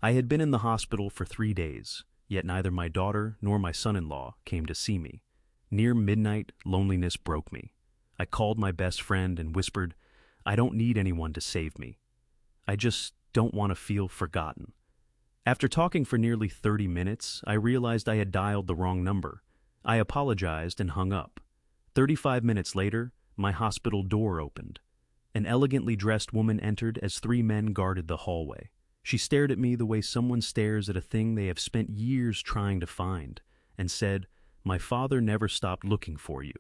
I had been in the hospital for 3 days, yet neither my daughter nor my son-in-law came to see me. Near midnight, loneliness broke me. I called my best friend and whispered, "I don't need anyone to save me. I just don't want to feel forgotten." After talking for nearly 30 minutes, I realized I had dialed the wrong number. I apologized and hung up. 35 minutes later, my hospital door opened. An elegantly dressed woman entered as 3 men guarded the hallway. She stared at me the way someone stares at a thing they have spent years trying to find, and said, "My father never stopped looking for you."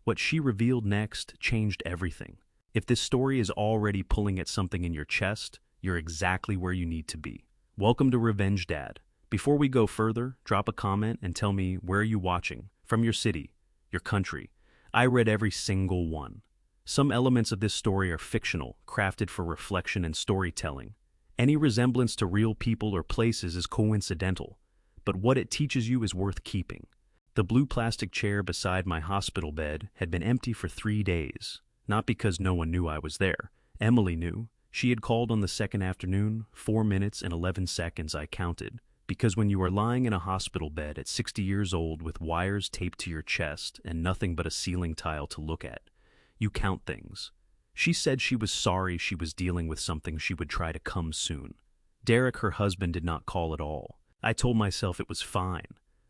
What she revealed next changed everything. If this story is already pulling at something in your chest, you're exactly where you need to be. Welcome to Revenge Dad. Before we go further, drop a comment and tell me, where are you watching? From your city, your country. I read every single one. Some elements of this story are fictional, crafted for reflection and storytelling. Any resemblance to real people or places is coincidental, but what it teaches you is worth keeping. The blue plastic chair beside my hospital bed had been empty for 3 days, not because no one knew I was there. Emily knew. She had called on the second afternoon, 4 minutes and 11 seconds I counted, because when you are lying in a hospital bed at 60 years old with wires taped to your chest and nothing but a ceiling tile to look at, you count things. She said she was sorry she was dealing with something she would try to come soon. Derek, her husband, did not call at all. I told myself it was fine.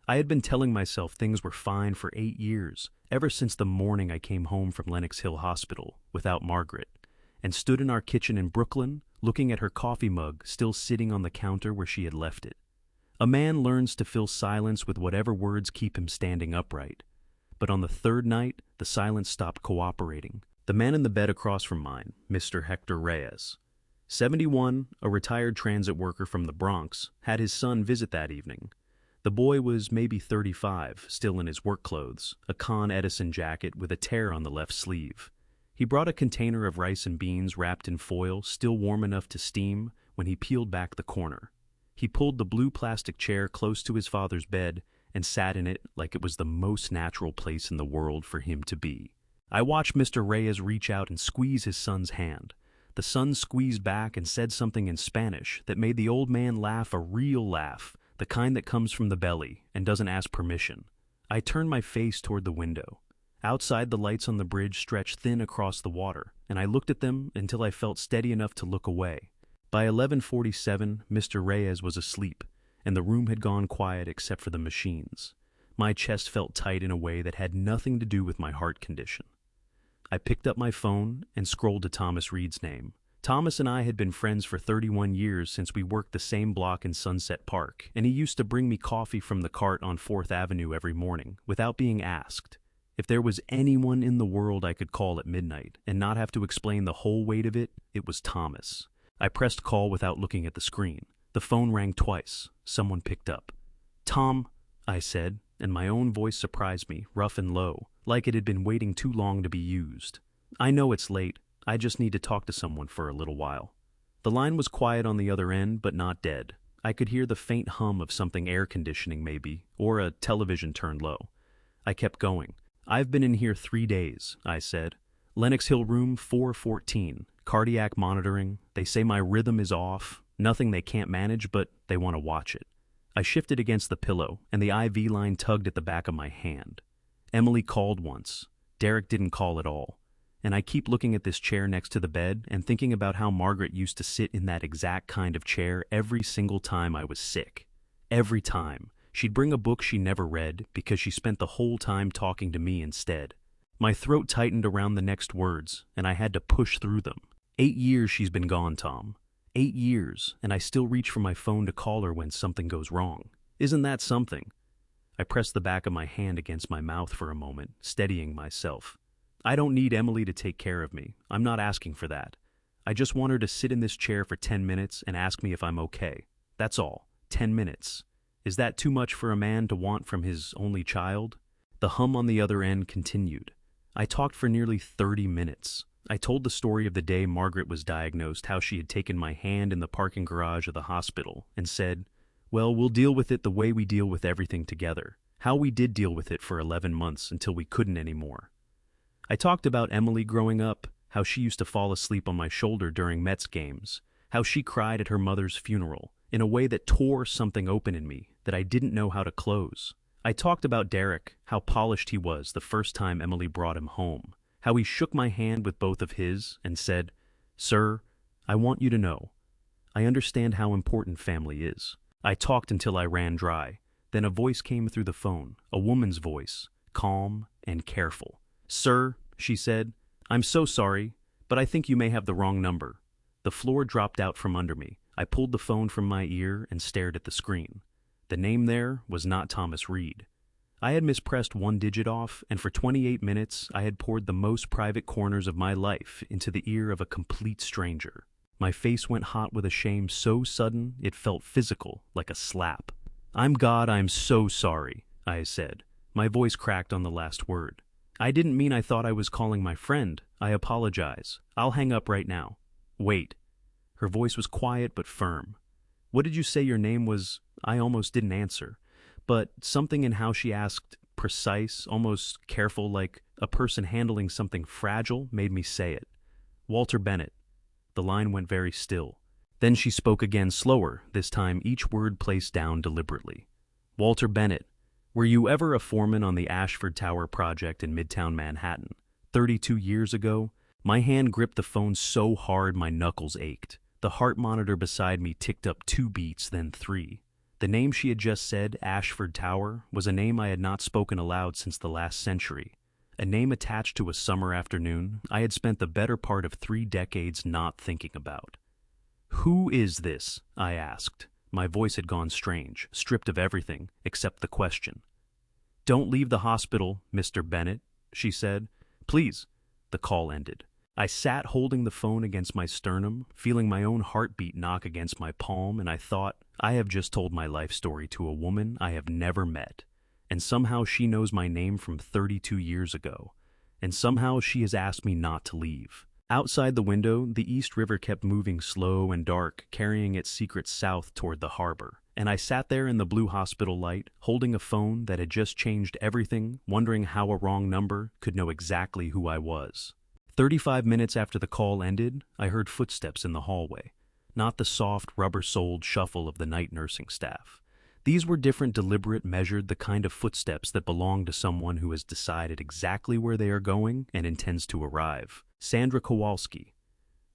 I had been telling myself things were fine for 8 years, ever since the morning I came home from Lenox Hill Hospital without Margaret, and stood in our kitchen in Brooklyn, looking at her coffee mug still sitting on the counter where she had left it. A man learns to fill silence with whatever words keep him standing upright. But on the third night, the silence stopped cooperating. The man in the bed across from mine, Mr. Hector Reyes, 71, a retired transit worker from the Bronx, had his son visit that evening. The boy was maybe 35, still in his work clothes, a Con Edison jacket with a tear on the left sleeve. He brought a container of rice and beans wrapped in foil, still warm enough to steam, when he peeled back the corner. He pulled the blue plastic chair close to his father's bed and sat in it like it was the most natural place in the world for him to be. I watched Mr. Reyes reach out and squeeze his son's hand. The son squeezed back and said something in Spanish that made the old man laugh, a real laugh, the kind that comes from the belly and doesn't ask permission. I turned my face toward the window. Outside, the lights on the bridge stretched thin across the water, and I looked at them until I felt steady enough to look away. By 11:47, Mr. Reyes was asleep, and the room had gone quiet except for the machines. My chest felt tight in a way that had nothing to do with my heart condition. I picked up my phone and scrolled to Thomas Reed's name. Thomas and I had been friends for 31 years since we worked the same block in Sunset Park, and he used to bring me coffee from the cart on 4th Avenue every morning, without being asked. If there was anyone in the world I could call at midnight and not have to explain the whole weight of it, it was Thomas. I pressed call without looking at the screen. The phone rang twice. Someone picked up. "Tom," I said, and my own voice surprised me, rough and low, like it had been waiting too long to be used. "I know it's late. I just need to talk to someone for a little while." The line was quiet on the other end, but not dead. I could hear the faint hum of something air conditioning maybe, or a television turned low. I kept going. "I've been in here 3 days, I said. "Lenox Hill room 414, cardiac monitoring. They say my rhythm is off, nothing they can't manage, but they want to watch it." I shifted against the pillow, and the IV line tugged at the back of my hand. Emily called once. Derek didn't call at all. And I keep looking at this chair next to the bed and thinking about how Margaret used to sit in that exact kind of chair every single time I was sick. Every time. She'd bring a book she never read because she spent the whole time talking to me instead. My throat tightened around the next words, and I had to push through them. 8 years she's been gone, Tom. 8 years, and I still reach for my phone to call her when something goes wrong. Isn't that something? I pressed the back of my hand against my mouth for a moment, steadying myself. I don't need Emily to take care of me. I'm not asking for that. I just want her to sit in this chair for 10 minutes and ask me if I'm okay. That's all. 10 minutes. Is that too much for a man to want from his only child? The hum on the other end continued. I talked for nearly 30 minutes. I told the story of the day Margaret was diagnosed, how she had taken my hand in the parking garage of the hospital, and said, "Well, we'll deal with it the way we deal with everything together. How we did deal with it for 11 months until we couldn't anymore." I talked about Emily growing up, how she used to fall asleep on my shoulder during Mets games, how she cried at her mother's funeral, in a way that tore something open in me that I didn't know how to close. I talked about Derek, how polished he was the first time Emily brought him home, how he shook my hand with both of his and said, "Sir, I want you to know, I understand how important family is." I talked until I ran dry. Then a voice came through the phone, a woman's voice, calm and careful. "Sir," she said, "I'm so sorry, but I think you may have the wrong number." The floor dropped out from under me. I pulled the phone from my ear and stared at the screen. The name there was not Thomas Reed. I had mispressed one digit off, and for 28 minutes I had poured the most private corners of my life into the ear of a complete stranger. My face went hot with a shame so sudden it felt physical, like a slap. I'm so sorry," I said. My voice cracked on the last word. "I didn't mean I thought I was calling my friend. I apologize. I'll hang up right now." "Wait." Her voice was quiet but firm. "What did you say your name was?" I almost didn't answer, but something in how she asked, precise, almost careful, like a person handling something fragile, made me say it. "Walter Bennett." The line went very still. Then she spoke again, slower, this time each word placed down deliberately. "Walter Bennett, were you ever a foreman on the Ashford Tower project in Midtown Manhattan? 32 years ago?" My hand gripped the phone so hard my knuckles ached. The heart monitor beside me ticked up 2 beats, then 3. The name she had just said, Ashford Tower, was a name I had not spoken aloud since the last century. A name attached to a summer afternoon I had spent the better part of 3 decades not thinking about. "Who is this?" I asked. My voice had gone strange, stripped of everything except the question. "Don't leave the hospital, Mr. Bennett," she said. "Please." The call ended. I sat holding the phone against my sternum, feeling my own heartbeat knock against my palm, and I thought, I have just told my life story to a woman I have never met, and somehow she knows my name from 32 years ago, and somehow she has asked me not to leave. Outside the window, the East River kept moving slow and dark, carrying its secrets south toward the harbor, and I sat there in the blue hospital light, holding a phone that had just changed everything, wondering how a wrong number could know exactly who I was. 35 minutes after the call ended, I heard footsteps in the hallway, not the soft, rubber-soled shuffle of the night nursing staff. These were different, deliberate, measured, the kind of footsteps that belong to someone who has decided exactly where they are going and intends to arrive. Sandra Kowalski.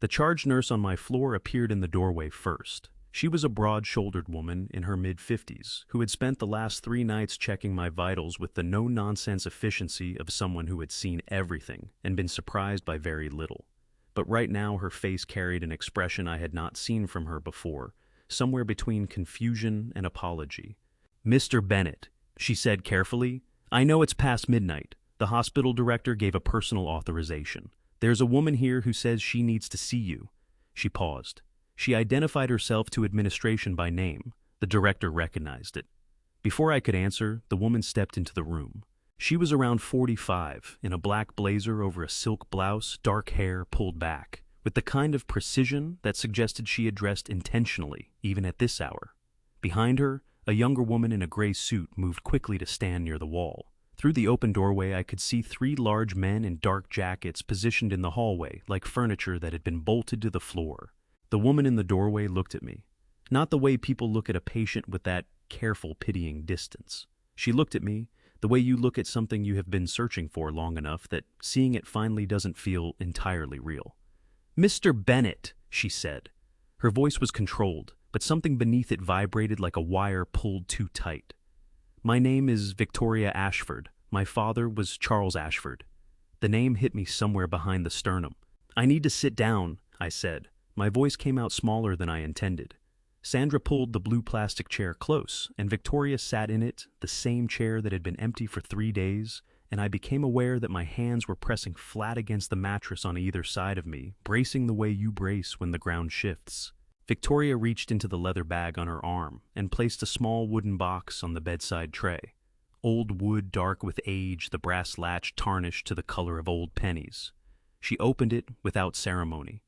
The charge nurse on my floor appeared in the doorway first. She was a broad-shouldered woman in her mid-50s who had spent the last 3 nights checking my vitals with the no-nonsense efficiency of someone who had seen everything and been surprised by very little. But right now her face carried an expression I had not seen from her before, somewhere between confusion and apology. "Mr. Bennett," she said carefully, "I know it's past midnight. The hospital director gave a personal authorization. There's a woman here who says she needs to see you." She paused. She identified herself to administration by name. The director recognized it. Before I could answer, the woman stepped into the room. She was around 45, in a black blazer over a silk blouse, dark hair pulled back, with the kind of precision that suggested she had dressed intentionally, even at this hour. Behind her, a younger woman in a gray suit moved quickly to stand near the wall. Through the open doorway, I could see 3 large men in dark jackets positioned in the hallway like furniture that had been bolted to the floor. The woman in the doorway looked at me. Not the way people look at a patient with that careful, pitying distance. She looked at me the way you look at something you have been searching for long enough that seeing it finally doesn't feel entirely real. "Mr. Bennett," she said. Her voice was controlled, but something beneath it vibrated like a wire pulled too tight. "My name is Victoria Ashford. My father was Charles Ashford." The name hit me somewhere behind the sternum. "I need to sit down," I said. My voice came out smaller than I intended. Sandra pulled the blue plastic chair close, and Victoria sat in it, the same chair that had been empty for 3 days, and I became aware that my hands were pressing flat against the mattress on either side of me, bracing the way you brace when the ground shifts. Victoria reached into the leather bag on her arm and placed a small wooden box on the bedside tray. Old wood, dark with age, the brass latch tarnished to the color of old pennies. She opened it without ceremony.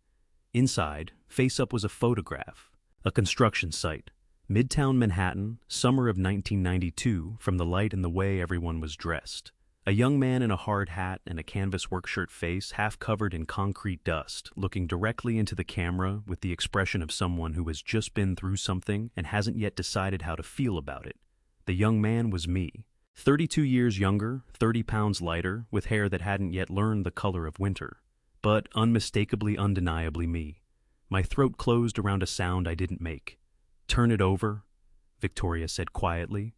Inside, face up, was a photograph. A construction site. Midtown Manhattan, summer of 1992, from the light and the way everyone was dressed. A young man in a hard hat and a canvas workshirt face, half covered in concrete dust, looking directly into the camera with the expression of someone who has just been through something and hasn't yet decided how to feel about it. The young man was me. 32 years younger, 30 pounds lighter, with hair that hadn't yet learned the color of winter. But unmistakably, undeniably me. My throat closed around a sound I didn't make. "Turn it over," Victoria said quietly.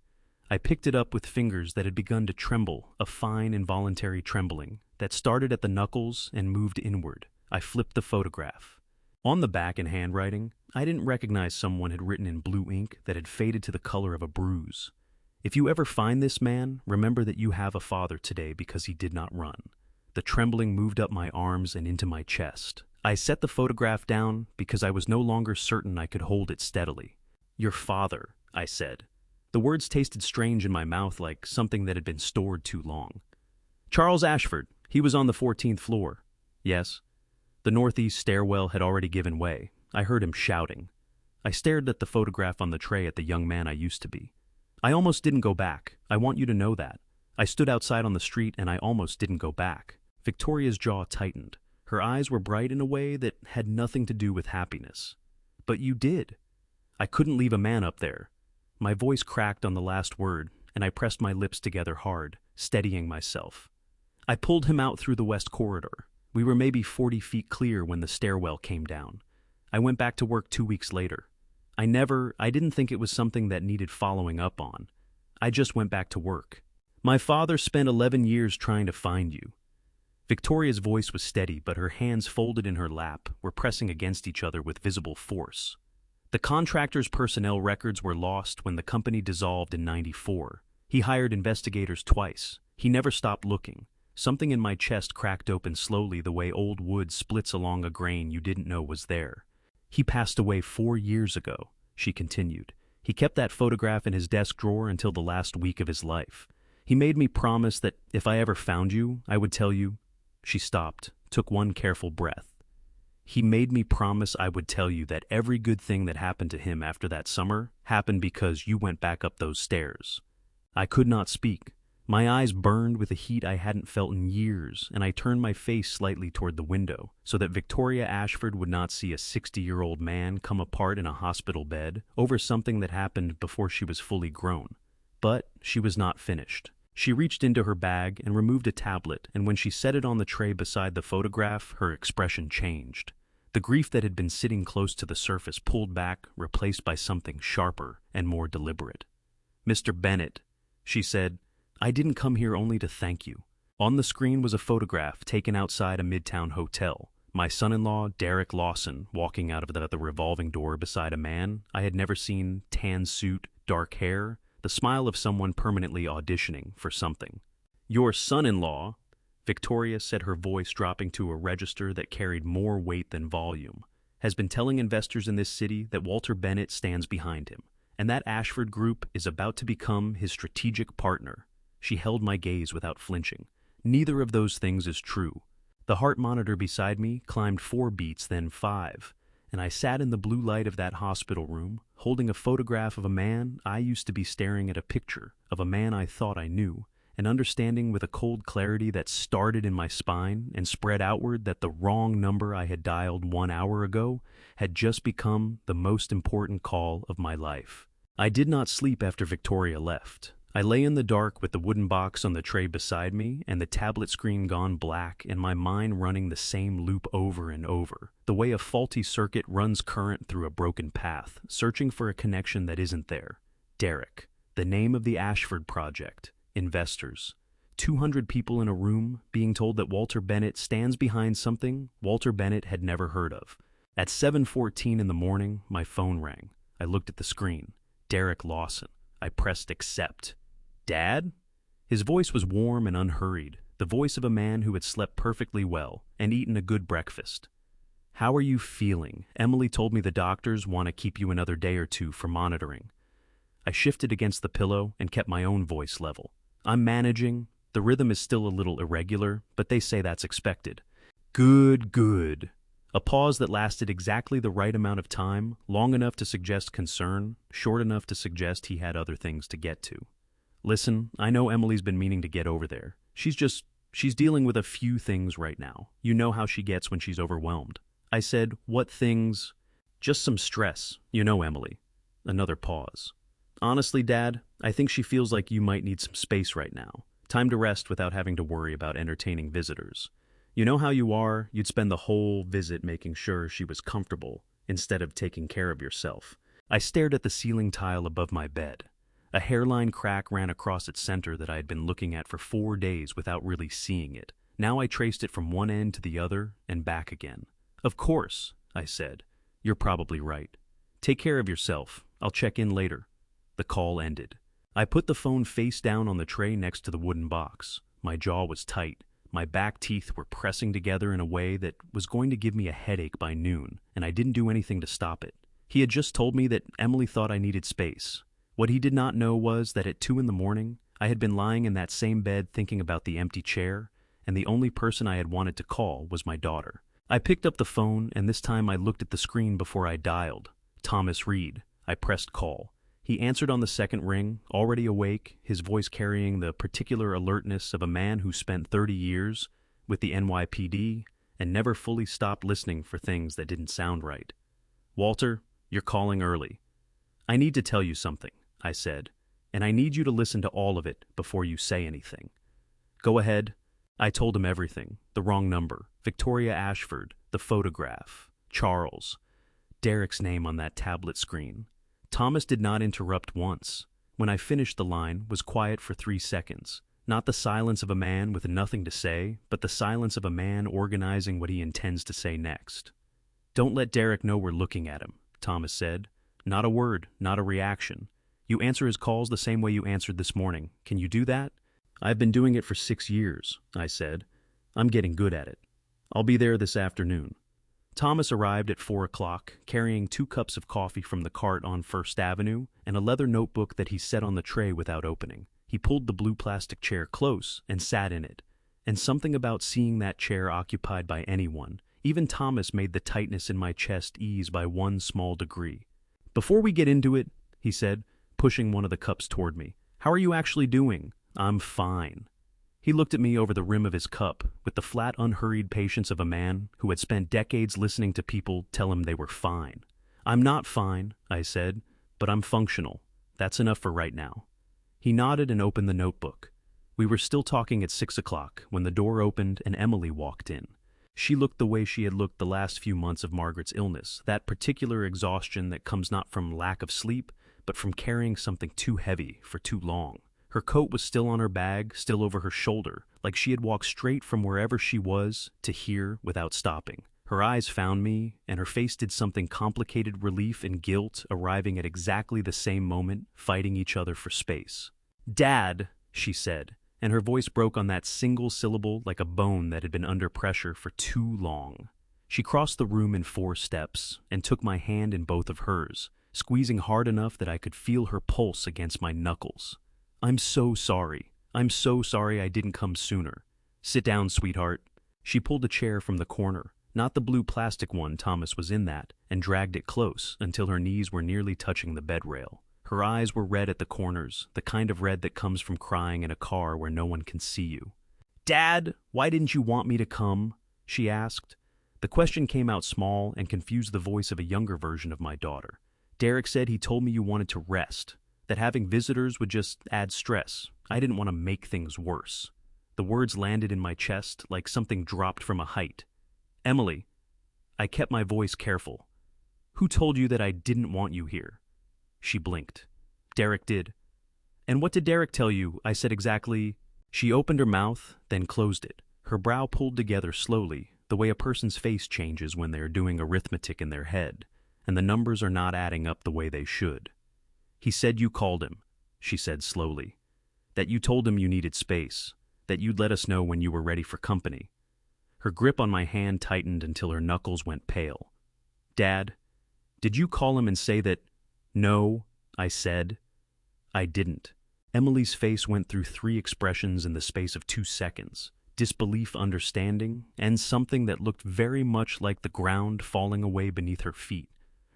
I picked it up with fingers that had begun to tremble, a fine, involuntary trembling that started at the knuckles and moved inward. I flipped the photograph. On the back, in handwriting, I didn't recognize someone had written in blue ink that had faded to the color of a bruise. "If you ever find this man, remember that you have a father today because he did not run." The trembling moved up my arms and into my chest. I set the photograph down because I was no longer certain I could hold it steadily. "Your father," I said. The words tasted strange in my mouth, like something that had been stored too long. "Charles Ashford. He was on the 14th floor." "Yes." The northeast stairwell had already given way. I heard him shouting. I stared at the photograph on the tray at the young man I used to be. "I almost didn't go back. I want you to know that. I stood outside on the street and I almost didn't go back." Victoria's jaw tightened. Her eyes were bright in a way that had nothing to do with happiness. "But you did." "I couldn't leave a man up there." My voice cracked on the last word, and I pressed my lips together hard, steadying myself. "I pulled him out through the west corridor. We were maybe 40 feet clear when the stairwell came down. I went back to work 2 weeks later. I didn't think it was something that needed following up on. I just went back to work. My father spent 11 years trying to find you." Victoria's voice was steady, but her hands folded in her lap were pressing against each other with visible force. "The contractor's personnel records were lost when the company dissolved in '94. He hired investigators twice. He never stopped looking. Something in my chest cracked open slowly the way old wood splits along a grain you didn't know was there. He passed away 4 years ago," she continued. "He kept that photograph in his desk drawer until the last week of his life. He made me promise that if I ever found you, I would tell you." She stopped, took one careful breath. "He made me promise I would tell you that every good thing that happened to him after that summer happened because you went back up those stairs." I could not speak. My eyes burned with a heat I hadn't felt in years, and I turned my face slightly toward the window so that Victoria Ashford would not see a 60-year-old man come apart in a hospital bed over something that happened before she was fully grown. But she was not finished. She reached into her bag and removed a tablet, and when she set it on the tray beside the photograph, her expression changed. The grief that had been sitting close to the surface pulled back, replaced by something sharper and more deliberate. "Mr. Bennett," she said, "I didn't come here only to thank you." On the screen was a photograph taken outside a Midtown hotel. My son-in-law, Derek Lawson, walking out of the revolving door beside a man I had never seen, tan suit, dark hair, the smile of someone permanently auditioning for something. "Your son-in-law," Victoria said, her voice dropping to a register that carried more weight than volume, "has been telling investors in this city that Walter Bennett stands behind him, and that Ashford Group is about to become his strategic partner." She held my gaze without flinching. "Neither of those things is true." The heart monitor beside me climbed 4 beats, then 5, and I sat in the blue light of that hospital room, holding a photograph of a man I used to be staring at a picture of a man I thought I knew, and understanding with a cold clarity that started in my spine and spread outward that the wrong number I had dialed 1 hour ago had just become the most important call of my life. I did not sleep after Victoria left. I lay in the dark with the wooden box on the tray beside me and the tablet screen gone black and my mind running the same loop over and over, the way a faulty circuit runs current through a broken path, searching for a connection that isn't there. Derek, the name of the Ashford Project, investors, 200 people in a room being told that Walter Bennett stands behind something Walter Bennett had never heard of. At 7:14 in the morning, my phone rang. I looked at the screen. Derek Lawson. I pressed accept. "Dad?" His voice was warm and unhurried, the voice of a man who had slept perfectly well and eaten a good breakfast. "How are you feeling? Emily told me the doctors want to keep you another day or 2 for monitoring." I shifted against the pillow and kept my own voice level. "I'm managing. The rhythm is still a little irregular, but they say that's expected." "Good, good." A pause that lasted exactly the right amount of time, long enough to suggest concern, short enough to suggest he had other things to get to. "Listen, I know Emily's been meaning to get over there. She's dealing with a few things right now. You know how she gets when she's overwhelmed. I said, what things? Just some stress. You know, Emily. Another pause. Honestly, Dad, I think she feels like you might need some space right now. Time to rest without having to worry about entertaining visitors. You know how you are, you'd spend the whole visit making sure she was comfortable instead of taking care of yourself. I stared at the ceiling tile above my bed. A hairline crack ran across its center that I had been looking at for 4 days without really seeing it. Now I traced it from one end to the other and back again. Of course, I said. You're probably right. Take care of yourself. I'll check in later. The call ended. I put the phone face down on the tray next to the wooden box. My jaw was tight. My back teeth were pressing together in a way that was going to give me a headache by noon, and I didn't do anything to stop it. He had just told me that Emily thought I needed space. What he did not know was that at 2 in the morning, I had been lying in that same bed thinking about the empty chair, and the only person I had wanted to call was my daughter. I picked up the phone, and this time I looked at the screen before I dialed. Thomas Reed. I pressed call. He answered on the second ring, already awake, his voice carrying the particular alertness of a man who spent 30 years with the NYPD and never fully stopped listening for things that didn't sound right. Walter, you're calling early. I need to tell you something, I said, and I need you to listen to all of it before you say anything. Go ahead. I told him everything. The wrong number, Victoria Ashford, the photograph, Charles, Derek's name on that tablet screen. Thomas did not interrupt once. When I finished the line, was quiet for 3 seconds. Not the silence of a man with nothing to say, but the silence of a man organizing what he intends to say next. Don't let Derek know we're looking at him, Thomas said. Not a word, not a reaction. You answer his calls the same way you answered this morning. Can you do that? I've been doing it for 6 years, I said. I'm getting good at it. I'll be there this afternoon. Thomas arrived at 4 o'clock, carrying 2 cups of coffee from the cart on First Avenue and a leather notebook that he set on the tray without opening. He pulled the blue plastic chair close and sat in it. And something about seeing that chair occupied by anyone, even Thomas, made the tightness in my chest ease by one small degree. Before we get into it, he said, pushing one of the cups toward me, how are you actually doing? I'm fine. He looked at me over the rim of his cup with the flat, unhurried patience of a man who had spent decades listening to people tell him they were fine. I'm not fine, I said, but I'm functional. That's enough for right now. He nodded and opened the notebook. We were still talking at 6 o'clock when the door opened and Emily walked in. She looked the way she had looked the last few months of Margaret's illness, that particular exhaustion that comes not from lack of sleep, but from carrying something too heavy for too long. Her coat was still on her bag, still over her shoulder, like she had walked straight from wherever she was to here without stopping. Her eyes found me, and her face did something complicated, relief and guilt arriving at exactly the same moment, fighting each other for space. Dad, she said, and her voice broke on that single syllable like a bone that had been under pressure for too long. She crossed the room in 4 steps and took my hand in both of hers, squeezing hard enough that I could feel her pulse against my knuckles. I'm so sorry. I'm so sorry I didn't come sooner. Sit down, sweetheart. She pulled a chair from the corner, not the blue plastic one Thomas was in that, and dragged it close until her knees were nearly touching the bed rail. Her eyes were red at the corners, the kind of red that comes from crying in a car where no one can see you. Dad, why didn't you want me to come? She asked. The question came out small and confused the voice of a younger version of my daughter. Derek said he told me you wanted to rest, that having visitors would just add stress. I didn't want to make things worse. The words landed in my chest like something dropped from a height. Emily, I kept my voice careful. Who told you that I didn't want you here? She blinked. Derek did. And what did Derek tell you? I said exactly. She opened her mouth, then closed it. Her brow pulled together slowly, the way a person's face changes when they're doing arithmetic in their head, and the numbers are not adding up the way they should. He said you called him, she said slowly. That you told him you needed space, that you'd let us know when you were ready for company. Her grip on my hand tightened until her knuckles went pale. Dad, did you call him and say that? No, I said. I didn't. Emily's face went through 3 expressions in the space of 2 seconds. Disbelief, understanding, and something that looked very much like the ground falling away beneath her feet.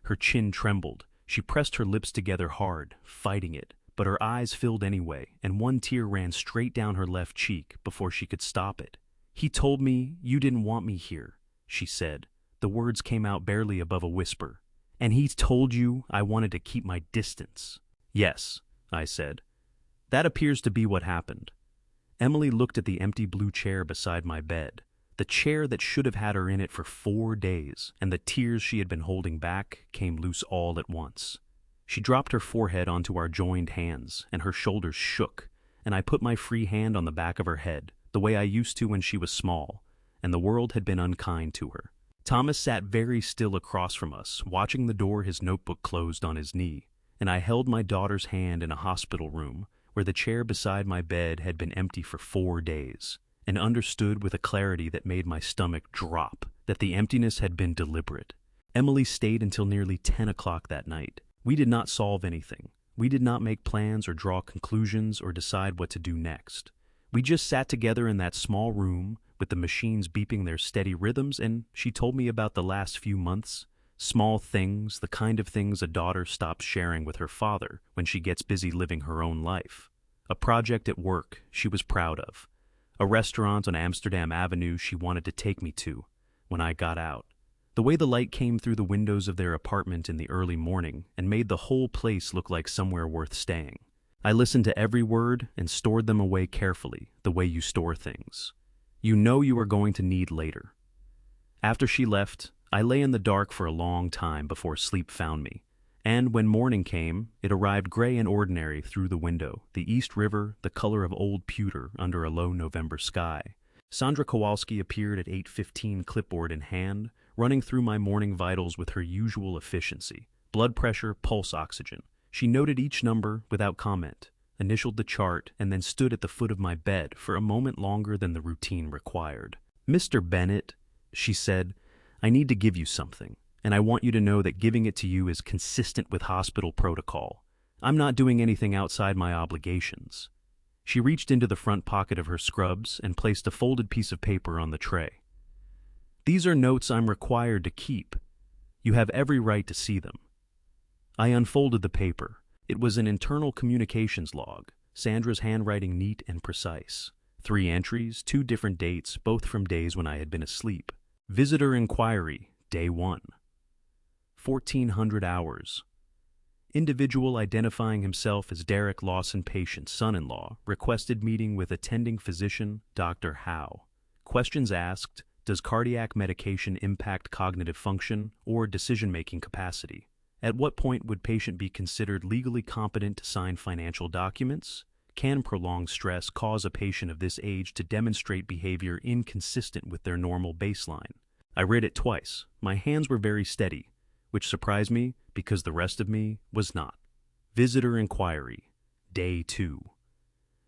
Her chin trembled. She pressed her lips together hard, fighting it, but her eyes filled anyway, and one tear ran straight down her left cheek before she could stop it. "He told me you didn't want me here," she said. The words came out barely above a whisper. "And he told you I wanted to keep my distance." "Yes," I said. "That appears to be what happened." Emily looked at the empty blue chair beside my bed, the chair that should have had her in it for 4 days, and the tears she had been holding back came loose all at once. She dropped her forehead onto our joined hands, and her shoulders shook, and I put my free hand on the back of her head, the way I used to when she was small, and the world had been unkind to her. Thomas sat very still across from us, watching the door, his notebook closed on his knee, and I held my daughter's hand in a hospital room where the chair beside my bed had been empty for 4 days, and understood with a clarity that made my stomach drop that the emptiness had been deliberate. Emily stayed until nearly 10 o'clock that night. We did not solve anything. We did not make plans or draw conclusions or decide what to do next. We just sat together in that small room with the machines beeping their steady rhythms, and she told me about the last few months, small things, the kind of things a daughter stops sharing with her father when she gets busy living her own life. A project at work she was proud of. A restaurant on Amsterdam Avenue she wanted to take me to when I got out. The way the light came through the windows of their apartment in the early morning and made the whole place look like somewhere worth staying. I listened to every word and stored them away carefully, the way you store things you know you are going to need later. After she left, I lay in the dark for a long time before sleep found me, and when morning came, it arrived gray and ordinary through the window, the East River the color of old pewter under a low November sky. Sandra Kowalski appeared at 8:15, clipboard in hand, running through my morning vitals with her usual efficiency. Blood pressure, pulse oxygen. She noted each number without comment, initialed the chart, and then stood at the foot of my bed for a moment longer than the routine required. "Mr. Bennett," she said, "I need to give you something, and I want you to know that giving it to you is consistent with hospital protocol. I'm not doing anything outside my obligations." She reached into the front pocket of her scrubs and placed a folded piece of paper on the tray. "These are notes I'm required to keep. You have every right to see them." I unfolded the paper. It was an internal communications log, Sandra's handwriting neat and precise. 3 entries, 2 different dates, both from days when I had been asleep. Visitor inquiry, day 1. 1400 hours. Individual identifying himself as Derek Lawson, patient, son-in-law, requested meeting with attending physician, Dr. Howe. Questions asked: does cardiac medication impact cognitive function or decision-making capacity? At what point would patient be considered legally competent to sign financial documents? Can prolonged stress cause a patient of this age to demonstrate behavior inconsistent with their normal baseline? I read it twice. My hands were very steady, which surprised me because the rest of me was not. Visitor inquiry, day 2.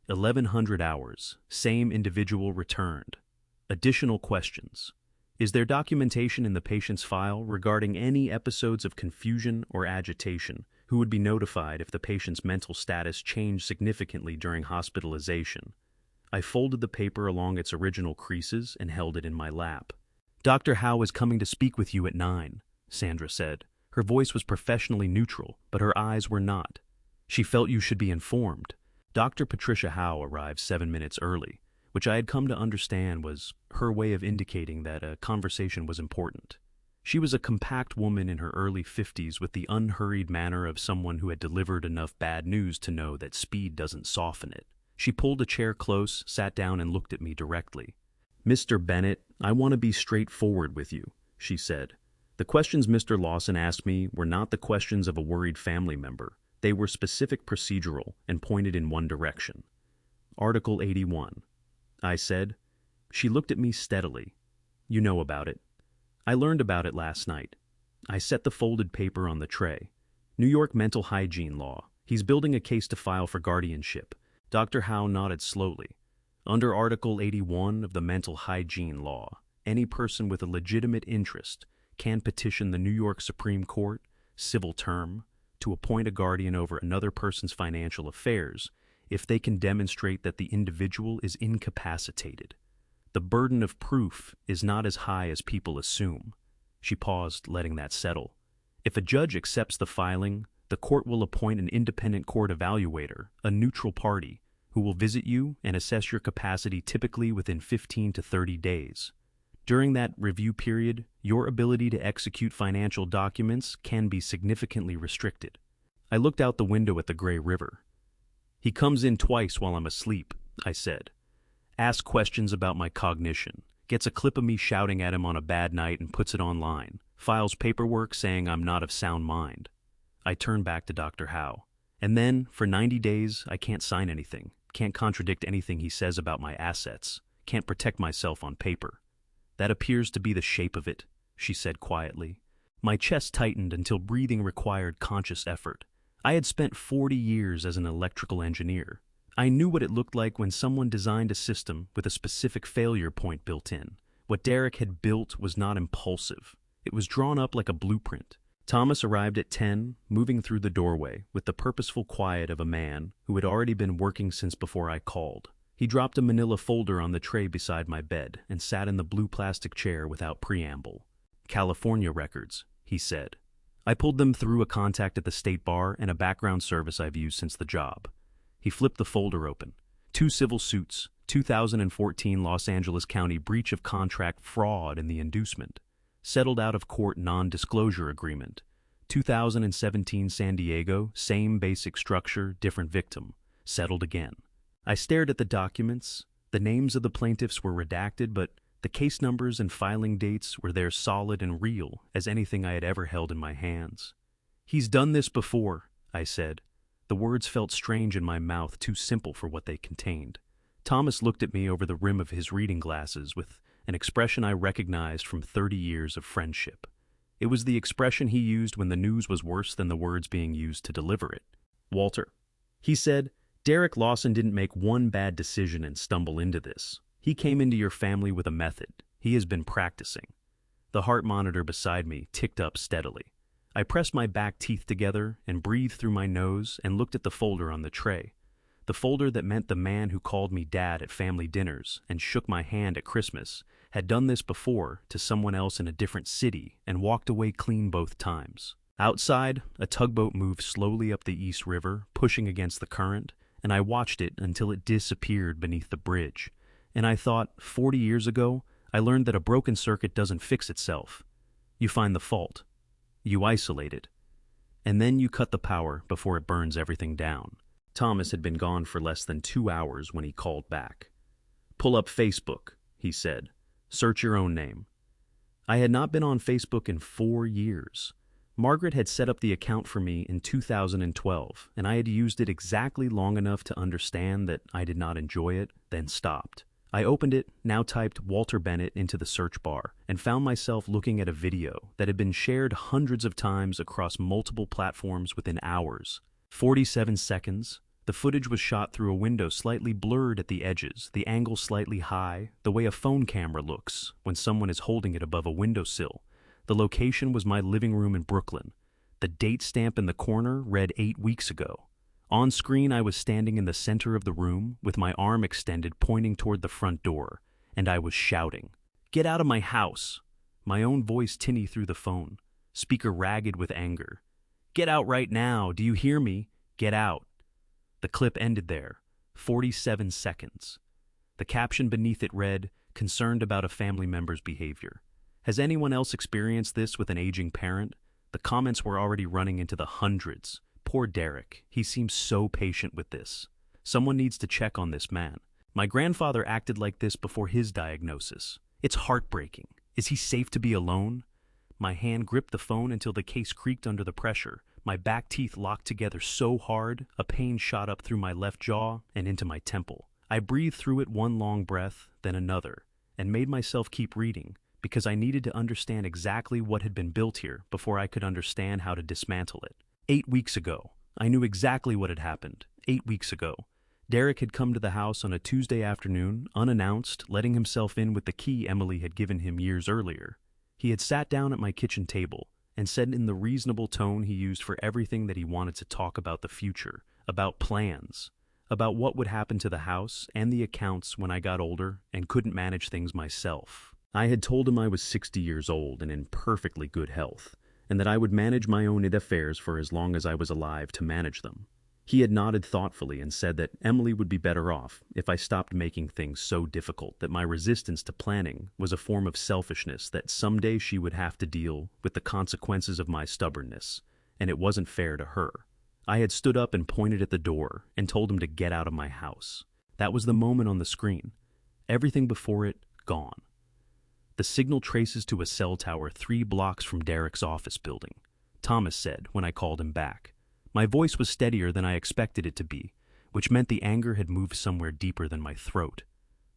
1100 hours, same individual returned. Additional questions. Is there documentation in the patient's file regarding any episodes of confusion or agitation? Who would be notified if the patient's mental status changed significantly during hospitalization? I folded the paper along its original creases and held it in my lap. "Dr. Howe is coming to speak with you at 9, Sandra said. Her voice was professionally neutral, but her eyes were not. She felt you should be informed. Dr. Patricia Howe arrived 7 minutes early, which I had come to understand was her way of indicating that a conversation was important. She was a compact woman in her early 50s with the unhurried manner of someone who had delivered enough bad news to know that speed doesn't soften it. She pulled a chair close, sat down, and looked at me directly. "Mr. Bennett, I want to be straightforward with you," she said. "The questions Mr. Lawson asked me were not the questions of a worried family member. They were specific, procedural, and pointed in one direction. Article 81. I said. She looked at me steadily. "You know about it." "I learned about it last night." I set the folded paper on the tray. "New York mental hygiene law. He's building a case to file for guardianship." Dr. Howe nodded slowly. "Under Article 81 of the mental hygiene law, any person with a legitimate interest can petition the New York Supreme Court, civil term, to appoint a guardian over another person's financial affairs if they can demonstrate that the individual is incapacitated. The burden of proof is not as high as people assume." She paused, letting that settle. "If a judge accepts the filing, The court will appoint an independent court evaluator, a neutral party, who will visit you and assess your capacity typically within 15 to 30 days. During that review period, your ability to execute financial documents can be significantly restricted. I looked out the window at the gray river. He comes in twice while I'm asleep, I said. Asks questions about my cognition, gets a clip of me shouting at him on a bad night and puts it online, files paperwork saying I'm not of sound mind. I turn back to Dr. Howe. And then, for 90 days, I can't sign anything, can't contradict anything he says about my assets, can't protect myself on paper. That appears to be the shape of it, she said quietly. My chest tightened until breathing required conscious effort. I had spent 40 years as an electrical engineer. I knew what it looked like when someone designed a system with a specific failure point built in. What Derek had built was not impulsive. It was drawn up like a blueprint. Thomas arrived at 10, moving through the doorway with the purposeful quiet of a man who had already been working since before I called. He dropped a manila folder on the tray beside my bed and sat in the blue plastic chair without preamble. California records, he said. I pulled them through a contact at the state bar and a background service I've used since the job. He flipped the folder open. 2 civil suits, 2014 Los Angeles County breach of contract fraud in the inducement. Settled out of court non-disclosure agreement. 2017 San Diego, same basic structure, different victim. Settled again. I stared at the documents. The names of the plaintiffs were redacted, but the case numbers and filing dates were there solid and real as anything I had ever held in my hands. He's done this before, I said. The words felt strange in my mouth, too simple for what they contained. Thomas looked at me over the rim of his reading glasses with an expression I recognized from 30 years of friendship. It was the expression he used when the news was worse than the words being used to deliver it. Walter, he said, Derek Lawson didn't make one bad decision and stumble into this. He came into your family with a method. He has been practicing. The heart monitor beside me ticked up steadily. I pressed my back teeth together and breathed through my nose and looked at the folder on the tray. The folder that meant the man who called me dad at family dinners and shook my hand at Christmas had done this before to someone else in a different city and walked away clean both times. Outside, a tugboat moved slowly up the East River, pushing against the current, and I watched it until it disappeared beneath the bridge. And I thought, 40 years ago, I learned that a broken circuit doesn't fix itself. You find the fault. You isolate it. And then you cut the power before it burns everything down. Thomas had been gone for less than 2 hours when he called back. Pull up Facebook, he said. Search your own name. I had not been on Facebook in 4 years. Margaret had set up the account for me in 2012, and I had used it exactly long enough to understand that I did not enjoy it, then stopped. I opened it, now typed Walter Bennett into the search bar, and found myself looking at a video that had been shared hundreds of times across multiple platforms within hours. 47 seconds. The footage was shot through a window slightly blurred at the edges, the angle slightly high, the way a phone camera looks when someone is holding it above a windowsill. The location was my living room in Brooklyn. The date stamp in the corner read 8 weeks ago. On screen, I was standing in the center of the room with my arm extended pointing toward the front door, and I was shouting, "Get out of my house!" My own voice tinny through the phone, speaker ragged with anger. "Get out right now! Do you hear me? Get out!" The clip ended there, 47 seconds. The caption beneath it read, "Concerned about a family member's behavior." Has anyone else experienced this with an aging parent? The comments were already running into the hundreds. Poor Derek, he seems so patient with this. Someone needs to check on this man. My grandfather acted like this before his diagnosis. It's heartbreaking. Is he safe to be alone? My hand gripped the phone until the case creaked under the pressure. My back teeth locked together so hard, a pain shot up through my left jaw and into my temple. I breathed through it one long breath, then another, and made myself keep reading, because I needed to understand exactly what had been built here before I could understand how to dismantle it. 8 weeks ago, I knew exactly what had happened. 8 weeks ago, Derek had come to the house on a Tuesday afternoon, unannounced, letting himself in with the key Emily had given him years earlier. He had sat down at my kitchen table and said in the reasonable tone he used for everything that he wanted to talk about the future, about plans, about what would happen to the house and the accounts when I got older and couldn't manage things myself. I had told him I was 60 years old and in perfectly good health, and that I would manage my own affairs for as long as I was alive to manage them. He had nodded thoughtfully and said that Emily would be better off if I stopped making things so difficult that my resistance to planning was a form of selfishness, that someday she would have to deal with the consequences of my stubbornness, and it wasn't fair to her. I had stood up and pointed at the door and told him to get out of my house. That was the moment on the screen. Everything before it, gone. The signal traces to a cell tower 3 blocks from Derek's office building, Thomas said when I called him back. My voice was steadier than I expected it to be, which meant the anger had moved somewhere deeper than my throat.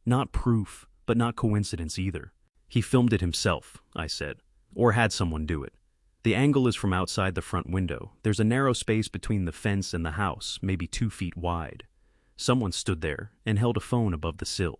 Not proof, but not coincidence either. He filmed it himself, I said, or had someone do it. The angle is from outside the front window. There's a narrow space between the fence and the house, maybe 2 feet wide. Someone stood there and held a phone above the sill.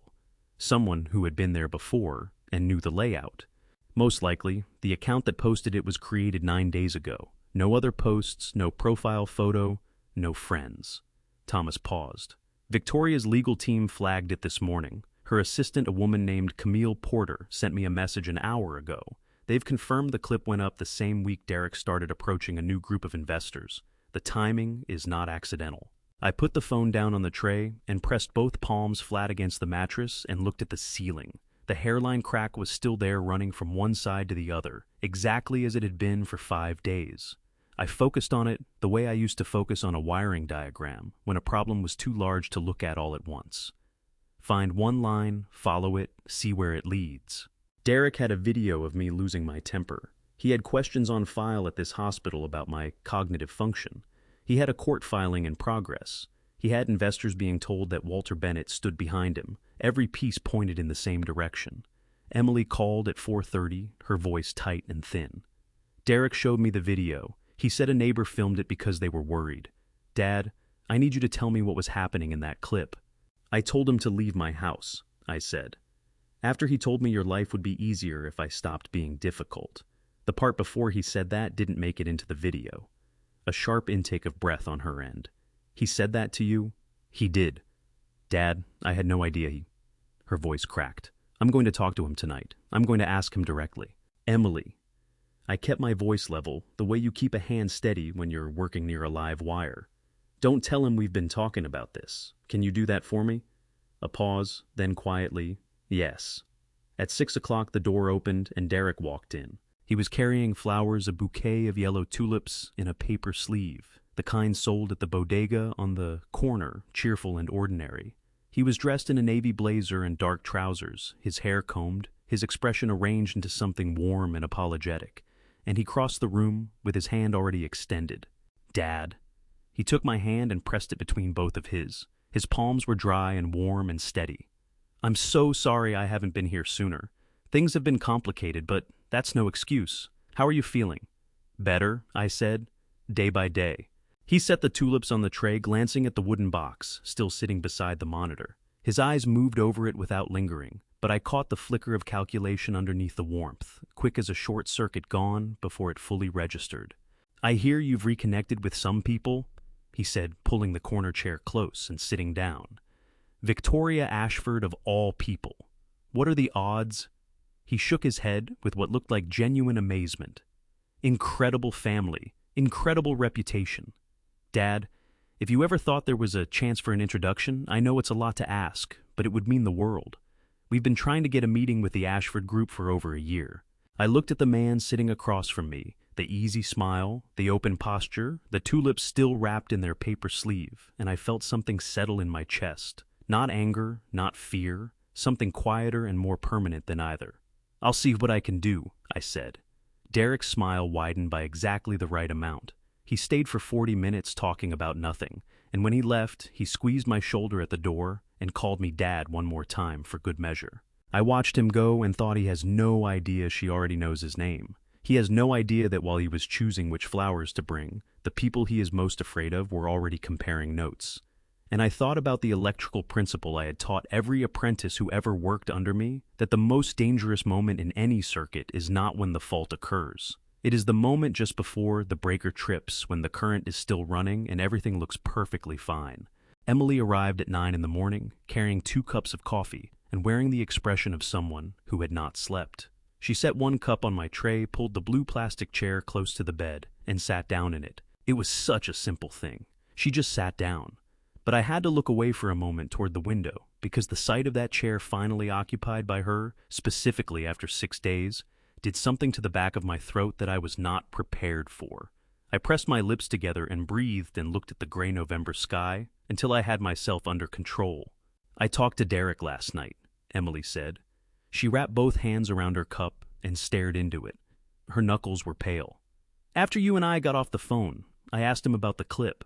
Someone who had been there before and knew the layout. Most likely, the account that posted it was created 9 days ago. No other posts, no profile photo, no friends. Thomas paused. Victoria's legal team flagged it this morning. Her assistant, a woman named Camille Porter, sent me a message an hour ago. They've confirmed the clip went up the same week Derek started approaching a new group of investors. The timing is not accidental. I put the phone down on the tray and pressed both palms flat against the mattress and looked at the ceiling. The hairline crack was still there, running from one side to the other, exactly as it had been for 5 days. I focused on it the way I used to focus on a wiring diagram when a problem was too large to look at all at once. Find one line, follow it, see where it leads. Derek had a video of me losing my temper. He had questions on file at this hospital about my cognitive function. He had a court filing in progress. He had investors being told that Walter Bennett stood behind him. Every piece pointed in the same direction. Emily called at 4:30, her voice tight and thin. Derek showed me the video. He said a neighbor filmed it because they were worried. "Dad, I need you to tell me what was happening in that clip." "I told him to leave my house," I said. "After he told me your life would be easier if I stopped being difficult." The part before he said that didn't make it into the video. A sharp intake of breath on her end. "He said that to you?" "He did. Dad, I had no idea Her voice cracked. "I'm going to talk to him tonight. I'm going to ask him directly." "Emily." I kept my voice level, the way you keep a hand steady when you're working near a live wire. "Don't tell him we've been talking about this. Can you do that for me?" A pause, then quietly, "Yes." At 6 o'clock the door opened and Derek walked in. He was carrying flowers, a bouquet of yellow tulips in a paper sleeve, the kind sold at the bodega on the corner, cheerful and ordinary. He was dressed in a navy blazer and dark trousers, his hair combed, his expression arranged into something warm and apologetic, and he crossed the room with his hand already extended. "Dad." He took my hand and pressed it between both of his. His palms were dry and warm and steady. "I'm so sorry I haven't been here sooner. Things have been complicated, but that's no excuse. How are you feeling?" "Better," I said, "day by day." He set the tulips on the tray, glancing at the wooden box, still sitting beside the monitor. His eyes moved over it without lingering, but I caught the flicker of calculation underneath the warmth, quick as a short circuit gone before it fully registered. "I hear you've reconnected with some people," he said, pulling the corner chair close and sitting down. "Victoria Ashford of all people. What are the odds?" He shook his head with what looked like genuine amazement. "Incredible family, incredible reputation. Dad, if you ever thought there was a chance for an introduction, I know it's a lot to ask, but it would mean the world. We've been trying to get a meeting with the Ashford Group for over a year." I looked at the man sitting across from me, the easy smile, the open posture, the tulips still wrapped in their paper sleeve, and I felt something settle in my chest. Not anger, not fear, something quieter and more permanent than either. "I'll see what I can do," I said. Derek's smile widened by exactly the right amount. He stayed for 40 minutes talking about nothing, and when he left, he squeezed my shoulder at the door and called me Dad one more time for good measure. I watched him go and thought he has no idea she already knows his name. He has no idea that while he was choosing which flowers to bring, the people he is most afraid of were already comparing notes. And I thought about the electrical principle I had taught every apprentice who ever worked under me, that the most dangerous moment in any circuit is not when the fault occurs. It is the moment just before the breaker trips, when the current is still running and everything looks perfectly fine. Emily arrived at 9 in the morning, carrying 2 cups of coffee and wearing the expression of someone who had not slept. She set one cup on my tray, pulled the blue plastic chair close to the bed, and sat down in it. It was such a simple thing. She just sat down. But I had to look away for a moment toward the window, because the sight of that chair finally occupied by her, specifically after 6 days, did something to the back of my throat that I was not prepared for. I pressed my lips together and breathed and looked at the gray November sky until I had myself under control. "I talked to Derek last night," Emily said. She wrapped both hands around her cup and stared into it. Her knuckles were pale. "After you and I got off the phone, I asked him about the clip.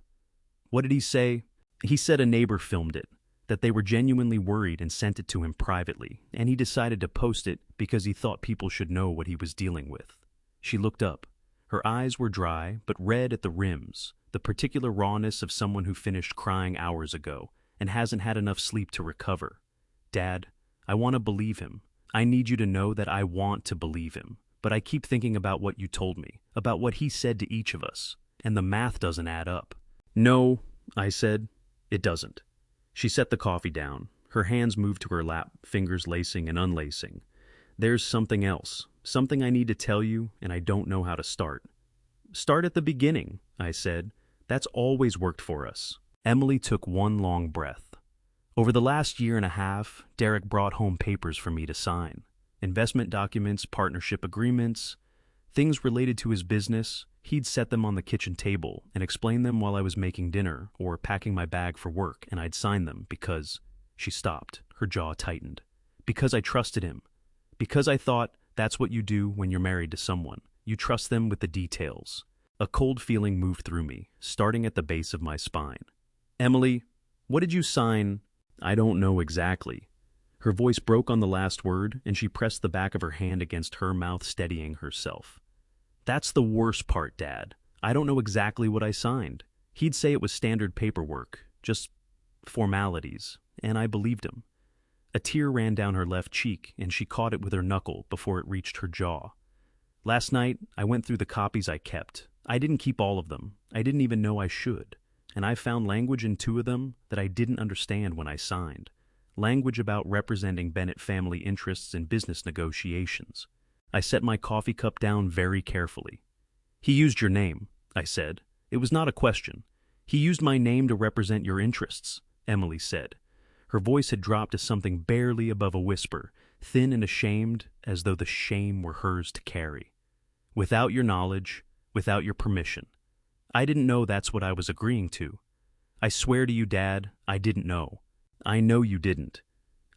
What did he say? He said a neighbor filmed it, that they were genuinely worried and sent it to him privately, and he decided to post it because he thought people should know what he was dealing with." She looked up. Her eyes were dry, but red at the rims, the particular rawness of someone who finished crying hours ago and hasn't had enough sleep to recover. "Dad, I want to believe him. I need you to know that I want to believe him, but I keep thinking about what you told me, about what he said to each of us, and the math doesn't add up." "No," I said, "it doesn't." She set the coffee down. Her hands moved to her lap, fingers lacing and unlacing. "There's something else, something I need to tell you, and I don't know how to start." "Start at the beginning," I said. "That's always worked for us." Emily took one long breath. "Over the last year and a half, Derek brought home papers for me to sign. Investment documents, partnership agreements, things related to his business. He'd set them on the kitchen table and explain them while I was making dinner or packing my bag for work, and I'd sign them because—" She stopped, her jaw tightened. "Because I trusted him. Because I thought that's what you do when you're married to someone. You trust them with the details." A cold feeling moved through me, starting at the base of my spine. "Emily, what did you sign?" "I don't know exactly." Her voice broke on the last word, and she pressed the back of her hand against her mouth, steadying herself. "That's the worst part, Dad. I don't know exactly what I signed. He'd say it was standard paperwork, just formalities, and I believed him." A tear ran down her left cheek, and she caught it with her knuckle before it reached her jaw. "Last night, I went through the copies I kept. I didn't keep all of them. I didn't even know I should. And I found language in 2 of them that I didn't understand when I signed. Language about representing Bennett family interests in business negotiations." I set my coffee cup down very carefully. "He used your name," I said. "It was not a question. He used my name to represent your interests," Emily said. Her voice had dropped to something barely above a whisper, thin and ashamed, as though the shame were hers to carry. "Without your knowledge, without your permission. I didn't know that's what I was agreeing to. I swear to you, Dad, I didn't know. I know you didn't."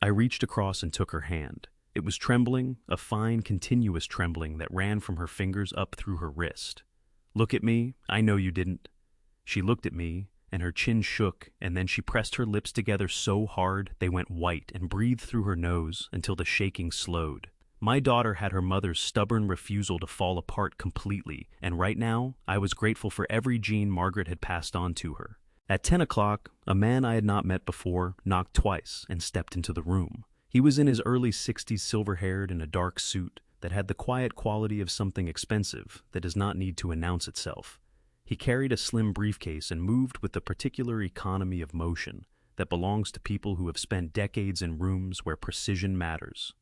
I reached across and took her hand. It was trembling, a fine, continuous trembling that ran from her fingers up through her wrist. "Look at me, I know you didn't." She looked at me, and her chin shook, and then she pressed her lips together so hard they went white and breathed through her nose until the shaking slowed. My daughter had her mother's stubborn refusal to fall apart completely, and right now I was grateful for every gene Margaret had passed on to her. At 10 o'clock, a man I had not met before knocked twice and stepped into the room. He was in his early 60s, silver-haired, in a dark suit that had the quiet quality of something expensive that does not need to announce itself. He carried a slim briefcase and moved with the particular economy of motion that belongs to people who have spent decades in rooms where precision matters.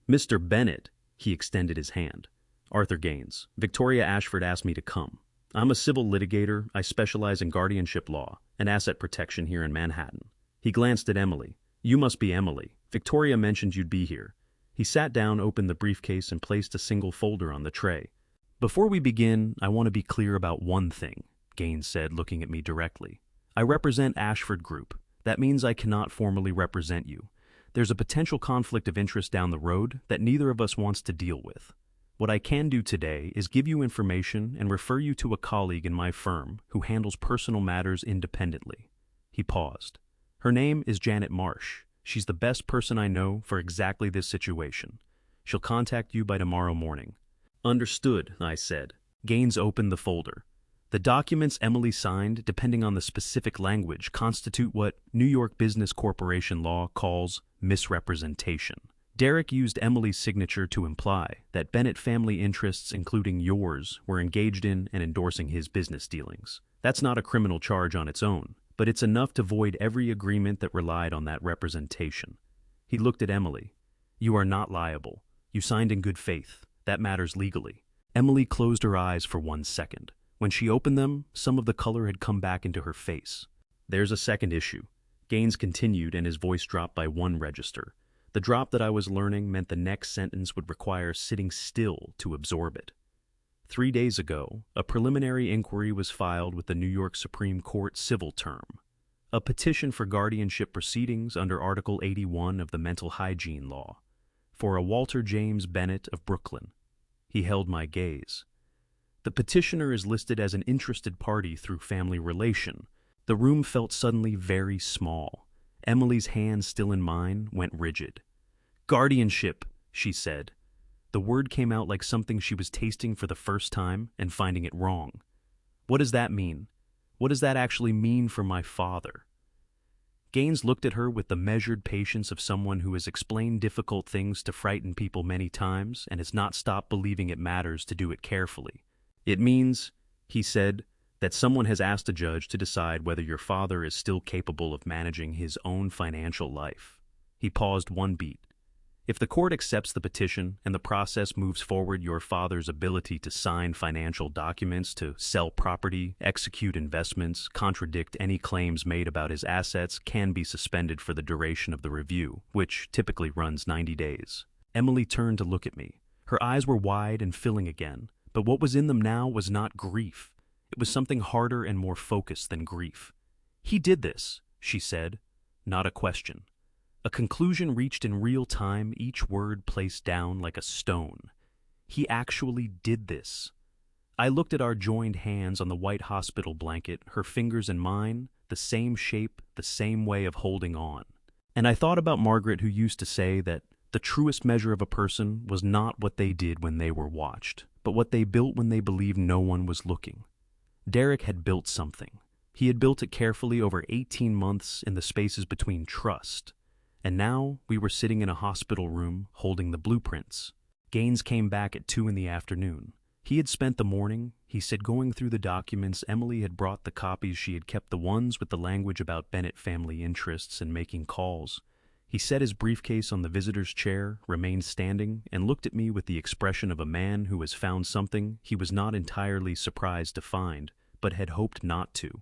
"Mr. Bennett," he extended his hand. "Arthur Gaines. Victoria Ashford asked me to come. I'm a civil litigator. I specialize in guardianship law and asset protection here in Manhattan." He glanced at Emily. "You must be Emily. Victoria mentioned you'd be here." He sat down, opened the briefcase, and placed a single folder on the tray. "Before we begin, I want to be clear about one thing," Gaines said, looking at me directly. "I represent Ashford Group. That means I cannot formally represent you. There's a potential conflict of interest down the road that neither of us wants to deal with. What I can do today is give you information and refer you to a colleague in my firm who handles personal matters independently." He paused. "Her name is Janet Marsh. She's the best person I know for exactly this situation. She'll contact you by tomorrow morning." "Understood," I said. Gaines opened the folder. "The documents Emily signed, depending on the specific language, constitute what New York Business Corporation law calls misrepresentation. Derek used Emily's signature to imply that Bennett family interests, including yours, were engaged in and endorsing his business dealings. That's not a criminal charge on its own, but it's enough to void every agreement that relied on that representation." He looked at Emily. "You are not liable. You signed in good faith. That matters legally. Emily closed her eyes for 1 second. When she opened them, some of the color had come back into her face. There's a second issue. Gaines continued, and his voice dropped by 1 register. The drop that I was learning meant the next sentence would require sitting still to absorb it. 3 days ago, a preliminary inquiry was filed with the New York Supreme Court civil term. A petition for guardianship proceedings under Article 81 of the Mental Hygiene Law. For a Walter James Bennett of Brooklyn. He held my gaze. The petitioner is listed as an interested party through family relation. The room felt suddenly very small. Emily's hand, still in mine, went rigid. Guardianship, she said. The word came out like something she was tasting for the first time and finding it wrong. What does that mean? What does that actually mean for my father? Gaines looked at her with the measured patience of someone who has explained difficult things to frighten people many times and has not stopped believing it matters to do it carefully. It means, he said, that someone has asked a judge to decide whether your father is still capable of managing his own financial life. He paused 1 beat. If the court accepts the petition and the process moves forward, your father's ability to sign financial documents, to sell property, execute investments, contradict any claims made about his assets can be suspended for the duration of the review, which typically runs 90 days. Emily turned to look at me. Her eyes were wide and filling again, but what was in them now was not grief. It was something harder and more focused than grief. He did this, she said, not a question. A conclusion reached in real time, each word placed down like a stone. He actually did this. I looked at our joined hands on the white hospital blanket, her fingers and mine, the same shape, the same way of holding on. And I thought about Margaret, who used to say that the truest measure of a person was not what they did when they were watched, but what they built when they believed no one was looking. Derek had built something. He had built it carefully over 18 months in the spaces between trust. And now we were sitting in a hospital room holding the blueprints. Gaines came back at 2 in the afternoon. He had spent the morning, he said, going through the documents. Emily had brought the copies. She had kept the ones with the language about Bennett family interests and making calls. He set his briefcase on the visitor's chair, remained standing, and looked at me with the expression of a man who has found something he was not entirely surprised to find, but had hoped not to.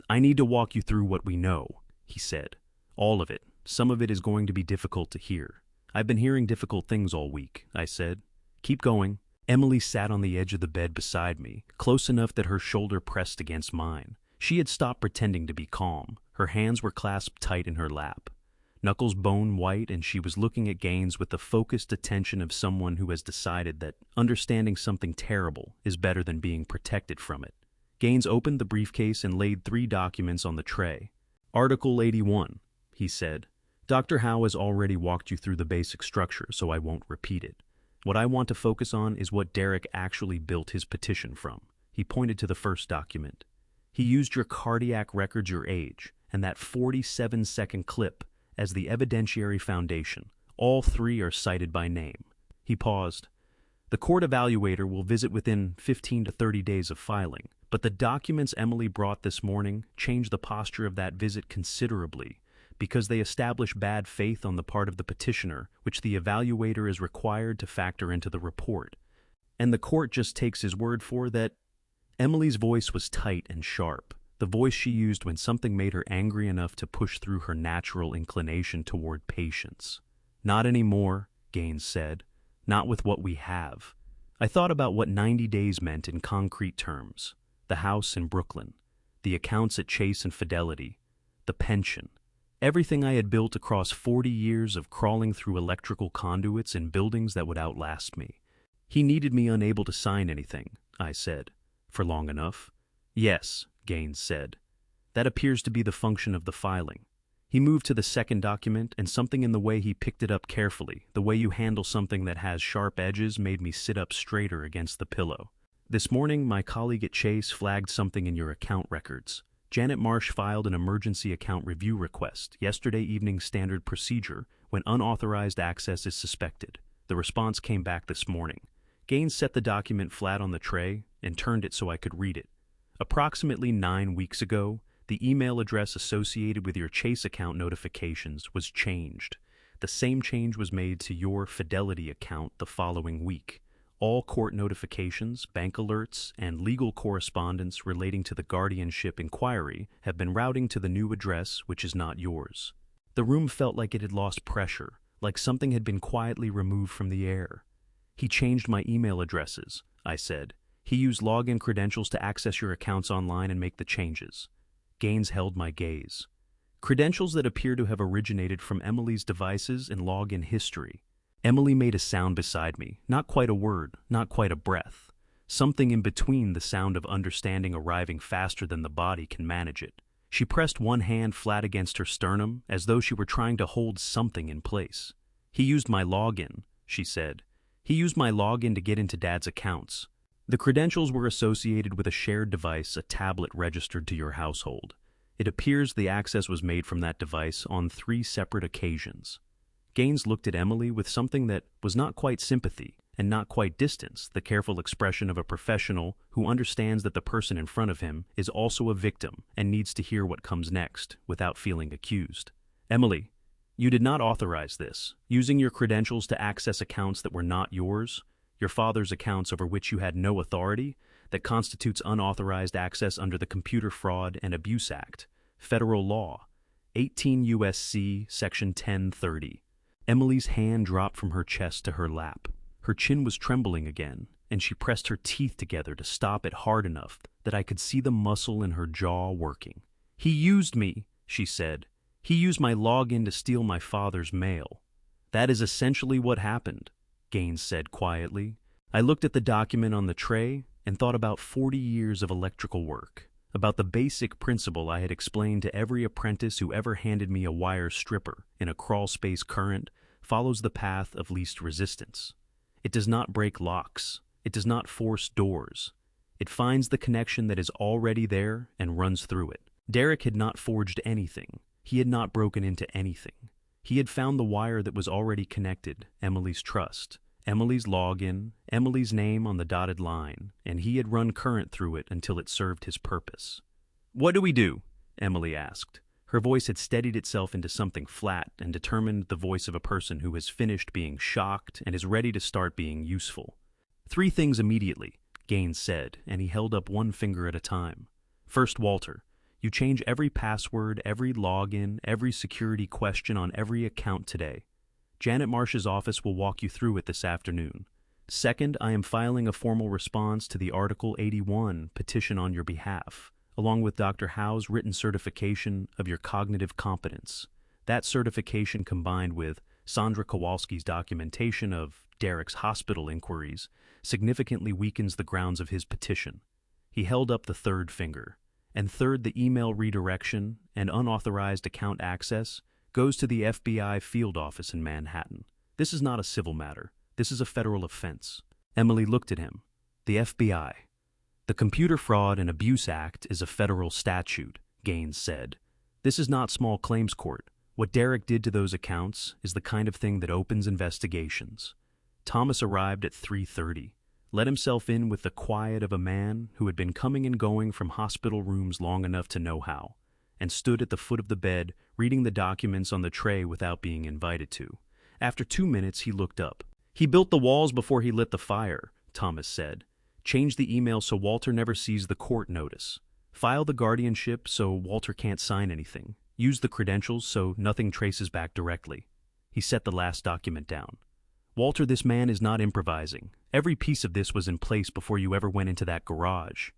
I need to walk you through what we know, he said. All of it. Some of it is going to be difficult to hear. I've been hearing difficult things all week, I said. Keep going. Emily sat on the edge of the bed beside me, close enough that her shoulder pressed against mine. She had stopped pretending to be calm. Her hands were clasped tight in her lap. Knuckles bone white, and she was looking at Gaines with the focused attention of someone who has decided that understanding something terrible is better than being protected from it. Gaines opened the briefcase and laid 3 documents on the tray. Article 81, he said. Dr. Howe has already walked you through the basic structure, so I won't repeat it. What I want to focus on is what Derek actually built his petition from. He pointed to the first document. He used your cardiac records, your age, and that 47-second clip as the evidentiary foundation. All 3 are cited by name. He paused. The court evaluator will visit within 15 to 30 days of filing, but the documents Emily brought this morning changed the posture of that visit considerably, because they establish bad faith on the part of the petitioner, which the evaluator is required to factor into the report. And the court just takes his word for that. Emily's voice was tight and sharp, the voice she used when something made her angry enough to push through her natural inclination toward patience. Not anymore, Gaines said. Not with what we have. I thought about what 90 days meant in concrete terms. The house in Brooklyn, the accounts at Chase and Fidelity, the pension. Everything I had built across 40 years of crawling through electrical conduits in buildings that would outlast me. He needed me unable to sign anything, I said. For long enough? Yes, Gaines said. That appears to be the function of the filing. He moved to the second document, and something in the way he picked it up carefully, the way you handle something that has sharp edges, made me sit up straighter against the pillow. This morning, my colleague at Chase flagged something in your account records. Janet Marsh filed an emergency account review request, yesterday evening's standard procedure, when unauthorized access is suspected. The response came back this morning. Gaines set the document flat on the tray and turned it so I could read it. Approximately 9 weeks ago, the email address associated with your Chase account notifications was changed. The same change was made to your Fidelity account the following week. All court notifications, bank alerts, and legal correspondence relating to the guardianship inquiry have been routing to the new address, which is not yours. The room felt like it had lost pressure, like something had been quietly removed from the air. He changed my email addresses, I said. He used login credentials to access your accounts online and make the changes. Gaines held my gaze. Credentials that appear to have originated from Emily's devices and login history. Emily made a sound beside me, not quite a word, not quite a breath. Something in between the sound of understanding arriving faster than the body can manage it. She pressed one hand flat against her sternum, as though she were trying to hold something in place. He used my login, she said. He used my login to get into Dad's accounts. The credentials were associated with a shared device, a tablet registered to your household. It appears the access was made from that device on 3 separate occasions. Gaines looked at Emily with something that was not quite sympathy and not quite distance, the careful expression of a professional who understands that the person in front of him is also a victim and needs to hear what comes next without feeling accused. Emily, you did not authorize this, using your credentials to access accounts that were not yours, your father's accounts over which you had no authority, that constitutes unauthorized access under the Computer Fraud and Abuse Act, Federal Law, 18 U.S.C. Section 1030. Emily's hand dropped from her chest to her lap. Her chin was trembling again, and she pressed her teeth together to stop it hard enough that I could see the muscle in her jaw working. He used me, she said. He used my login to steal my father's mail. That is essentially what happened, Gaines said quietly. I looked at the document on the tray and thought about 40 years of electrical work, about the basic principle I had explained to every apprentice who ever handed me a wire stripper in a crawl-space current follows the path of least resistance. It does not break locks. It does not force doors. It finds the connection that is already there and runs through it. Derek had not forged anything. He had not broken into anything. He had found the wire that was already connected, Emily's trust, Emily's login, Emily's name on the dotted line, and he had run current through it until it served his purpose. What do we do? Emily asked. Her voice had steadied itself into something flat and determined, the voice of a person who has finished being shocked and is ready to start being useful. 3 things immediately, Gaines said, and he held up one finger at a time. First, Walter, you change every password, every login, every security question on every account today. Janet Marsh's office will walk you through it this afternoon. Second, I am filing a formal response to the Article 81 petition on your behalf, along with Dr. Howe's written certification of your cognitive competence. That certification, combined with Sandra Kowalski's documentation of Derek's hospital inquiries, significantly weakens the grounds of his petition. He held up the 3rd finger. And third, the email redirection and unauthorized account access goes to the FBI field office in Manhattan. This is not a civil matter. This is a federal offense. Emily looked at him. The FBI. The Computer Fraud and Abuse Act is a federal statute, Gaines said. This is not small claims court. What Derek did to those accounts is the kind of thing that opens investigations. Thomas arrived at 3:30. Let himself in with the quiet of a man who had been coming and going from hospital rooms long enough to know how, and stood at the foot of the bed reading the documents on the tray without being invited to. After 2 minutes, he looked up. He built the walls before he lit the fire, Thomas said. Change the email so Walter never sees the court notice. File the guardianship so Walter can't sign anything. Use the credentials so nothing traces back directly. He set the last document down. Walter, this man is not improvising. Every piece of this was in place before you ever went into that garage.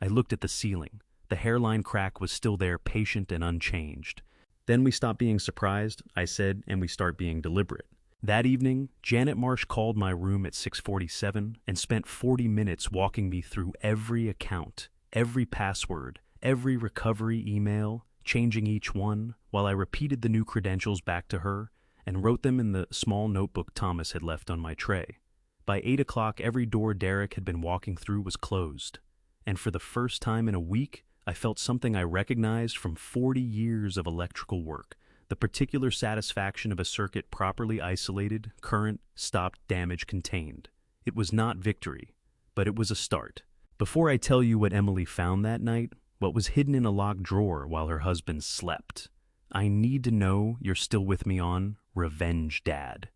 I looked at the ceiling. The hairline crack was still there, patient and unchanged. Then we stop being surprised, I said, and we start being deliberate. That evening, Janet Marsh called my room at 6:47 and spent 40 minutes walking me through every account, every password, every recovery email, changing each one, while I repeated the new credentials back to her and wrote them in the small notebook Thomas had left on my tray. By 8 o'clock, every door Derek had been walking through was closed, and for the first time in a week, I felt something I recognized from 40 years of electrical work, the particular satisfaction of a circuit properly isolated, current, stopped, damage contained. It was not victory, but it was a start. Before I tell you what Emily found that night, what was hidden in a locked drawer while her husband slept, I need to know you're still with me on Revenge Dad.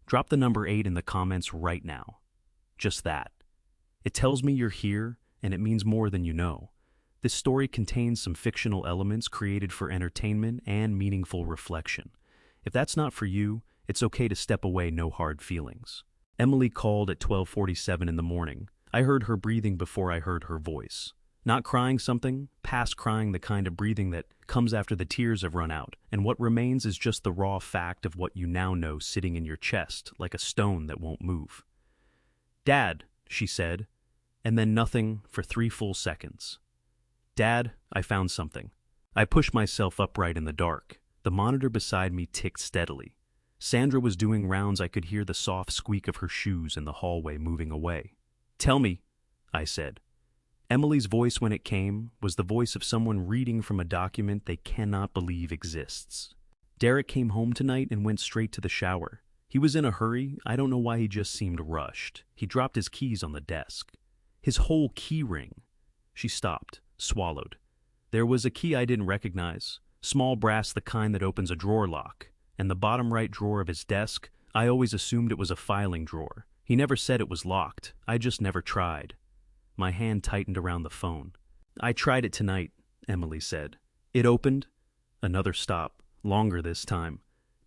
Drop the number 8 in the comments right now. Just that. It tells me you're here, and it means more than you know. This story contains some fictional elements created for entertainment and meaningful reflection. If that's not for you, it's okay to step away, no hard feelings. Emily called at 12:47 in the morning. I heard her breathing before I heard her voice. Not crying something, past crying, the kind of breathing that comes after the tears have run out, and what remains is just the raw fact of what you now know sitting in your chest like a stone that won't move. "Dad," she said, and then nothing for 3 full seconds. "Dad, I found something." I pushed myself upright in the dark. The monitor beside me ticked steadily. Sandra was doing rounds. I could hear the soft squeak of her shoes in the hallway moving away. "Tell me," I said. Emily's voice, when it came, was the voice of someone reading from a document they cannot believe exists. "Derek came home tonight and went straight to the shower. He was in a hurry. I don't know why, he just seemed rushed. He dropped his keys on the desk. His whole key ring." She stopped, swallowed. "There was a key I didn't recognize. Small brass, the kind that opens a drawer lock. And the bottom right drawer of his desk, I always assumed it was a filing drawer. He never said it was locked. I just never tried." My hand tightened around the phone. "I tried it tonight," Emily said. "It opened." Another stop, longer this time.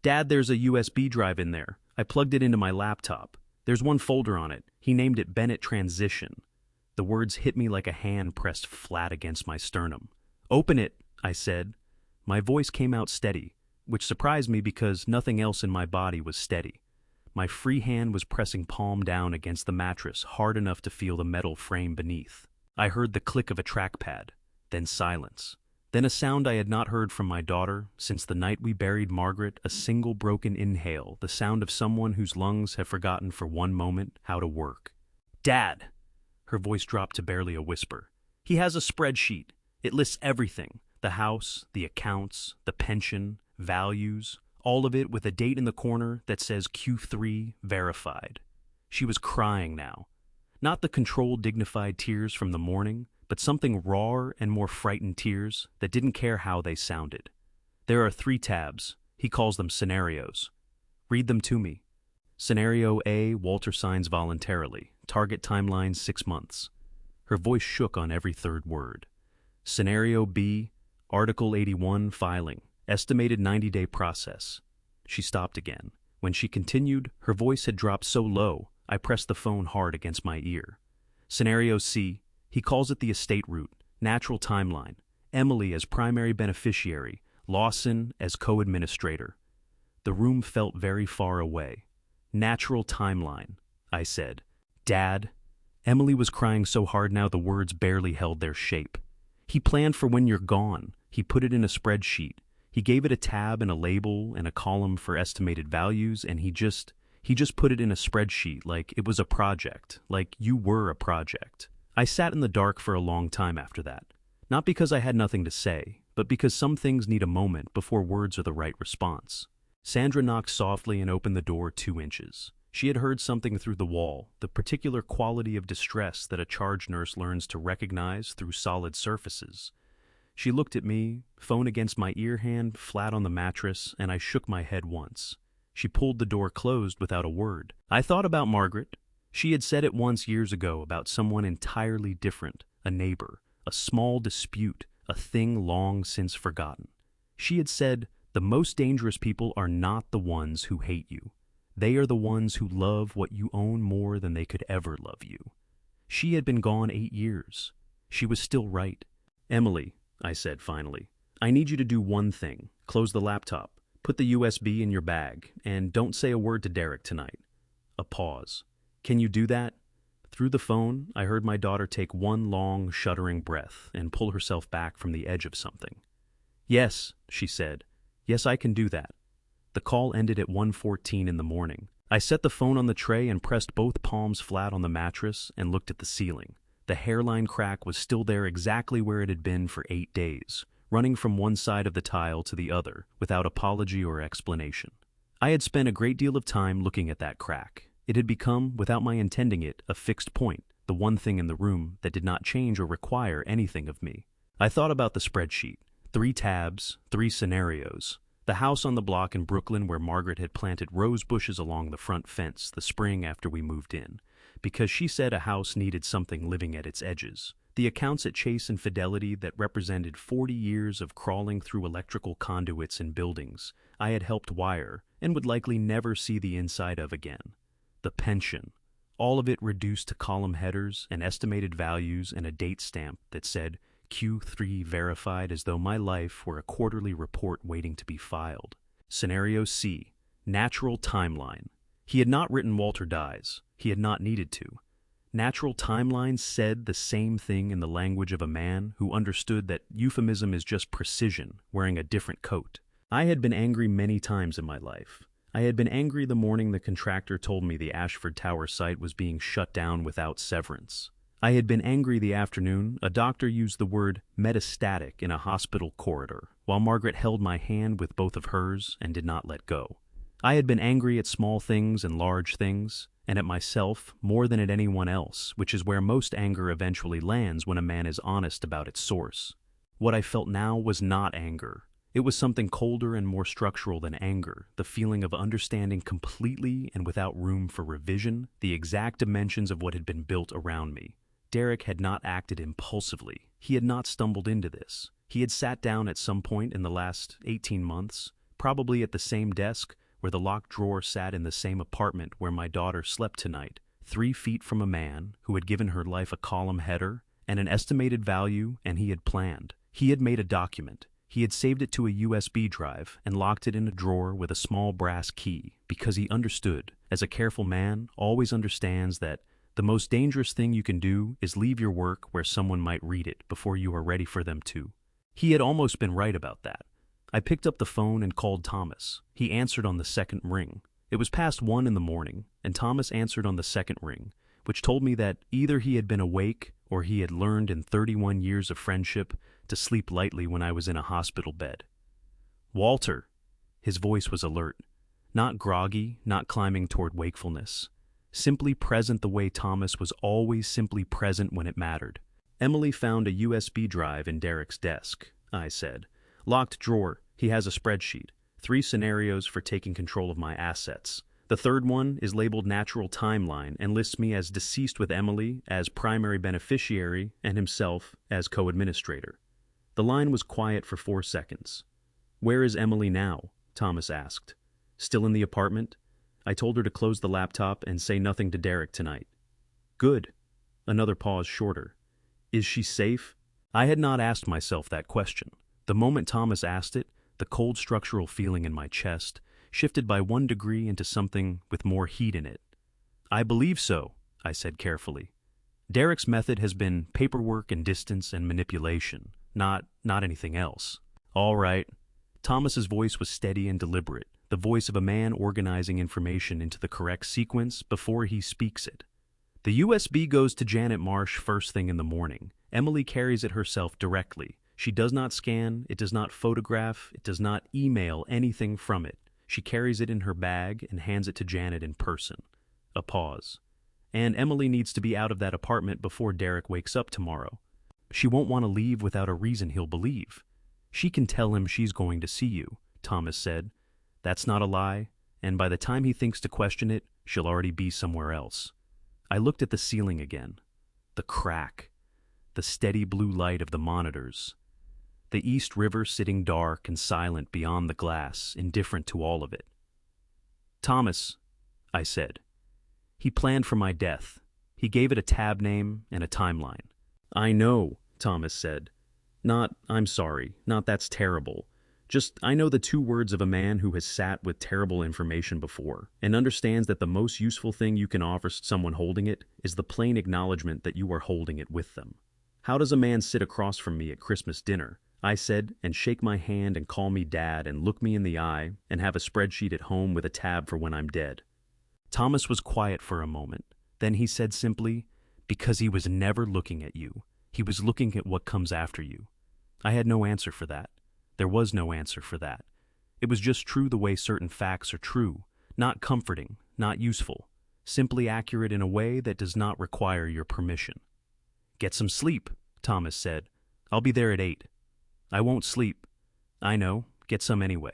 "Dad, there's a USB drive in there. I plugged it into my laptop. There's one folder on it. He named it Bennett Transition." The words hit me like a hand pressed flat against my sternum. "Open it," I said. My voice came out steady, which surprised me because nothing else in my body was steady. My free hand was pressing palm down against the mattress, hard enough to feel the metal frame beneath. I heard the click of a trackpad, then silence. Then a sound I had not heard from my daughter since the night we buried Margaret, a single broken inhale, the sound of someone whose lungs have forgotten for one moment how to work. "Dad!" Her voice dropped to barely a whisper. "He has a spreadsheet. It lists everything. The house, the accounts, the pension, values, all of it with a date in the corner that says Q3 verified." She was crying now. Not the controlled, dignified tears from the morning, but something rawer and more frightened tears that didn't care how they sounded. "There are 3 tabs. He calls them scenarios." "Read them to me." "Scenario A, Walter signs voluntarily. Target timeline 6 months. Her voice shook on every third word. "Scenario B, Article 81 filing. Estimated 90-day process." She stopped again. When she continued, her voice had dropped so low, I pressed the phone hard against my ear. "Scenario C, he calls it the estate route. Natural timeline. Emily as primary beneficiary. Lawson as co-administrator." The room felt very far away. "Natural timeline," I said. "Dad." Emily was crying so hard now the words barely held their shape. "He planned for when you're gone. He put it in a spreadsheet. He gave it a tab and a label and a column for estimated values, and he just put it in a spreadsheet like it was a project, like you were a project." I sat in the dark for a long time after that. Not because I had nothing to say, but because some things need a moment before words are the right response. Sandra knocked softly and opened the door 2 inches. She had heard something through the wall, the particular quality of distress that a charge nurse learns to recognize through solid surfaces. She looked at me, phone against my ear hand, flat on the mattress, and I shook my head once. She pulled the door closed without a word. I thought about Margaret. She had said it once years ago about someone entirely different, a neighbor, a small dispute, a thing long since forgotten. She had said, "The most dangerous people are not the ones who hate you. They are the ones who love what you own more than they could ever love you." She had been gone 8 years. She was still right. "Emily," I said finally, "I need you to do one thing. Close the laptop. Put the USB in your bag. And don't say a word to Derek tonight." A pause. "Can you do that?" Through the phone, I heard my daughter take one long, shuddering breath and pull herself back from the edge of something. "Yes," she said. "Yes, I can do that." The call ended at 1:14 in the morning. I set the phone on the tray and pressed both palms flat on the mattress and looked at the ceiling. The hairline crack was still there exactly where it had been for 8 days, running from one side of the tile to the other, without apology or explanation. I had spent a great deal of time looking at that crack. It had become, without my intending it, a fixed point, the one thing in the room that did not change or require anything of me. I thought about the spreadsheet. 3 tabs, 3 scenarios. The house on the block in Brooklyn where Margaret had planted rose bushes along the front fence the spring after we moved in. because she said a house needed something living at its edges. The accounts at Chase and Fidelity that represented 40 years of crawling through electrical conduits in buildings I had helped wire and would likely never see the inside of again. The pension, all of it reduced to column headers and estimated values and a date stamp that said Q3 verified, as though my life were a quarterly report waiting to be filed. Scenario C, natural timeline. He had not written Walter dies. He had not needed to. Natural timelines said the same thing in the language of a man who understood that euphemism is just precision, wearing a different coat. I had been angry many times in my life. I had been angry the morning the contractor told me the Ashford Tower site was being shut down without severance. I had been angry the afternoon a doctor used the word metastatic in a hospital corridor, while Margaret held my hand with both of hers and did not let go. I had been angry at small things and large things, and at myself more than at anyone else, which is where most anger eventually lands when a man is honest about its source. What I felt now was not anger. It was something colder and more structural than anger, the feeling of understanding completely and without room for revision the exact dimensions of what had been built around me. Derek had not acted impulsively. He had not stumbled into this. He had sat down at some point in the last 18 months, probably at the same desk where the locked drawer sat in the same apartment where my daughter slept tonight, 3 feet from a man who had given her life a column header and an estimated value, and he had planned. He had made a document. He had saved it to a USB drive and locked it in a drawer with a small brass key because he understood, as a careful man always understands, that the most dangerous thing you can do is leave your work where someone might read it before you are ready for them to. He had almost been right about that. I picked up the phone and called Thomas. He answered on the second ring. It was past 1 in the morning, and Thomas answered on the second ring, which told me that either he had been awake or he had learned in 31 years of friendship to sleep lightly when I was in a hospital bed. Walter. His voice was alert, not groggy, not climbing toward wakefulness. Simply present the way Thomas was always simply present when it mattered. Emily found a USB drive in Derek's desk, I said. Locked drawer. He has a spreadsheet. 3 scenarios for taking control of my assets. The third one is labeled Natural Timeline and lists me as deceased with Emily as primary beneficiary and himself as co-administrator. The line was quiet for 4 seconds. Where is Emily now? Thomas asked. Still in the apartment? I told her to close the laptop and say nothing to Derek tonight. Good. Another pause shorter. Is she safe? I had not asked myself that question. The moment Thomas asked it, the cold structural feeling in my chest shifted by 1 degree into something with more heat in it. I believe so, I said carefully. Derek's method has been paperwork and distance and manipulation, not anything else. All right. Thomas's voice was steady and deliberate, the voice of a man organizing information into the correct sequence before he speaks it. The USB goes to Janet Marsh first thing in the morning. Emily carries it herself directly. She does not scan, it does not photograph, it does not email anything from it. She carries it in her bag and hands it to Janet in person. A pause. And Emily needs to be out of that apartment before Derek wakes up tomorrow. She won't want to leave without a reason he'll believe. She can tell him she's going to see you, Thomas said. That's not a lie, and by the time he thinks to question it, she'll already be somewhere else. I looked at the ceiling again. The crack. The steady blue light of the monitors. The East River sitting dark and silent beyond the glass, indifferent to all of it. Thomas, I said. He planned for my death. He gave it a tab name and a timeline. I know, Thomas said. Not, I'm sorry, not that's terrible. Just, I know the 2 words of a man who has sat with terrible information before and understands that the most useful thing you can offer someone holding it is the plain acknowledgement that you are holding it with them. How does a man sit across from me at Christmas dinner, I said, and shake my hand and call me Dad and look me in the eye and have a spreadsheet at home with a tab for when I'm dead? Thomas was quiet for a moment. Then he said simply, because he was never looking at you. He was looking at what comes after you. I had no answer for that. There was no answer for that. It was just true the way certain facts are true, not comforting, not useful, simply accurate in a way that does not require your permission. Get some sleep, Thomas said. I'll be there at 8. I won't sleep. I know, get some anyway.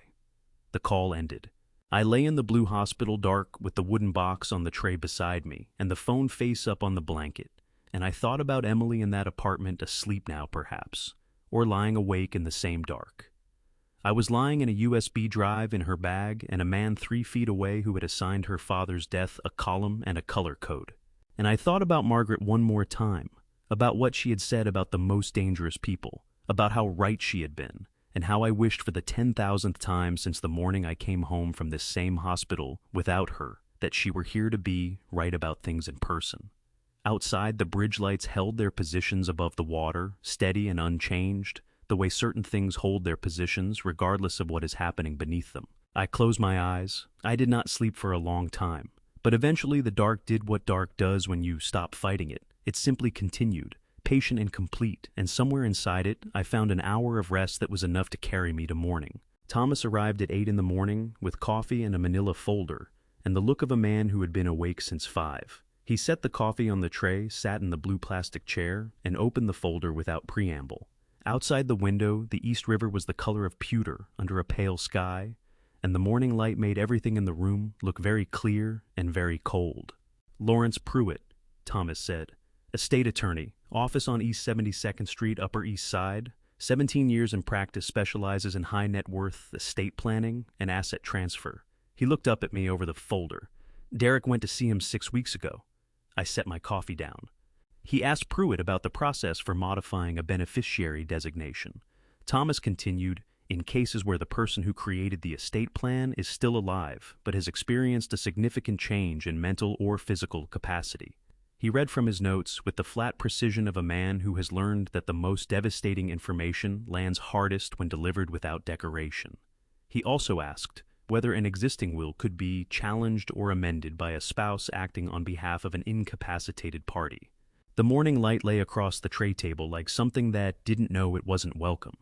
The call ended. I lay in the blue hospital dark with the wooden box on the tray beside me and the phone face up on the blanket, and I thought about Emily in that apartment asleep now perhaps, or lying awake in the same dark. I was lying in a USB drive in her bag and a man 3 feet away who had assigned her father's death a column and a color code. And I thought about Margaret one more time, about what she had said about the most dangerous people, about how right she had been, and how I wished for the 10,000th time since the morning I came home from this same hospital without her that she were here to be right about things in person. Outside, the bridge lights held their positions above the water, steady and unchanged, the way certain things hold their positions regardless of what is happening beneath them. I closed my eyes. I did not sleep for a long time, but eventually the dark did what dark does when you stop fighting it. It simply continued, patient and complete, and somewhere inside it, I found an hour of rest that was enough to carry me to morning. Thomas arrived at 8 in the morning with coffee and a manila folder, and the look of a man who had been awake since 5. He set the coffee on the tray, sat in the blue plastic chair, and opened the folder without preamble. Outside the window, the East River was the color of pewter under a pale sky, and the morning light made everything in the room look very clear and very cold. "Lawrence Pruitt," Thomas said. "Estate attorney, office on East 72nd Street, Upper East Side. 17 years in practice, specializes in high net worth estate planning and asset transfer." He looked up at me over the folder. "Derek went to see him 6 weeks ago." I set my coffee down. He asked Pruitt about the process for modifying a beneficiary designation. Thomas continued, "In cases where the person who created the estate plan is still alive, but has experienced a significant change in mental or physical capacity." He read from his notes with the flat precision of a man who has learned that the most devastating information lands hardest when delivered without decoration. He also asked whether an existing will could be challenged or amended by a spouse acting on behalf of an incapacitated party. The morning light lay across the tray table like something that didn't know it wasn't welcome.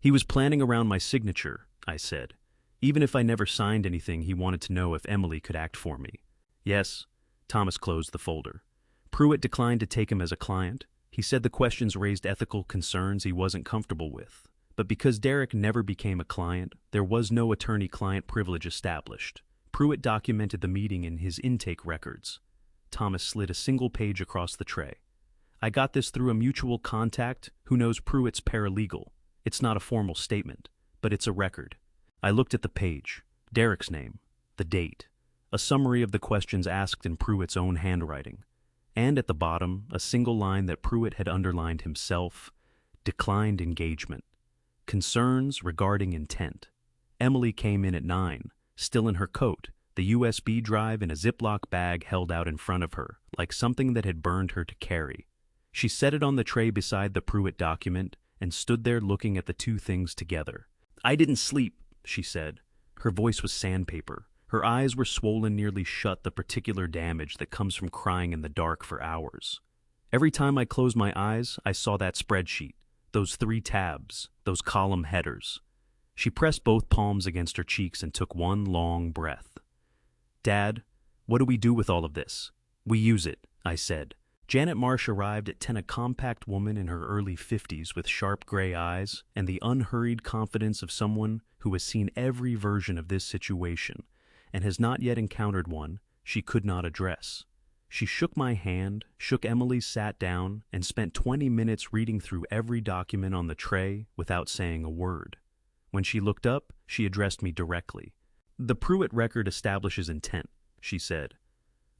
"He was planning around my signature," I said. "Even if I never signed anything, he wanted to know if Emily could act for me." "Yes." Thomas closed the folder. Pruitt declined to take him as a client. He said the questions raised ethical concerns he wasn't comfortable with. But because Derek never became a client, there was no attorney-client privilege established. Pruitt documented the meeting in his intake records. Thomas slid a single page across the tray. "I got this through a mutual contact who knows Pruitt's paralegal. It's not a formal statement, but it's a record." I looked at the page, Derek's name, the date, a summary of the questions asked in Pruitt's own handwriting, and at the bottom, a single line that Pruitt had underlined himself: "Declined engagement. Concerns regarding intent." Emily came in at 9, still in her coat, the USB drive in a Ziploc bag held out in front of her, like something that had burned her to carry. She set it on the tray beside the Pruitt document and stood there looking at the two things together. "I didn't sleep," she said. Her voice was sandpaper. Her eyes were swollen nearly shut, the particular damage that comes from crying in the dark for hours. "Every time I closed my eyes, I saw that spreadsheet, those 3 tabs, those column headers." She pressed both palms against her cheeks and took one long breath. "Dad, what do we do with all of this?" "We use it," I said. Janet Marsh arrived at 10, a compact woman in her early 50s with sharp gray eyes and the unhurried confidence of someone who has seen every version of this situation and has not yet encountered one she could not address. She shook my hand, shook Emily's, sat down, and spent 20 minutes reading through every document on the tray without saying a word. When she looked up, she addressed me directly. "The Pruitt record establishes intent," she said.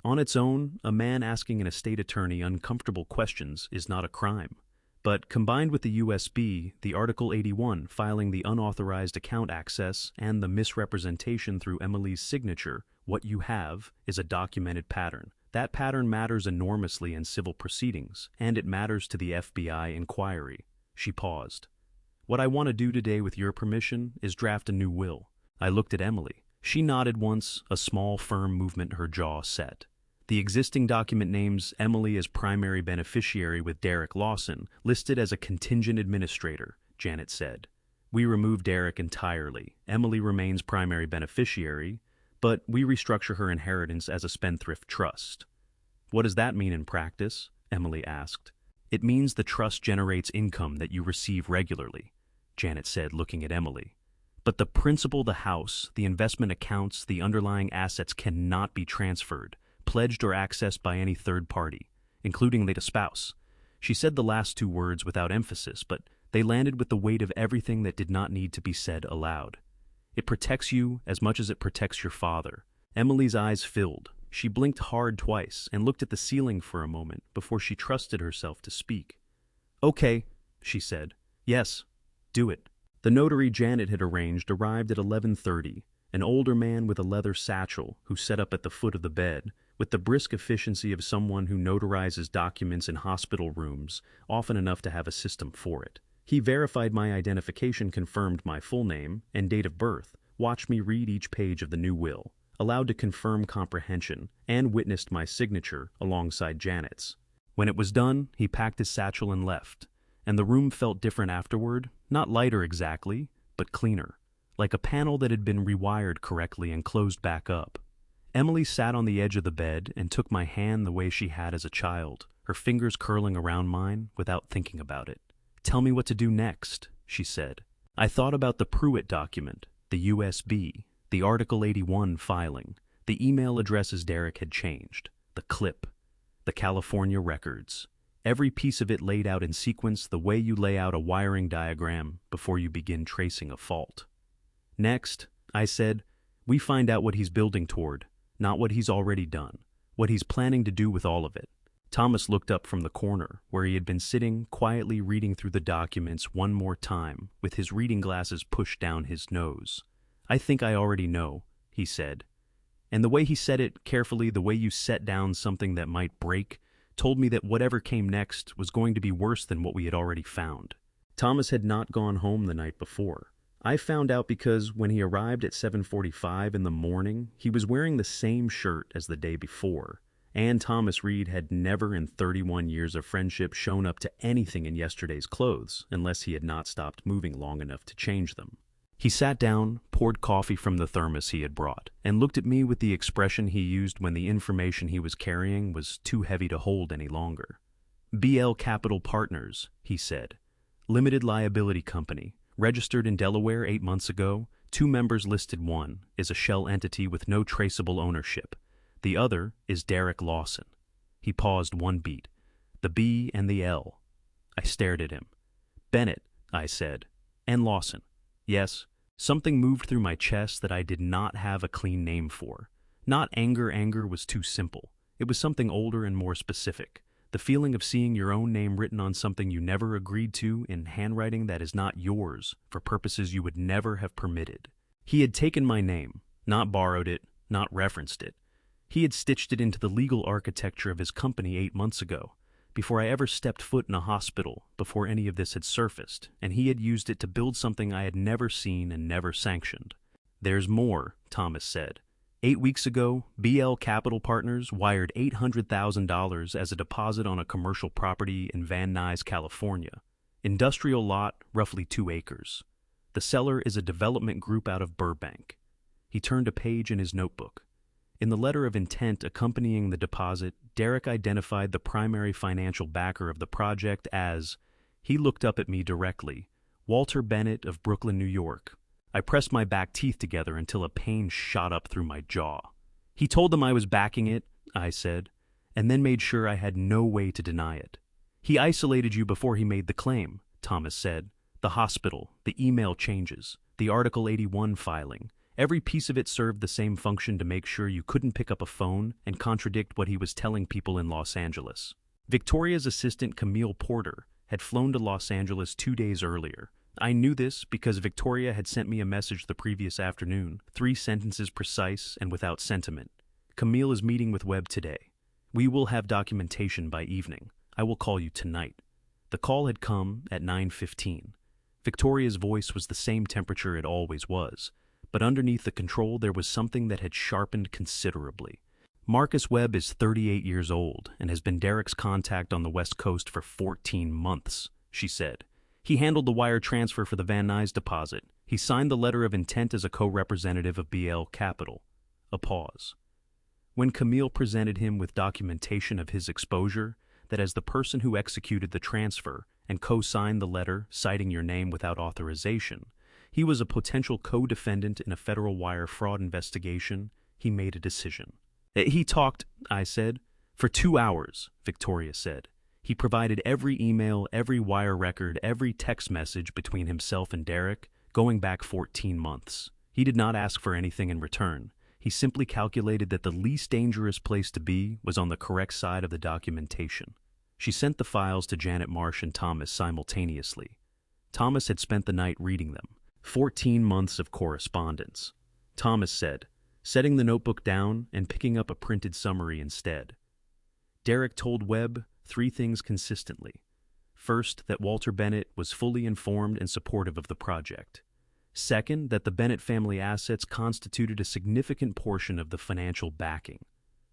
"On its own, a man asking an estate attorney uncomfortable questions is not a crime. But combined with the USB, the Article 81 filing the unauthorized account access, and the misrepresentation through Emily's signature, what you have is a documented pattern. That pattern matters enormously in civil proceedings, and it matters to the FBI inquiry." She paused. "What I want to do today, with your permission, is draft a new will." I looked at Emily. She nodded once, a small, firm movement, her jaw set. "The existing document names Emily as primary beneficiary with Derek Lawson, listed as a contingent administrator," Janet said. "We remove Derek entirely. Emily remains primary beneficiary, but we restructure her inheritance as a spendthrift trust." "What does that mean in practice?" Emily asked. "It means the trust generates income that you receive regularly," Janet said, looking at Emily. But the principal, the house, the investment accounts, the underlying assets cannot be transferred, pledged or accessed by any third party, including the spouse. She said the last two words without emphasis, but they landed with the weight of everything that did not need to be said aloud. It protects you as much as it protects your father. Emily's eyes filled. She blinked hard twice and looked at the ceiling for a moment before she trusted herself to speak. "Okay," she said. "Yes, do it." The notary Janet had arranged arrived at 11:30, an older man with a leather satchel who sat up at the foot of the bed, with the brisk efficiency of someone who notarizes documents in hospital rooms, often enough to have a system for it. He verified my identification, confirmed my full name and date of birth, watched me read each page of the new will, allowed to confirm comprehension, and witnessed my signature alongside Janet's. When it was done, he packed his satchel and left, and the room felt different afterward, not lighter exactly, but cleaner, like a panel that had been rewired correctly and closed back up. Emily sat on the edge of the bed and took my hand the way she had as a child, her fingers curling around mine without thinking about it. "Tell me what to do next," she said. I thought about the Pruitt document, the USB, the Article 81 filing, the email addresses Derek had changed, the clip, the California records. Every piece of it laid out in sequence the way you lay out a wiring diagram before you begin tracing a fault. "Next," I said, "we find out what he's building toward, not what he's already done, what he's planning to do with all of it." Thomas looked up from the corner, where he had been sitting, quietly reading through the documents one more time, with his reading glasses pushed down his nose. "I think I already know," he said. And the way he said it, carefully, the way you set down something that might break, told me that whatever came next was going to be worse than what we had already found. Thomas had not gone home the night before. I found out because when he arrived at 7:45 in the morning, he was wearing the same shirt as the day before. And Thomas Reed had never in 31 years of friendship shown up to anything in yesterday's clothes, unless he had not stopped moving long enough to change them. He sat down, poured coffee from the thermos he had brought, and looked at me with the expression he used when the information he was carrying was too heavy to hold any longer. "BL Capital Partners," he said. "Limited liability company, registered in Delaware 8 months ago. 2 members listed. One is a shell entity with no traceable ownership. The other is Derek Lawson." He paused one beat. "The B and the L." I stared at him. "Bennett," I said. "And Lawson." "Yes." Something moved through my chest that I did not have a clean name for. Not anger. Anger was too simple. It was something older and more specific. The feeling of seeing your own name written on something you never agreed to in handwriting that is not yours for purposes you would never have permitted. He had taken my name, not borrowed it, not referenced it. He had stitched it into the legal architecture of his company 8 months ago, before I ever stepped foot in a hospital, before any of this had surfaced, and he had used it to build something I had never seen and never sanctioned. "There's more," Thomas said. 8 weeks ago, BL Capital Partners wired $800,000 as a deposit on a commercial property in Van Nuys, California. Industrial lot, roughly 2 acres. The seller is a development group out of Burbank. He turned a page in his notebook. In the letter of intent accompanying the deposit, Derek identified the primary financial backer of the project as, he looked up at me directly, Walter Bennett of Brooklyn, New York. I pressed my back teeth together until a pain shot up through my jaw. "He told them I was backing it," I said, and then made sure I had no way to deny it. "He isolated you before he made the claim," Thomas said. "The hospital, the email changes, the Article 81 filing. Every piece of it served the same function to make sure you couldn't pick up a phone and contradict what he was telling people in Los Angeles." Victoria's assistant, Camille Porter, had flown to Los Angeles 2 days earlier. I knew this because Victoria had sent me a message the previous afternoon, 3 sentences precise and without sentiment. "Camille is meeting with Webb today. We will have documentation by evening. I will call you tonight." The call had come at 9:15. Victoria's voice was the same temperature it always was, but underneath the control there was something that had sharpened considerably. "Marcus Webb is 38 years old and has been Derek's contact on the West Coast for 14 months, she said. "He handled the wire transfer for the Van Nuys deposit. He signed the letter of intent as a co-representative of BL Capital." A pause. When Camille presented him with documentation of his exposure, that as the person who executed the transfer and co-signed the letter citing your name without authorization, He was a potential co-defendant in a federal wire fraud investigation. He made a decision. He talked, I said. For 2 hours, Victoria said. He provided every email, every wire record, every text message between himself and Derek, going back 14 months. He did not ask for anything in return. He simply calculated that the least dangerous place to be was on the correct side of the documentation. She sent the files to Janet Marsh and Thomas simultaneously. Thomas had spent the night reading them. 14 months of correspondence. Thomas said, setting the notebook down and picking up a printed summary instead. Derek told Webb 3 things consistently. First, that Walter Bennett was fully informed and supportive of the project. Second, that the Bennett family assets constituted a significant portion of the financial backing.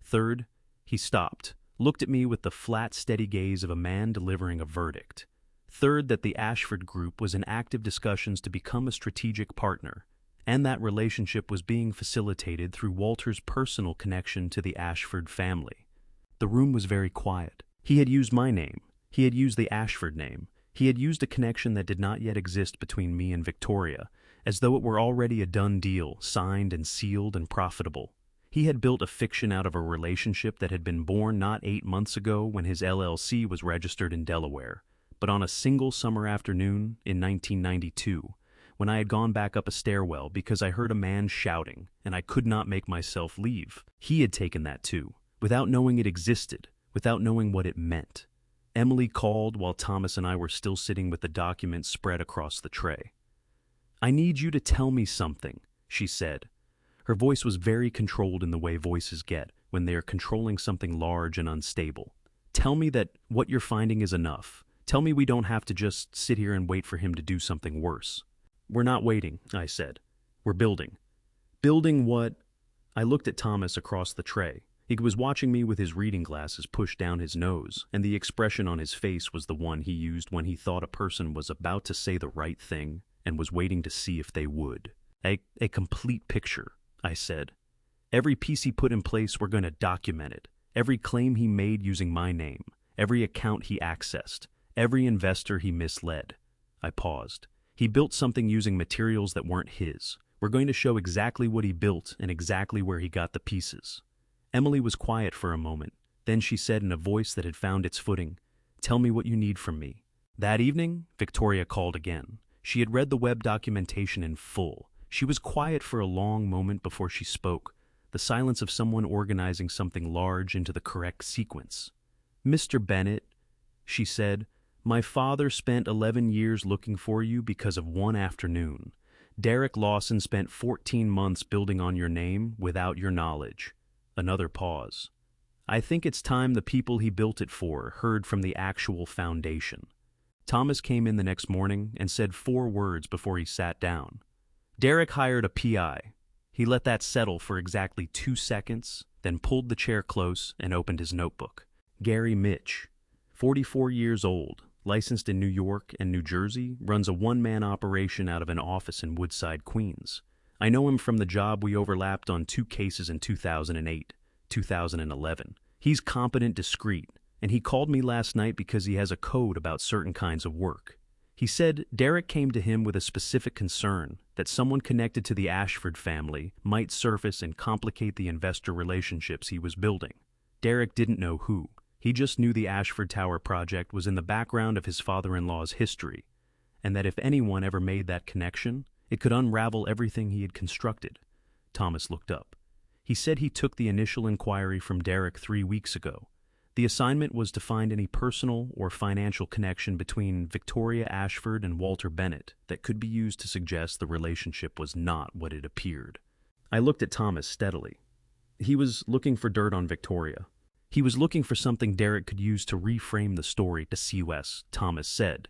Third, he stopped, looked at me with the flat, steady gaze of a man delivering a verdict. Third, that the Ashford Group was in active discussions to become a strategic partner, and that relationship was being facilitated through Walter's personal connection to the Ashford family. The room was very quiet. He had used my name. He had used the Ashford name. He had used a connection that did not yet exist between me and Victoria, as though it were already a done deal, signed and sealed and profitable. He had built a fiction out of a relationship that had been born not 8 months ago when his LLC was registered in Delaware, but on a single summer afternoon in 1992, when I had gone back up a stairwell because I heard a man shouting and I could not make myself leave. He had taken that too, without knowing it existed, without knowing what it meant. Emily called while Thomas and I were still sitting with the documents spread across the tray. "I need you to tell me something," she said. Her voice was very controlled in the way voices get when they are controlling something large and unstable. "Tell me that what you're finding is enough. Tell me we don't have to just sit here and wait for him to do something worse." "We're not waiting," I said. "We're building." "Building what?" I looked at Thomas across the tray. He was watching me with his reading glasses pushed down his nose, and the expression on his face was the one he used when he thought a person was about to say the right thing and was waiting to see if they would. A complete picture, I said. "Every piece he put in place, we're going to document it. Every claim he made using my name, every account he accessed, every investor he misled." I paused. "He built something using materials that weren't his. We're going to show exactly what he built and exactly where he got the pieces." Emily was quiet for a moment. Then she said in a voice that had found its footing, "Tell me what you need from me." That evening, Victoria called again. She had read the web documentation in full. She was quiet for a long moment before she spoke, the silence of someone organizing something large into the correct sequence. "Mr. Bennett," she said, "my father spent 11 years looking for you because of one afternoon. Derek Lawson spent 14 months building on your name without your knowledge." Another pause. "I think it's time the people he built it for heard from the actual foundation." Thomas came in the next morning and said 4 words before he sat down. "Derek hired a PI. He let that settle for exactly 2 seconds, then pulled the chair close and opened his notebook. Gary Mitch, 44 years old, licensed in New York and New Jersey, runs a one-man operation out of an office in Woodside, Queens. I know him from the job we overlapped on 2 cases in 2008, 2011. He's competent, discreet, and he called me last night because he has a code about certain kinds of work. He said Derek came to him with a specific concern that someone connected to the Ashford family might surface and complicate the investor relationships he was building. Derek didn't know who. He just knew the Ashford Tower project was in the background of his father-in-law's history, and that if anyone ever made that connection, it could unravel everything he had constructed. Thomas looked up. He said he took the initial inquiry from Derek 3 weeks ago. The assignment was to find any personal or financial connection between Victoria Ashford and Walter Bennett that could be used to suggest the relationship was not what it appeared. I looked at Thomas steadily. He was looking for dirt on Victoria. He was looking for something Derek could use to reframe the story to CUS, Thomas said.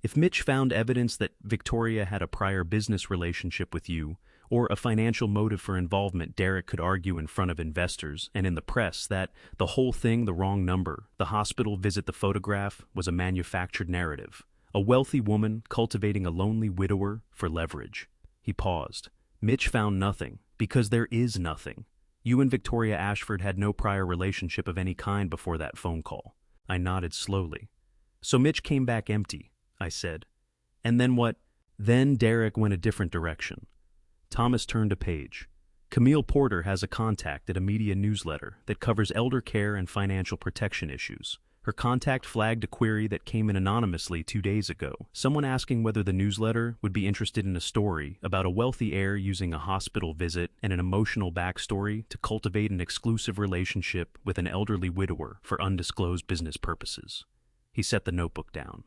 If Mitch found evidence that Victoria had a prior business relationship with you, or a financial motive for involvement, Derek could argue in front of investors and in the press that the whole thing, the wrong number, the hospital visit, the photograph, was a manufactured narrative. A wealthy woman cultivating a lonely widower for leverage. He paused. Mitch found nothing, because there is nothing. You and Victoria Ashford had no prior relationship of any kind before that phone call. I nodded slowly. So Mitch came back empty, I said. And then what? Then Derek went a different direction. Thomas turned a page. Camille Porter has a contact at a media newsletter that covers elder care and financial protection issues. Her contact flagged a query that came in anonymously 2 days ago, someone asking whether the newsletter would be interested in a story about a wealthy heir using a hospital visit and an emotional backstory to cultivate an exclusive relationship with an elderly widower for undisclosed business purposes. He set the notebook down.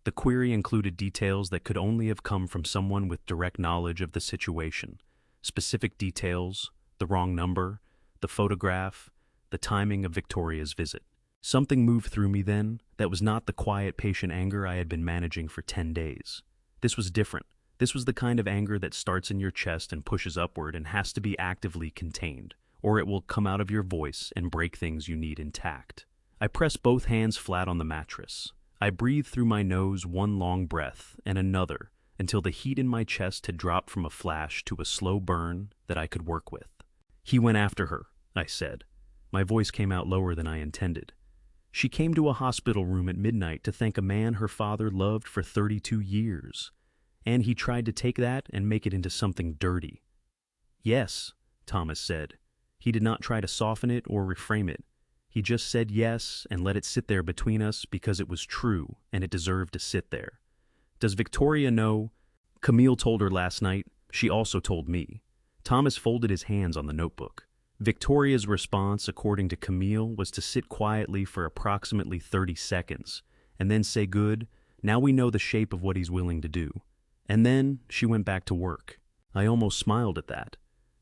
The query included details that could only have come from someone with direct knowledge of the situation. Specific details, the wrong number, the photograph, the timing of Victoria's visit. Something moved through me then that was not the quiet, patient anger I had been managing for 10 days. This was different. This was the kind of anger that starts in your chest and pushes upward and has to be actively contained, or it will come out of your voice and break things you need intact. I pressed both hands flat on the mattress. I breathed through my nose one long breath and another until the heat in my chest had dropped from a flash to a slow burn that I could work with. He went after her, I said. My voice came out lower than I intended. She came to a hospital room at midnight to thank a man her father loved for 32 years. And he tried to take that and make it into something dirty. Yes, Thomas said. He did not try to soften it or reframe it. He just said yes and let it sit there between us because it was true and it deserved to sit there. Does Victoria know? Camille told her last night. She also told me. Thomas folded his hands on the notebook. Victoria's response, according to Camille, was to sit quietly for approximately 30 seconds, and then say, "Good, now we know the shape of what he's willing to do." And then she went back to work. I almost smiled at that.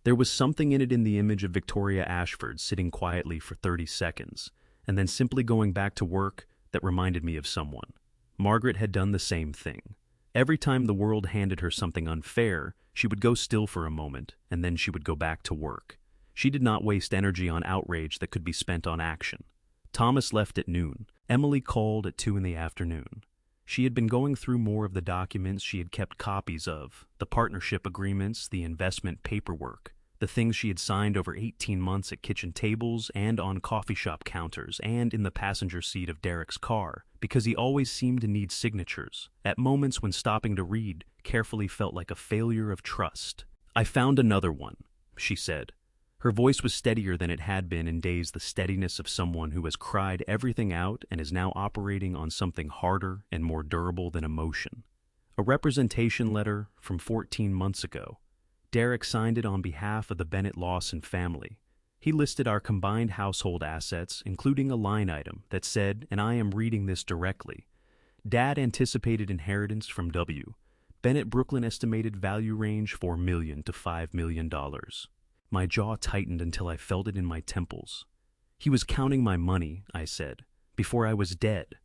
There was something in it in the image of Victoria Ashford sitting quietly for 30 seconds, and then simply going back to work that reminded me of someone. Margaret had done the same thing. Every time the world handed her something unfair, she would go still for a moment, and then she would go back to work. She did not waste energy on outrage that could be spent on action. Thomas left at noon. Emily called at 2 in the afternoon. She had been going through more of the documents she had kept copies of, the partnership agreements, the investment paperwork, the things she had signed over 18 months at kitchen tables and on coffee shop counters and in the passenger seat of Derek's car, because he always seemed to need signatures. At moments when stopping to read carefully felt like a failure of trust. "I found another one," she said. Her voice was steadier than it had been in days, the steadiness of someone who has cried everything out and is now operating on something harder and more durable than emotion. A representation letter from 14 months ago. Derek signed it on behalf of the Bennett Lawson family. He listed our combined household assets, including a line item that said, and I am reading this directly, "Dad anticipated inheritance from W. Bennett Brooklyn estimated value range $4 million to $5 million. My jaw tightened until I felt it in my temples. He was counting my money, I said, before I was dead.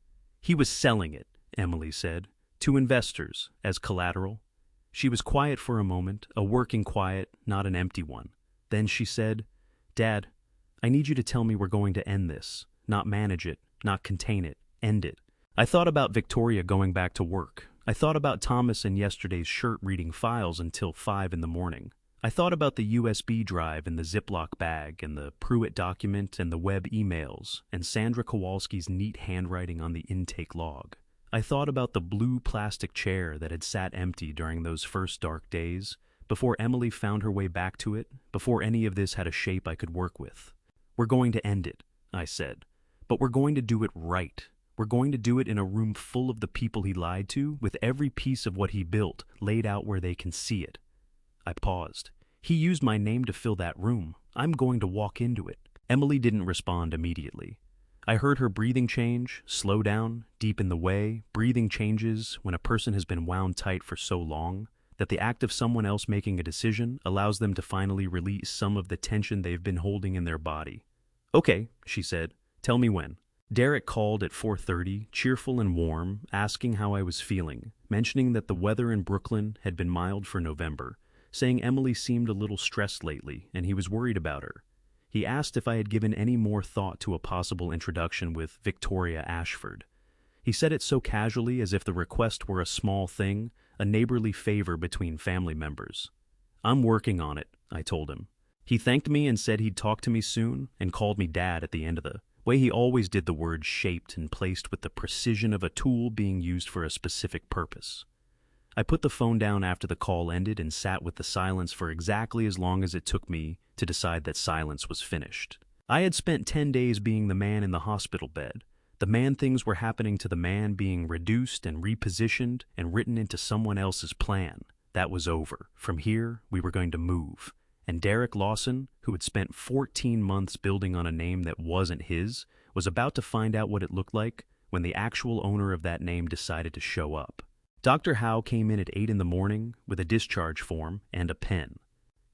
He was selling it, Emily said, to investors as collateral. She was quiet for a moment, a working quiet, not an empty one. Then she said, "Dad, I need you to tell me we're going to end this, not manage it, not contain it, end it." I thought about Victoria going back to work. I thought about Thomas in yesterday's shirt reading files until 5 in the morning. I thought about the USB drive in the Ziploc bag and the Pruitt document and the web emails and Sandra Kowalski's neat handwriting on the intake log. I thought about the blue plastic chair that had sat empty during those first dark days, before Emily found her way back to it, before any of this had a shape I could work with. "We're going to end it," I said, "but we're going to do it right. We're going to do it in a room full of the people he lied to, with every piece of what he built laid out where they can see it." I paused. He used my name to fill that room. I'm going to walk into it. Emily didn't respond immediately. I heard her breathing change, slow down, deep in the way. Breathing changes when a person has been wound tight for so long that the act of someone else making a decision allows them to finally release some of the tension they've been holding in their body. "Okay," she said. "Tell me when." Derek called at 4:30, cheerful and warm, asking how I was feeling, mentioning that the weather in Brooklyn had been mild for November, saying Emily seemed a little stressed lately and he was worried about her. He asked if I had given any more thought to a possible introduction with Victoria Ashford. He said it so casually as if the request were a small thing, a neighborly favor between family members. "I'm working on it," I told him. He thanked me and said he'd talk to me soon and called me Dad at the end of the way he always did, the word shaped and placed with the precision of a tool being used for a specific purpose. I put the phone down after the call ended and sat with the silence for exactly as long as it took me to decide that silence was finished. I had spent 10 days being the man in the hospital bed. The man things were happening to the man being reduced and repositioned and written into someone else's plan. That was over. From here, we were going to move. And Derek Lawson, who had spent 14 months building on a name that wasn't his, was about to find out what it looked like when the actual owner of that name decided to show up. Dr. Howe came in at 8 in the morning with a discharge form and a pen.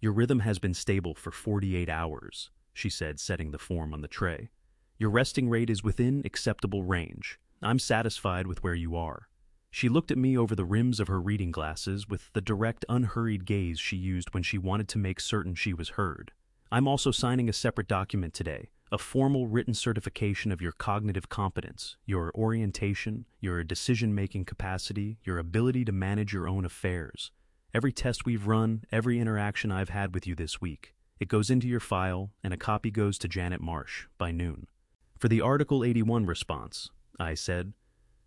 "Your rhythm has been stable for 48 hours, she said, setting the form on the tray. "Your resting rate is within acceptable range. I'm satisfied with where you are." She looked at me over the rims of her reading glasses with the direct, unhurried gaze she used when she wanted to make certain she was heard. "I'm also signing a separate document today, a formal written certification of your cognitive competence, your orientation, your decision-making capacity, your ability to manage your own affairs. Every test we've run, every interaction I've had with you this week. It goes into your file, and a copy goes to Janet Marsh by noon." "For the Article 81 response," I said.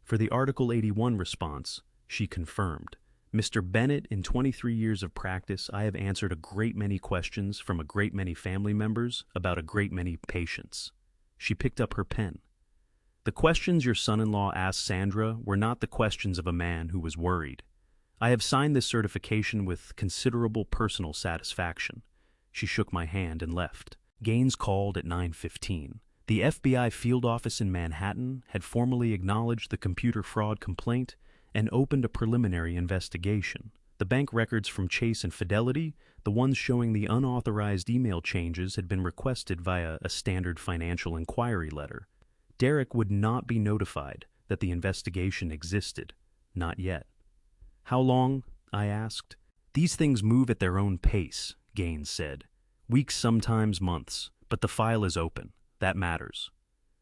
"For the Article 81 response," she confirmed. "Mr. Bennett, in 23 years of practice, I have answered a great many questions from a great many family members about a great many patients." She picked up her pen. "The questions your son-in-law asked Sandra were not the questions of a man who was worried. I have signed this certification with considerable personal satisfaction." She shook my hand and left. Gaines called at 9:15. The FBI field office in Manhattan had formally acknowledged the computer fraud complaint and opened a preliminary investigation. The bank records from Chase and Fidelity, the ones showing the unauthorized email changes, had been requested via a standard financial inquiry letter. Derek would not be notified that the investigation existed. Not yet. "How long?" I asked. "These things move at their own pace," Gaines said. "Weeks, sometimes months, but the file is open. That matters."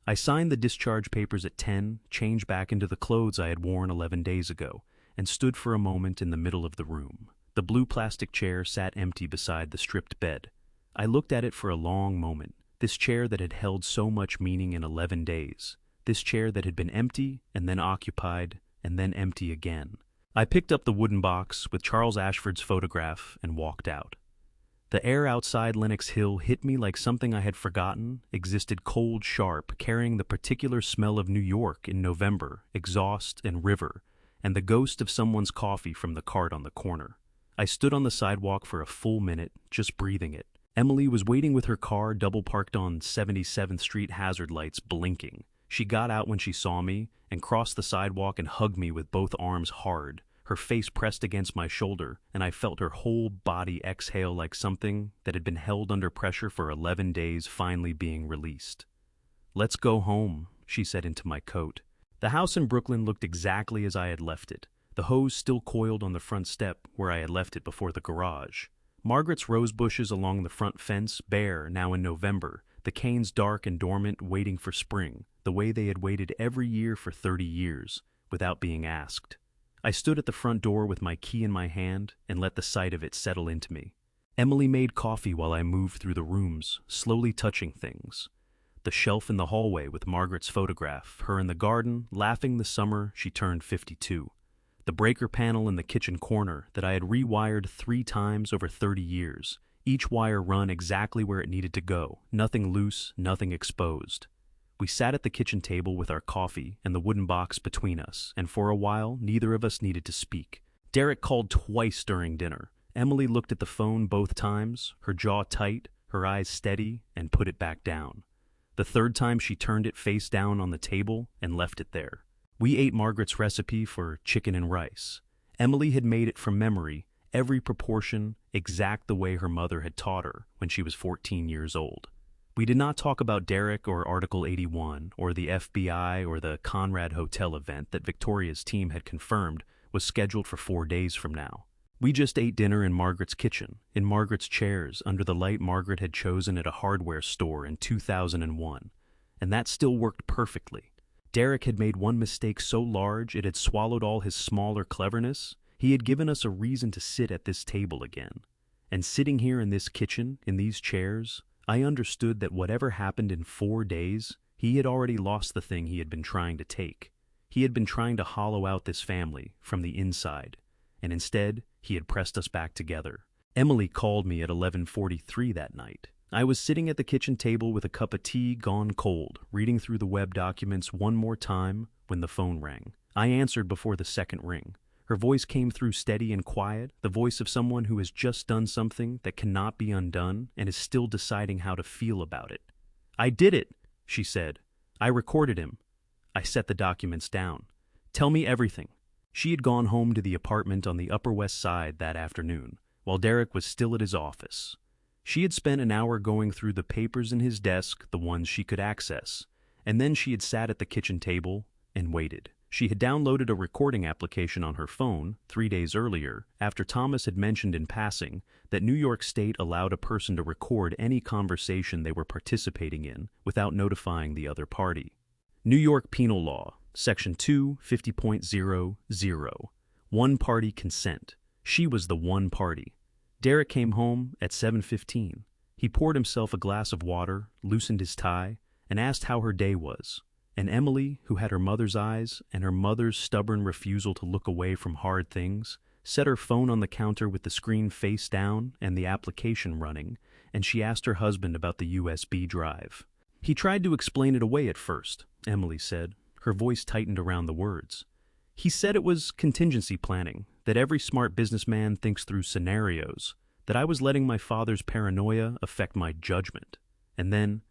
I signed the discharge papers at 10, changed back into the clothes I had worn 11 days ago, and stood for a moment in the middle of the room. The blue plastic chair sat empty beside the stripped bed. I looked at it for a long moment, this chair that had held so much meaning in 11 days, this chair that had been empty and then occupied and then empty again. I picked up the wooden box with Charles Ashford's photograph and walked out. The air outside Lenox Hill hit me like something I had forgotten existed, cold, sharp, carrying the particular smell of New York in November, exhaust and river, and the ghost of someone's coffee from the cart on the corner. I stood on the sidewalk for a full minute, just breathing it. Emily was waiting with her car double-parked on 77th Street, hazard lights blinking. She got out when she saw me and crossed the sidewalk and hugged me with both arms hard. Her face pressed against my shoulder, and I felt her whole body exhale like something that had been held under pressure for 11 days finally being released. "Let's go home," she said into my coat. The house in Brooklyn looked exactly as I had left it, the hose still coiled on the front step where I had left it before the garage. Margaret's rose bushes along the front fence, bare now in November, the canes dark and dormant, waiting for spring, the way they had waited every year for 30 years, without being asked. I stood at the front door with my key in my hand and let the sight of it settle into me. Emily made coffee while I moved through the rooms, slowly touching things. The shelf in the hallway with Margaret's photograph, her in the garden, laughing the summer she turned 52. The breaker panel in the kitchen corner that I had rewired 3 times over 30 years, each wire run exactly where it needed to go, nothing loose, nothing exposed. We sat at the kitchen table with our coffee and the wooden box between us, and for a while neither of us needed to speak. Derek called twice during dinner. Emily looked at the phone both times, her jaw tight, her eyes steady, and put it back down. The third time she turned it face down on the table and left it there. We ate Margaret's recipe for chicken and rice. Emily had made it from memory, every proportion exact the way her mother had taught her when she was 14 years old. We did not talk about Derek or Article 81 or the FBI or the Conrad Hotel event that Victoria's team had confirmed was scheduled for 4 days from now. We just ate dinner in Margaret's kitchen, in Margaret's chairs, under the light Margaret had chosen at a hardware store in 2001, and that still worked perfectly. Derek had made one mistake so large it had swallowed all his smaller cleverness. He had given us a reason to sit at this table again. And sitting here in this kitchen, in these chairs, I understood that whatever happened in 4 days, he had already lost the thing he had been trying to take. He had been trying to hollow out this family from the inside, and instead, he had pressed us back together. Emily called me at 11:43 that night. I was sitting at the kitchen table with a cup of tea gone cold, reading through the web documents one more time when the phone rang. I answered before the second ring. Her voice came through steady and quiet, the voice of someone who has just done something that cannot be undone and is still deciding how to feel about it. "I did it," she said. "I recorded him." I set the documents down. "Tell me everything." She had gone home to the apartment on the Upper West Side that afternoon, while Derek was still at his office. She had spent an hour going through the papers in his desk, the ones she could access, and then she had sat at the kitchen table and waited. She had downloaded a recording application on her phone 3 days earlier after Thomas had mentioned in passing that New York State allowed a person to record any conversation they were participating in without notifying the other party. New York Penal Law, Section 250.00, one-party consent. She was the one party. Derek came home at 7:15. He poured himself a glass of water, loosened his tie, and asked how her day was. And Emily, who had her mother's eyes and her mother's stubborn refusal to look away from hard things, set her phone on the counter with the screen face down and the application running, and she asked her husband about the USB drive. "He tried to explain it away at first," Emily said. Her voice tightened around the words. "He said it was contingency planning, that every smart businessman thinks through scenarios, that I was letting my father's paranoia affect my judgment. And then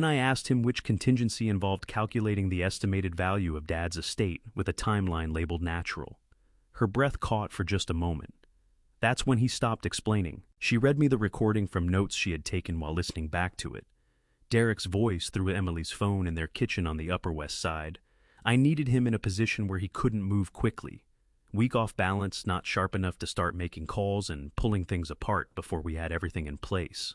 I asked him which contingency involved calculating the estimated value of Dad's estate with a timeline labeled natural." Her breath caught for just a moment. That's when he stopped explaining. She read me the recording from notes she had taken while listening back to it. Derek's voice through Emily's phone in their kitchen on the Upper West Side. I needed him in a position where he couldn't move quickly. Weak off balance, not sharp enough to start making calls and pulling things apart before we had everything in place.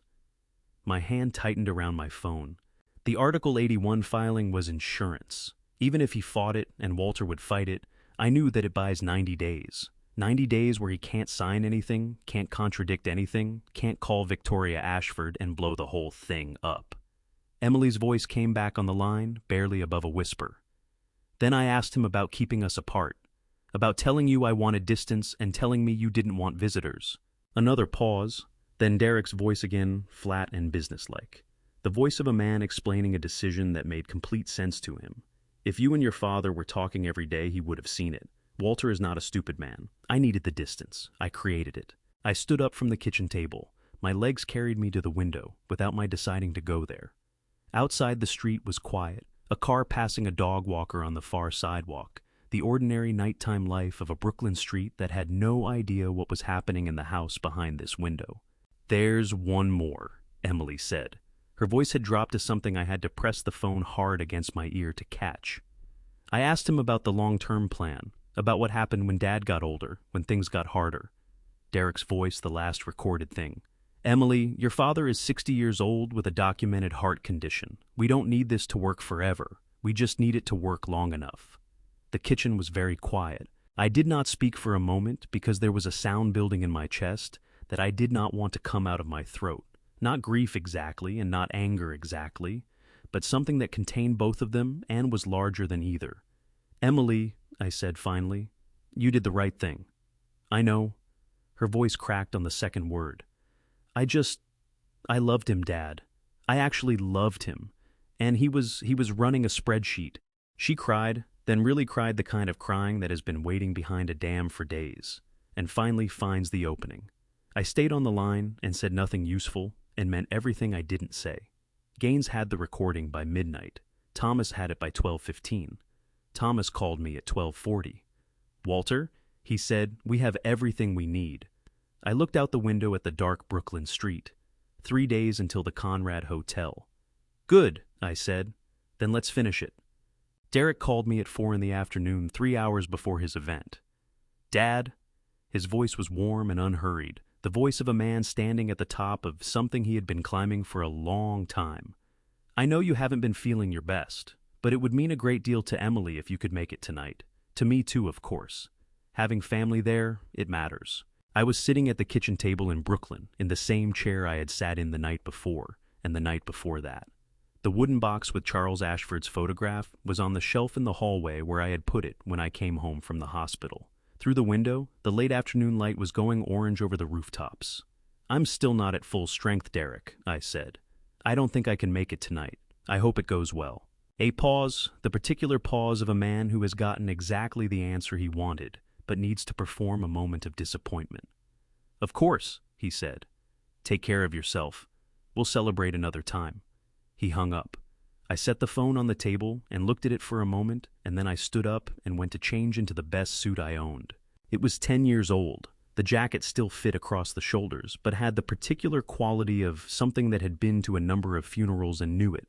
My hand tightened around my phone. The Article 81 filing was insurance. Even if he fought it and Walter would fight it, I knew that it buys 90 days. 90 days where he can't sign anything, can't contradict anything, can't call Victoria Ashford and blow the whole thing up. Emily's voice came back on the line, barely above a whisper. "Then I asked him about keeping us apart, about telling you I wanted distance and telling me you didn't want visitors." Another pause, then Derek's voice again, flat and businesslike. The voice of a man explaining a decision that made complete sense to him. If you and your father were talking every day, he would have seen it. Walter is not a stupid man. I needed the distance. I created it. I stood up from the kitchen table. My legs carried me to the window, without my deciding to go there. Outside the street was quiet, a car passing a dog walker on the far sidewalk, the ordinary nighttime life of a Brooklyn street that had no idea what was happening in the house behind this window. "There's one more," Emily said. Her voice had dropped to something I had to press the phone hard against my ear to catch. I asked him about the long-term plan, about what happened when Dad got older, when things got harder. Derek's voice, the last recorded thing. "Emily, your father is 60 years old with a documented heart condition. We don't need this to work forever. We just need it to work long enough." The kitchen was very quiet. I did not speak for a moment because there was a sound building in my chest that I did not want to come out of my throat. Not grief exactly and not anger exactly, but something that contained both of them and was larger than either. "Emily," I said finally, "you did the right thing." "I know." Her voice cracked on the second word. I loved him, Dad. I actually loved him. And he was running a spreadsheet." She cried, then really cried the kind of crying that has been waiting behind a dam for days, and finally finds the opening. I stayed on the line and said nothing useful and meant everything I didn't say. Gaines had the recording by midnight. Thomas had it by 12:15. Thomas called me at 12:40. "Walter," he said, "we have everything we need." I looked out the window at the dark Brooklyn street. 3 days until the Conrad Hotel. "Good," I said. "Then let's finish it." Derek called me at 4 in the afternoon, 3 hours before his event. "Dad?" His voice was warm and unhurried, the voice of a man standing at the top of something he had been climbing for a long time. "I know you haven't been feeling your best, but it would mean a great deal to Emily if you could make it tonight. To me too, of course. Having family there, it matters." I was sitting at the kitchen table in Brooklyn, in the same chair I had sat in the night before, and the night before that. The wooden box with Charles Ashford's photograph was on the shelf in the hallway where I had put it when I came home from the hospital. Through the window, the late afternoon light was going orange over the rooftops. "I'm still not at full strength, Derek," I said. "I don't think I can make it tonight. I hope it goes well." A pause, the particular pause of a man who has gotten exactly the answer he wanted, but needs to perform a moment of disappointment. "Of course," he said. "Take care of yourself. We'll celebrate another time." He hung up. I set the phone on the table and looked at it for a moment, and then I stood up and went to change into the best suit I owned. It was 10 years old. The jacket still fit across the shoulders, but had the particular quality of something that had been to a number of funerals and knew it.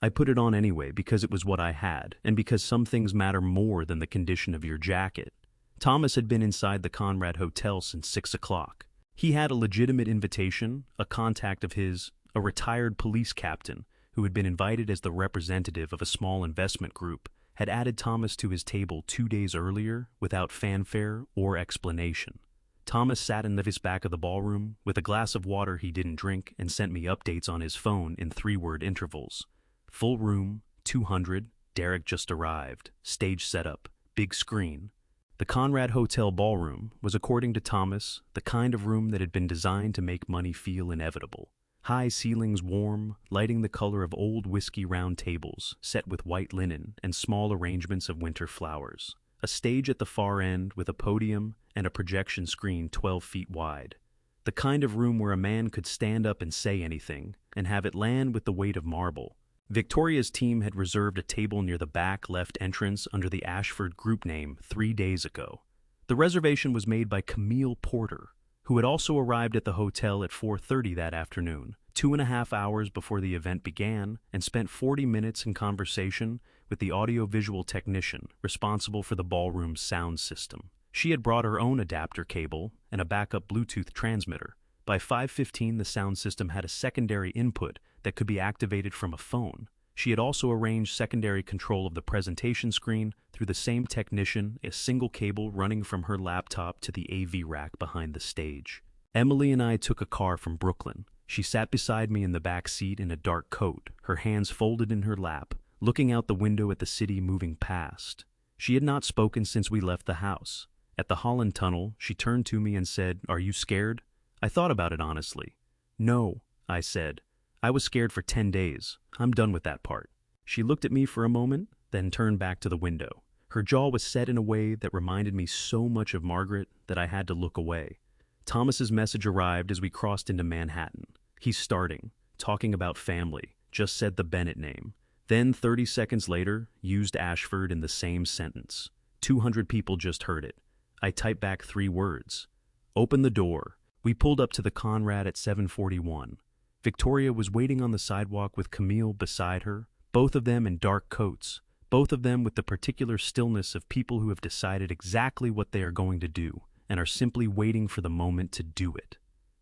I put it on anyway because it was what I had, and because some things matter more than the condition of your jacket. Thomas had been inside the Conrad Hotel since 6 o'clock. He had a legitimate invitation, a contact of his, a retired police captain, who had been invited as the representative of a small investment group, had added Thomas to his table 2 days earlier without fanfare or explanation. Thomas sat in the back of the ballroom with a glass of water he didn't drink and sent me updates on his phone in 3-word intervals. Full room, 200, Derek just arrived, stage setup, big screen. The Conrad Hotel ballroom was, according to Thomas, the kind of room that had been designed to make money feel inevitable. High ceilings warm, lighting the color of old whiskey round tables, set with white linen and small arrangements of winter flowers. A stage at the far end with a podium and a projection screen 12 feet wide. The kind of room where a man could stand up and say anything, and have it land with the weight of marble. Victoria's team had reserved a table near the back left entrance under the Ashford group name 3 days ago. The reservation was made by Camille Porter, who had also arrived at the hotel at 4:30 that afternoon, 2.5 hours before the event began, and spent 40 minutes in conversation with the audiovisual technician responsible for the ballroom's sound system. She had brought her own adapter cable and a backup Bluetooth transmitter. By 5:15, the sound system had a secondary input that could be activated from a phone. She had also arranged secondary control of the presentation screen through the same technician, a single cable running from her laptop to the AV rack behind the stage. Emily and I took a car from Brooklyn. She sat beside me in the back seat in a dark coat, her hands folded in her lap, looking out the window at the city moving past. She had not spoken since we left the house. At the Holland Tunnel, she turned to me and said, "Are you scared?" I thought about it honestly. "No," I said. "I was scared for 10 days. I'm done with that part." She looked at me for a moment, then turned back to the window. Her jaw was set in a way that reminded me so much of Margaret that I had to look away. Thomas's message arrived as we crossed into Manhattan. He's starting, talking about family, just said the Bennett name. Then 30 seconds later, used Ashford in the same sentence. 200 people just heard it. I typed back 3 words. "Open the door." We pulled up to the Conrad at 7:41. Victoria was waiting on the sidewalk with Camille beside her, both of them in dark coats, both of them with the particular stillness of people who have decided exactly what they are going to do and are simply waiting for the moment to do it.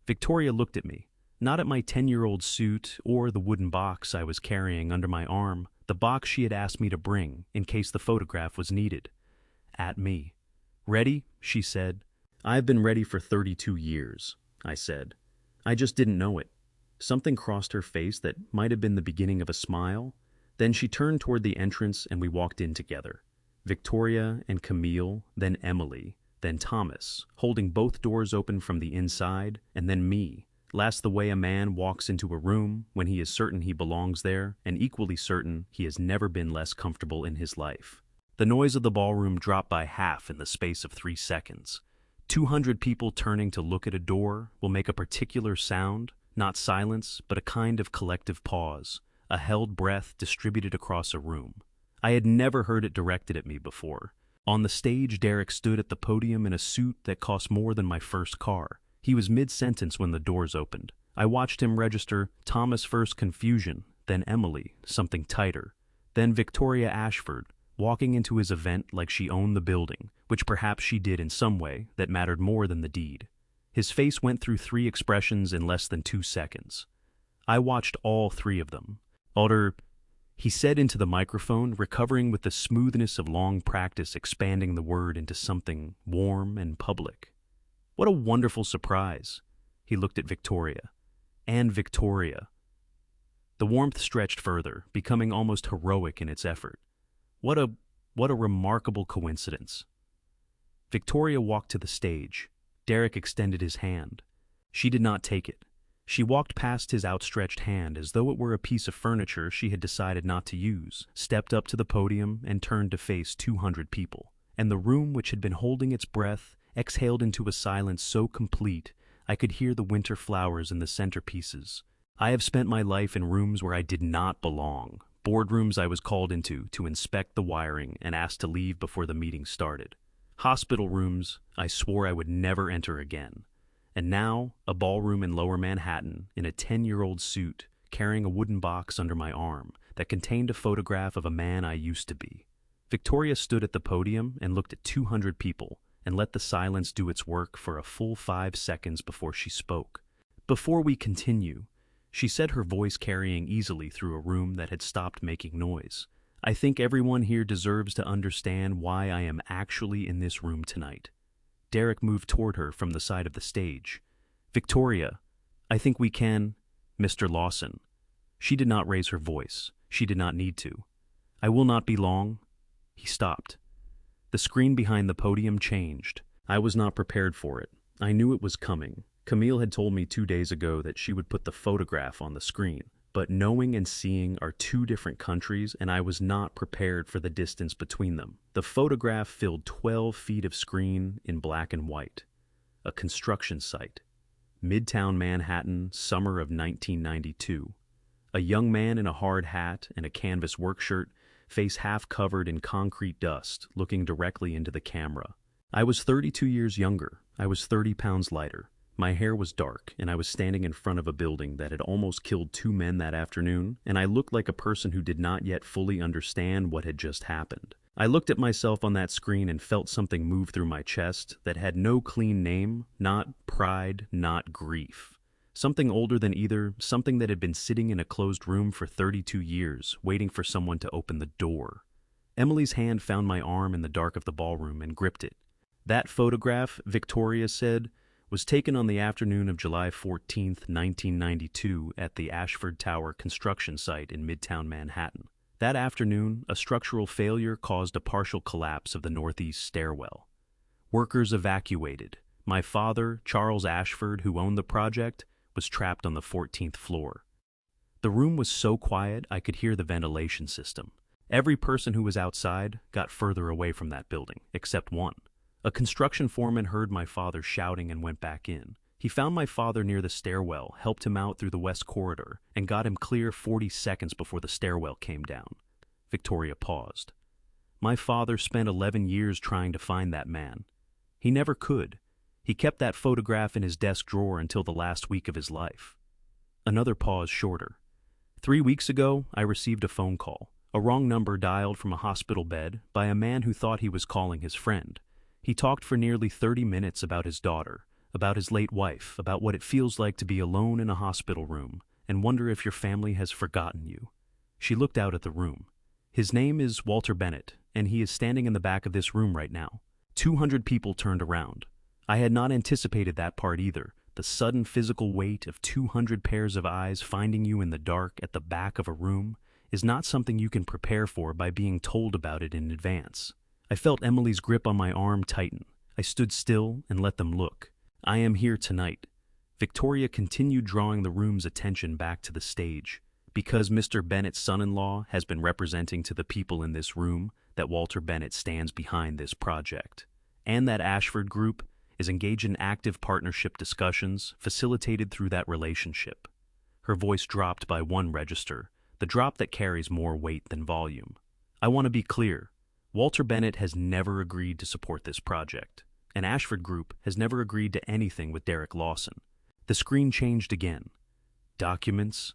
Victoria looked at me, not at my 10-year-old suit or the wooden box I was carrying under my arm, the box she had asked me to bring in case the photograph was needed. At me. "Ready?" she said. "I've been ready for 32 years, I said. "I just didn't know it." Something crossed her face that might have been the beginning of a smile. Then she turned toward the entrance and we walked in together. Victoria and Camille, then Emily, then Thomas, holding both doors open from the inside, and then me. Last, the way a man walks into a room when he is certain he belongs there, and equally certain he has never been less comfortable in his life. The noise of the ballroom dropped by half in the space of 3 seconds. 200 people turning to look at a door will make a particular sound, not silence, but a kind of collective pause, a held breath distributed across a room. I had never heard it directed at me before. On the stage, Derek stood at the podium in a suit that cost more than my first car. He was mid-sentence when the doors opened. I watched him register Thomas first, confusion, then Emily, something tighter, then Victoria Ashford, walking into his event like she owned the building, which perhaps she did in some way that mattered more than the deed. His face went through 3 expressions in less than 2 seconds. I watched all 3 of them. "Alder," he said into the microphone, recovering with the smoothness of long practice, expanding the word into something warm and public. "What a wonderful surprise." He looked at Victoria. "And Victoria." The warmth stretched further, becoming almost heroic in its effort. What a remarkable coincidence." Victoria walked to the stage. Derek extended his hand. She did not take it. She walked past his outstretched hand as though it were a piece of furniture she had decided not to use, stepped up to the podium, and turned to face 200 people. And the room, which had been holding its breath, exhaled into a silence so complete I could hear the winter flowers in the centerpieces. I have spent my life in rooms where I did not belong, boardrooms I was called into to inspect the wiring and asked to leave before the meeting started. Hospital rooms I swore I would never enter again. And now, a ballroom in Lower Manhattan, in a 10-year-old suit, carrying a wooden box under my arm that contained a photograph of a man I used to be. Victoria stood at the podium and looked at 200 people and let the silence do its work for a full 5 seconds before she spoke. "Before we continue," she said, her voice carrying easily through a room that had stopped making noise, "I think everyone here deserves to understand why I am actually in this room tonight." Derek moved toward her from the side of the stage. "Victoria, I think we can—" "Mr. Lawson." She did not raise her voice. She did not need to. "I will not be long." He stopped. The screen behind the podium changed. I was not prepared for it. I knew it was coming. Camille had told me 2 days ago that she would put the photograph on the screen. But knowing and seeing are two different countries, and I was not prepared for the distance between them. The photograph filled 12 feet of screen in black and white. A construction site. Midtown Manhattan, summer of 1992. A young man in a hard hat and a canvas work shirt, face half covered in concrete dust, looking directly into the camera. I was 32 years younger. I was 30 pounds lighter. My hair was dark, and I was standing in front of a building that had almost killed 2 men that afternoon, and I looked like a person who did not yet fully understand what had just happened. I looked at myself on that screen and felt something move through my chest that had no clean name, not pride, not grief. Something older than either, something that had been sitting in a closed room for 32 years, waiting for someone to open the door. Emily's hand found my arm in the dark of the ballroom and gripped it. "That photograph," Victoria said, "was taken on the afternoon of July 14th, 1992 at the Ashford Tower construction site in Midtown Manhattan. That afternoon, a structural failure caused a partial collapse of the northeast stairwell. Workers evacuated. My father, Charles Ashford, who owned the project, was trapped on the 14th floor. The room was so quiet I could hear the ventilation system. Every person who was outside got further away from that building, except one. A construction foreman heard my father shouting and went back in. He found my father near the stairwell, helped him out through the west corridor, and got him clear 40 seconds before the stairwell came down." Victoria paused. "My father spent 11 years trying to find that man. He never could. He kept that photograph in his desk drawer until the last week of his life." Another pause shorter. 3 weeks ago, I received a phone call, a wrong number dialed from a hospital bed by a man who thought he was calling his friend. He talked for nearly 30 minutes about his daughter, about his late wife, about what it feels like to be alone in a hospital room, and wonder if your family has forgotten you. She looked out at the room. "His name is Walter Bennett, and he is standing in the back of this room right now." 200 people turned around. I had not anticipated that part either. The sudden physical weight of 200 pairs of eyes finding you in the dark at the back of a room is not something you can prepare for by being told about it in advance. I felt Emily's grip on my arm tighten. I stood still and let them look. "I am here tonight." Victoria continued drawing the room's attention back to the stage. "Because Mr. Bennett's son-in-law has been representing to the people in this room that Walter Bennett stands behind this project, and that Ashford Group is engaged in active partnership discussions facilitated through that relationship." Her voice dropped by 1 register, the drop that carries more weight than volume. "I want to be clear. Walter Bennett has never agreed to support this project, and Ashford Group has never agreed to anything with Derek Lawson." The screen changed again. Documents.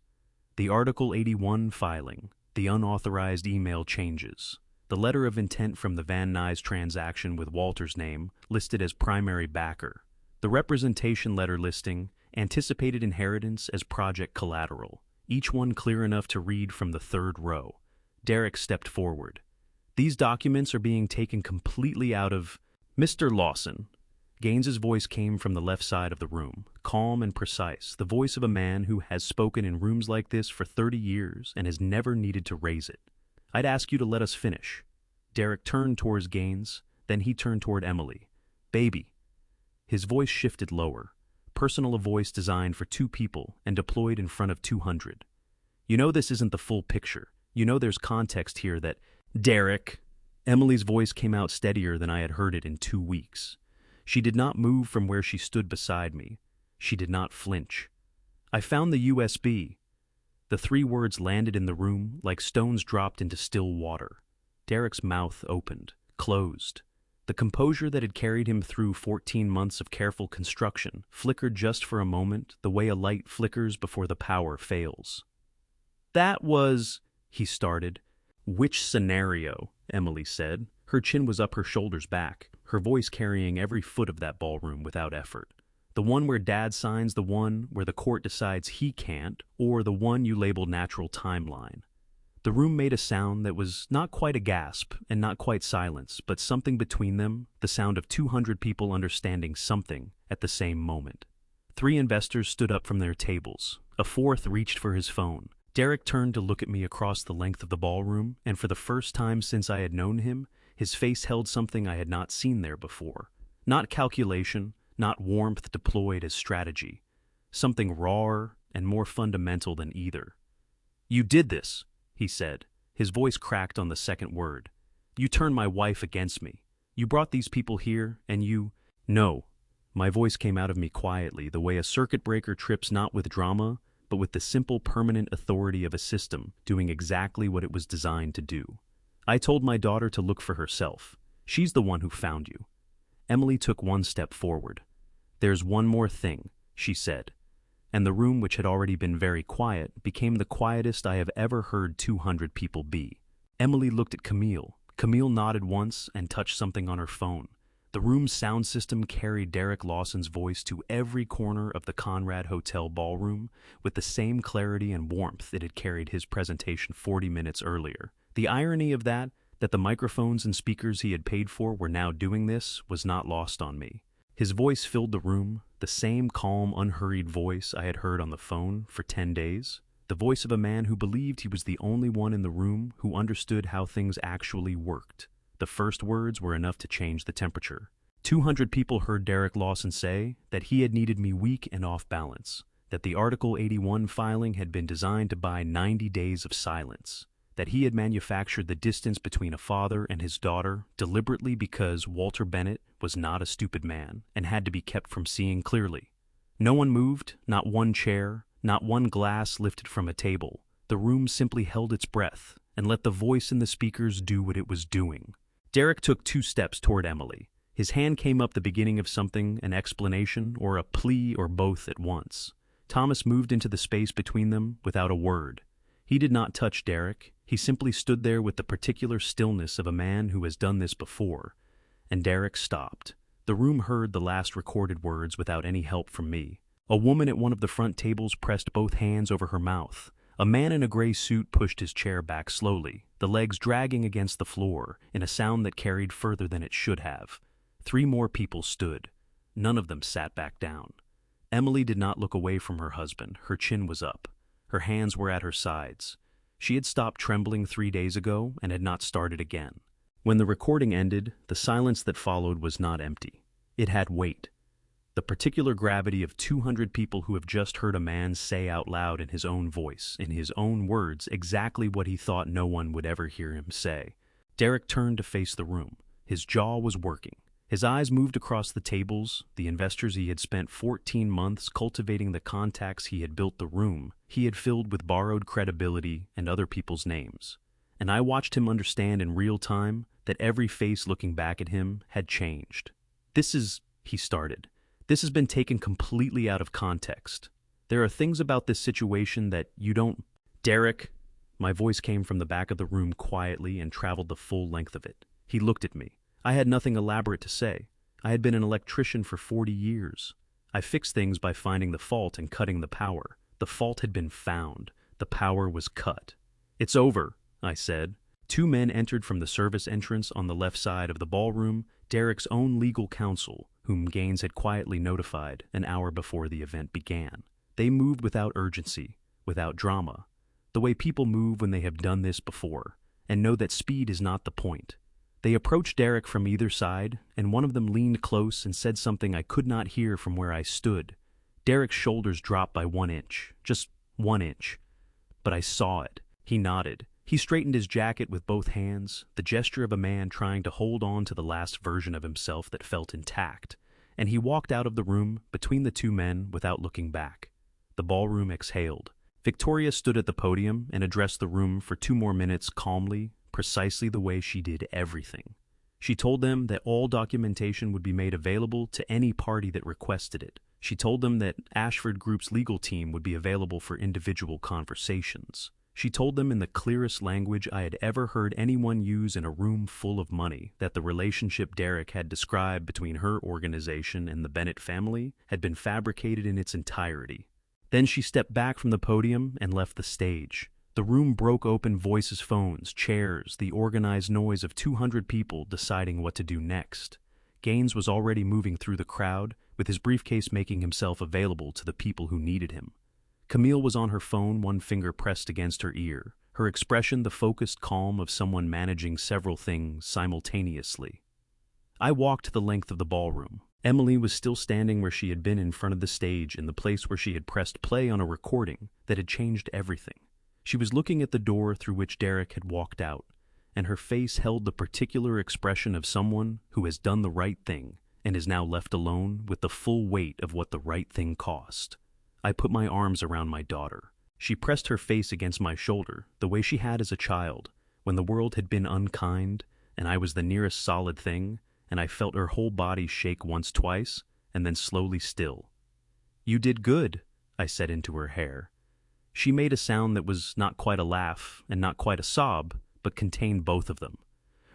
The Article 81 filing. The unauthorized email changes. The letter of intent from the Van Nuys transaction with Walter's name listed as primary backer. The representation letter listing anticipated inheritance as project collateral, each one clear enough to read from the 3rd row. Derek stepped forward. "These documents are being taken completely out of—" "Mr. Lawson." Gaines's voice came from the left side of the room, calm and precise, the voice of a man who has spoken in rooms like this for 30 years and has never needed to raise it. "I'd ask you to let us finish." Derek turned towards Gaines, then he turned toward Emily. Baby. His voice shifted lower. Personal a voice designed for 2 people and deployed in front of 200. You know this isn't the full picture. You know there's context here that... Derek. Emily's voice came out steadier than I had heard it in 2 weeks. She did not move from where she stood beside me. She did not flinch. I found the USB. The 3 words landed in the room like stones dropped into still water. Derek's mouth opened, closed. The composure that had carried him through 14 months of careful construction flickered just for a moment the way a light flickers before the power fails. That was... he started. Which scenario? Emily said. Her chin was up her shoulders back, her voice carrying every foot of that ballroom without effort. The one where Dad signs, the one where the court decides he can't, or the one you label natural timeline. The room made a sound that was not quite a gasp and not quite silence, but something between them, the sound of 200 people understanding something at the same moment. 3 investors stood up from their tables. A 4th reached for his phone. Derek turned to look at me across the length of the ballroom, and for the first time since I had known him, his face held something I had not seen there before. Not calculation, not warmth deployed as strategy. Something rawer and more fundamental than either. You did this, he said. His voice cracked on the second word. You turned my wife against me. You brought these people here, and you... No. My voice came out of me quietly, the way a circuit breaker trips not with drama, but with the simple permanent authority of a system doing exactly what it was designed to do. I told my daughter to look for herself. She's the one who found you. Emily took 1 step forward. There's one more thing, she said, and the room, which had already been very quiet, became the quietest I have ever heard 200 people be. Emily looked at Camille. Camille nodded once and touched something on her phone. The room's sound system carried Derek Lawson's voice to every corner of the Conrad Hotel ballroom with the same clarity and warmth it had carried his presentation 40 minutes earlier. The irony of that the microphones and speakers he had paid for were now doing this, was not lost on me. His voice filled the room, the same calm, unhurried voice I had heard on the phone for 10 days. The voice of a man who believed he was the only one in the room who understood how things actually worked. The first words were enough to change the temperature. 200 people heard Derek Lawson say that he had needed me weak and off balance, that the Article 81 filing had been designed to buy 90 days of silence, that he had manufactured the distance between a father and his daughter deliberately because Walter Bennett was not a stupid man and had to be kept from seeing clearly. No one moved, not one chair, not one glass lifted from a table. The room simply held its breath and let the voice in the speakers do what it was doing. Derek took 2 steps toward Emily. His hand came up the beginning of something, an explanation or a plea or both at once. Thomas moved into the space between them without a word. He did not touch Derek. He simply stood there with the particular stillness of a man who has done this before. And Derek stopped. The room heard the last recorded words without any help from me. A woman at one of the front tables pressed both hands over her mouth. A man in a gray suit pushed his chair back slowly, the legs dragging against the floor in a sound that carried further than it should have. 3 more people stood. None of them sat back down. Emily did not look away from her husband. Her chin was up. Her hands were at her sides. She had stopped trembling 3 days ago and had not started again. When the recording ended, the silence that followed was not empty. It had weight. The particular gravity of 200 people who have just heard a man say out loud in his own voice, in his own words, exactly what he thought no one would ever hear him say. Derek turned to face the room. His jaw was working. His eyes moved across the tables, the investors he had spent 14 months cultivating, the contacts he had built, the room he had filled with borrowed credibility and other people's names. And I watched him understand in real time that every face looking back at him had changed. He started. This has been taken completely out of context. There are things about this situation that you don't... Derek, my voice came from the back of the room quietly and traveled the full length of it. He looked at me. I had nothing elaborate to say. I had been an electrician for 40 years. I fixed things by finding the fault and cutting the power. The fault had been found. The power was cut. It's over, I said. 2 men entered from the service entrance on the left side of the ballroom, Derek's own legal counsel, whom Gaines had quietly notified an hour before the event began. They moved without urgency, without drama, the way people move when they have done this before, and know that speed is not the point. They approached Derek from either side, and one of them leaned close and said something I could not hear from where I stood. Derek's shoulders dropped by 1 inch, just 1 inch. But I saw it. He nodded. He straightened his jacket with both hands, the gesture of a man trying to hold on to the last version of himself that felt intact, and he walked out of the room between the two men without looking back. The ballroom exhaled. Victoria stood at the podium and addressed the room for 2 more minutes calmly, precisely the way she did everything. She told them that all documentation would be made available to any party that requested it. She told them that Ashford Group's legal team would be available for individual conversations. She told them in the clearest language I had ever heard anyone use in a room full of money that the relationship Derek had described between her organization and the Bennett family had been fabricated in its entirety. Then she stepped back from the podium and left the stage. The room broke open, voices, phones, chairs, the organized noise of 200 people deciding what to do next. Gaines was already moving through the crowd, with his briefcase making himself available to the people who needed him. Camille was on her phone, one finger pressed against her ear, her expression the focused calm of someone managing several things simultaneously. I walked the length of the ballroom. Emily was still standing where she had been in front of the stage, in the place where she had pressed play on a recording that had changed everything. She was looking at the door through which Derek had walked out, and her face held the particular expression of someone who has done the right thing and is now left alone with the full weight of what the right thing cost. I put my arms around my daughter. She pressed her face against my shoulder, the way she had as a child, when the world had been unkind, and I was the nearest solid thing, and I felt her whole body shake once, twice, and then slowly still. "You did good," I said into her hair. She made a sound that was not quite a laugh and not quite a sob, but contained both of them.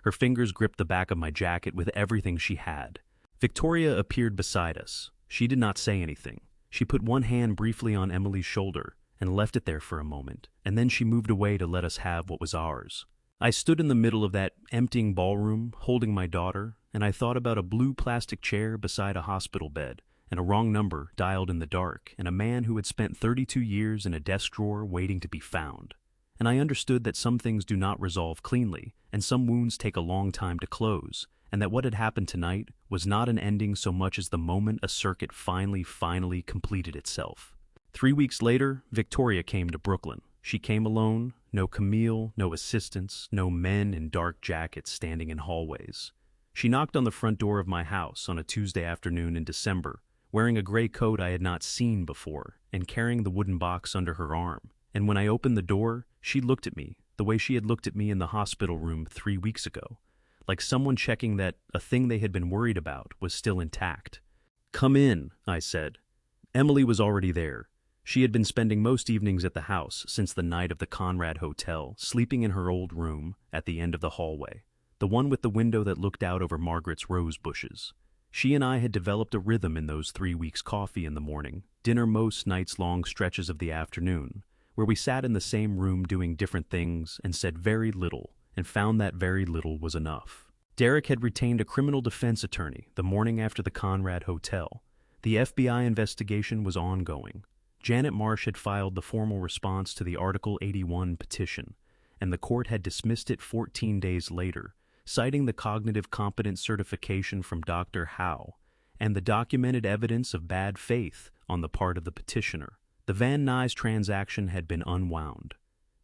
Her fingers gripped the back of my jacket with everything she had. Victoria appeared beside us. She did not say anything. She put one hand briefly on Emily's shoulder and left it there for a moment, and then she moved away to let us have what was ours. I stood in the middle of that emptying ballroom, holding my daughter, and I thought about a blue plastic chair beside a hospital bed, and a wrong number dialed in the dark, and a man who had spent 32 years in a desk drawer waiting to be found. And I understood that some things do not resolve cleanly, and some wounds take a long time to close, and that what had happened tonight was not an ending so much as the moment a circuit finally completed itself. 3 weeks later, Victoria came to Brooklyn. She came alone, no Camille, no assistants, no men in dark jackets standing in hallways. She knocked on the front door of my house on a Tuesday afternoon in December, wearing a gray coat I had not seen before, and carrying the wooden box under her arm. And when I opened the door, she looked at me the way she had looked at me in the hospital room 3 weeks ago, like someone checking that a thing they had been worried about was still intact. "Come in," I said. Emily was already there. She had been spending most evenings at the house since the night of the Conrad Hotel, sleeping in her old room at the end of the hallway, the one with the window that looked out over Margaret's rose bushes. She and I had developed a rhythm in those 3 weeks: coffee in the morning, dinner most nights, long stretches of the afternoon, where we sat in the same room doing different things and said very little, and found that very little was enough. Derek had retained a criminal defense attorney the morning after the Conrad Hotel. The FBI investigation was ongoing. Janet Marsh had filed the formal response to the Article 81 petition, and the court had dismissed it 14 days later, citing the cognitive competence certification from Dr. Howe and the documented evidence of bad faith on the part of the petitioner. The Van Nuys transaction had been unwound.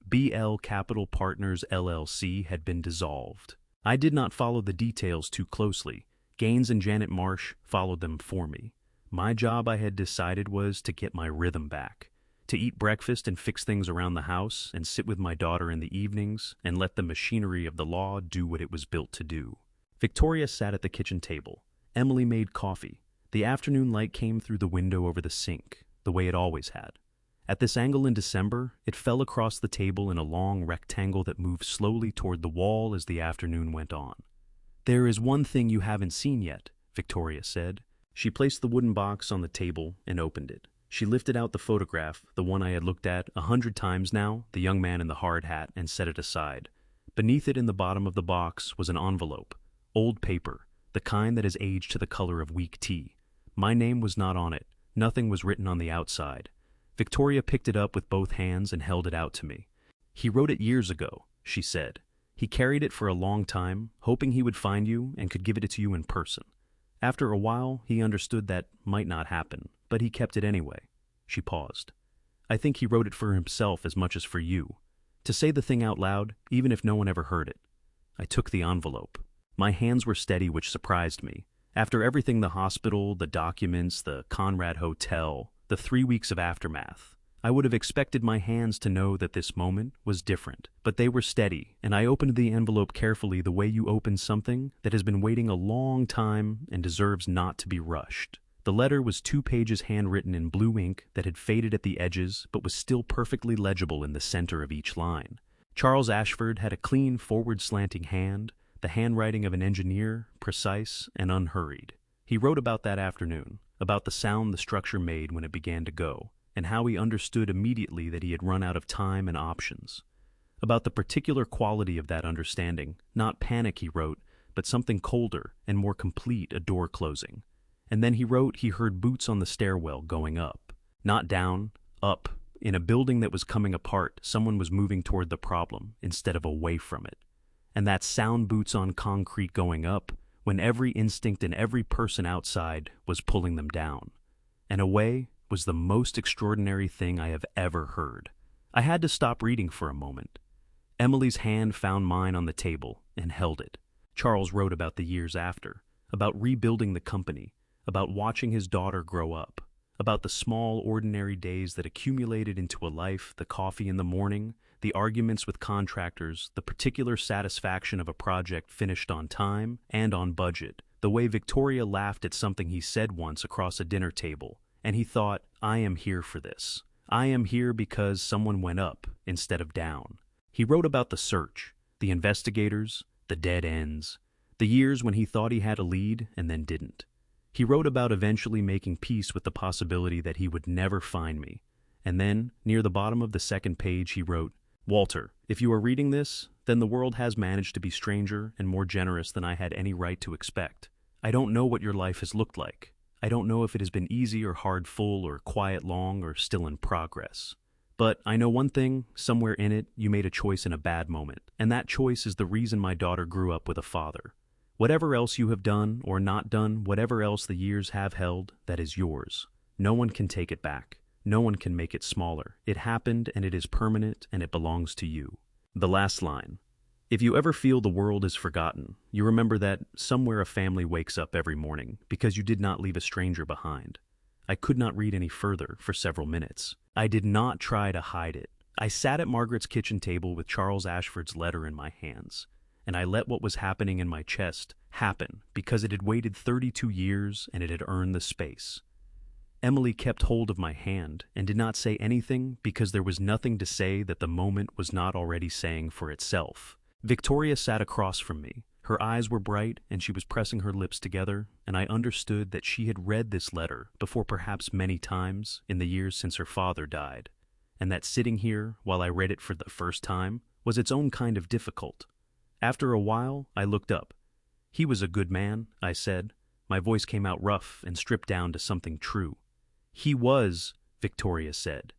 BL Capital Partners LLC had been dissolved. I did not follow the details too closely. Gaines and Janet Marsh followed them for me. My job, I had decided, was to get my rhythm back, to eat breakfast and fix things around the house and sit with my daughter in the evenings and let the machinery of the law do what it was built to do. Victoria sat at the kitchen table. Emily made coffee. The afternoon light came through the window over the sink, the way it always had. At this angle in December, it fell across the table in a long rectangle that moved slowly toward the wall as the afternoon went on. "There is one thing you haven't seen yet," Victoria said. She placed the wooden box on the table and opened it. She lifted out the photograph, the one I had looked at 100 times now, the young man in the hard hat, and set it aside. Beneath it in the bottom of the box was an envelope, old paper, the kind that has aged to the color of weak tea. My name was not on it. Nothing was written on the outside. Victoria picked it up with both hands and held it out to me. "He wrote it years ago," she said. He carried it for a long time, hoping he would find you and could give it to you in person. After a while, he understood that might not happen, but he kept it anyway. She paused. I think he wrote it for himself as much as for you. To say the thing out loud, even if no one ever heard it. I took the envelope. My hands were steady, which surprised me. After everything, the hospital, the documents, the Conrad Hotel, the 3 weeks of aftermath, I would have expected my hands to know that this moment was different. But they were steady, and I opened the envelope carefully the way you open something that has been waiting a long time and deserves not to be rushed. The letter was 2 pages handwritten in blue ink that had faded at the edges but was still perfectly legible in the center of each line. Charles Ashford had a clean, forward-slanting hand, the handwriting of an engineer, precise and unhurried. He wrote about that afternoon, about the sound the structure made when it began to go, and how he understood immediately that he had run out of time and options. About the particular quality of that understanding, not panic, he wrote, but something colder and more complete, a door closing. And then he wrote he heard boots on the stairwell going up. Not down, up. In a building that was coming apart, someone was moving toward the problem instead of away from it. And that sound, boots on concrete going up, when every instinct in every person outside was pulling them down. And away was the most extraordinary thing I have ever heard. I had to stop reading for a moment. Emily's hand found mine on the table and held it. Charles wrote about the years after, about rebuilding the company, about watching his daughter grow up, about the small, ordinary days that accumulated into a life, the coffee in the morning, the arguments with contractors, the particular satisfaction of a project finished on time and on budget, the way Victoria laughed at something he said once across a dinner table, and he thought, I am here for this. I am here because someone went up instead of down. He wrote about the search, the investigators, the dead ends, the years when he thought he had a lead and then didn't. He wrote about eventually making peace with the possibility that he would never find me. And then, near the bottom of the second page, he wrote, Walter, if you are reading this, then the world has managed to be stranger and more generous than I had any right to expect. I don't know what your life has looked like. I don't know if it has been easy or hard, full or quiet, long or still in progress. But I know one thing, somewhere in it, you made a choice in a bad moment. And that choice is the reason my daughter grew up with a father. Whatever else you have done or not done, whatever else the years have held, that is yours. No one can take it back. No one can make it smaller. It happened and it is permanent and it belongs to you. The last line. If you ever feel the world is forgotten, you remember that somewhere a family wakes up every morning because you did not leave a stranger behind. I could not read any further for several minutes. I did not try to hide it. I sat at Margaret's kitchen table with Charles Ashford's letter in my hands, and I let what was happening in my chest happen because it had waited 32 years and it had earned the space. Emily kept hold of my hand and did not say anything because there was nothing to say that the moment was not already saying for itself. Victoria sat across from me. Her eyes were bright and she was pressing her lips together, and I understood that she had read this letter before, perhaps many times, in the years since her father died, and that sitting here while I read it for the first time was its own kind of difficult. After a while, I looked up. He was a good man, I said. My voice came out rough and stripped down to something true. He was, Victoria said,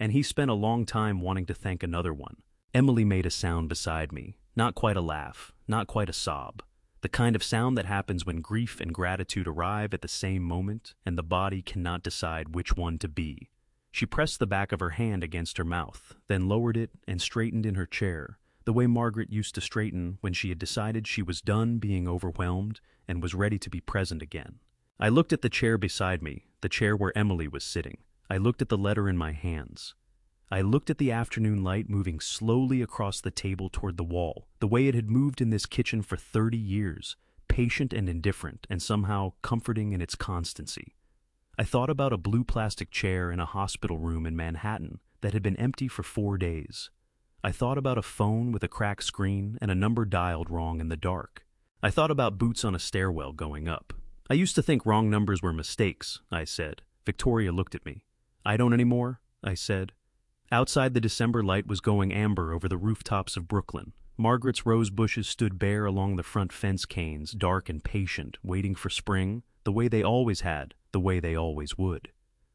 and he spent a long time wanting to thank another one. Emily made a sound beside me, not quite a laugh, not quite a sob, the kind of sound that happens when grief and gratitude arrive at the same moment and the body cannot decide which one to be. She pressed the back of her hand against her mouth, then lowered it and straightened in her chair, the way Margaret used to straighten when she had decided she was done being overwhelmed and was ready to be present again. I looked at the chair beside me, the chair where Emily was sitting. I looked at the letter in my hands. I looked at the afternoon light moving slowly across the table toward the wall, the way it had moved in this kitchen for 30 years, patient and indifferent, and somehow comforting in its constancy. I thought about a blue plastic chair in a hospital room in Manhattan that had been empty for 4 days. I thought about a phone with a cracked screen and a number dialed wrong in the dark. I thought about boots on a stairwell going up. I used to think wrong numbers were mistakes, I said. Victoria looked at me. I don't anymore, I said. Outside, the December light was going amber over the rooftops of Brooklyn. Margaret's rose bushes stood bare along the front fence canes, dark and patient, waiting for spring, the way they always had, the way they always would.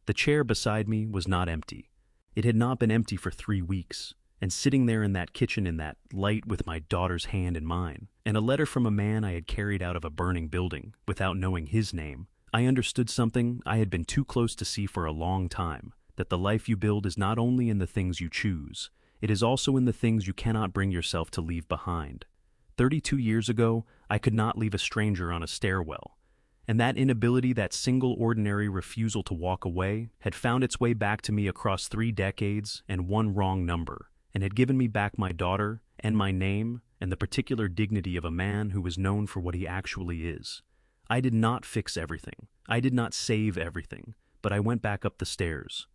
The chair beside me was not empty. It had not been empty for 3 weeks. and sitting there in that kitchen in that light with my daughter's hand in mine, and a letter from a man I had carried out of a burning building without knowing his name, I understood something I had been too close to see for a long time, that the life you build is not only in the things you choose, it is also in the things you cannot bring yourself to leave behind. 32 years ago, I could not leave a stranger on a stairwell, and that inability, that single ordinary refusal to walk away, had found its way back to me across 3 decades and one wrong number, and had given me back my daughter and my name and the particular dignity of a man who was known for what he actually is. I did not fix everything. I did not save everything, but I went back up the stairs,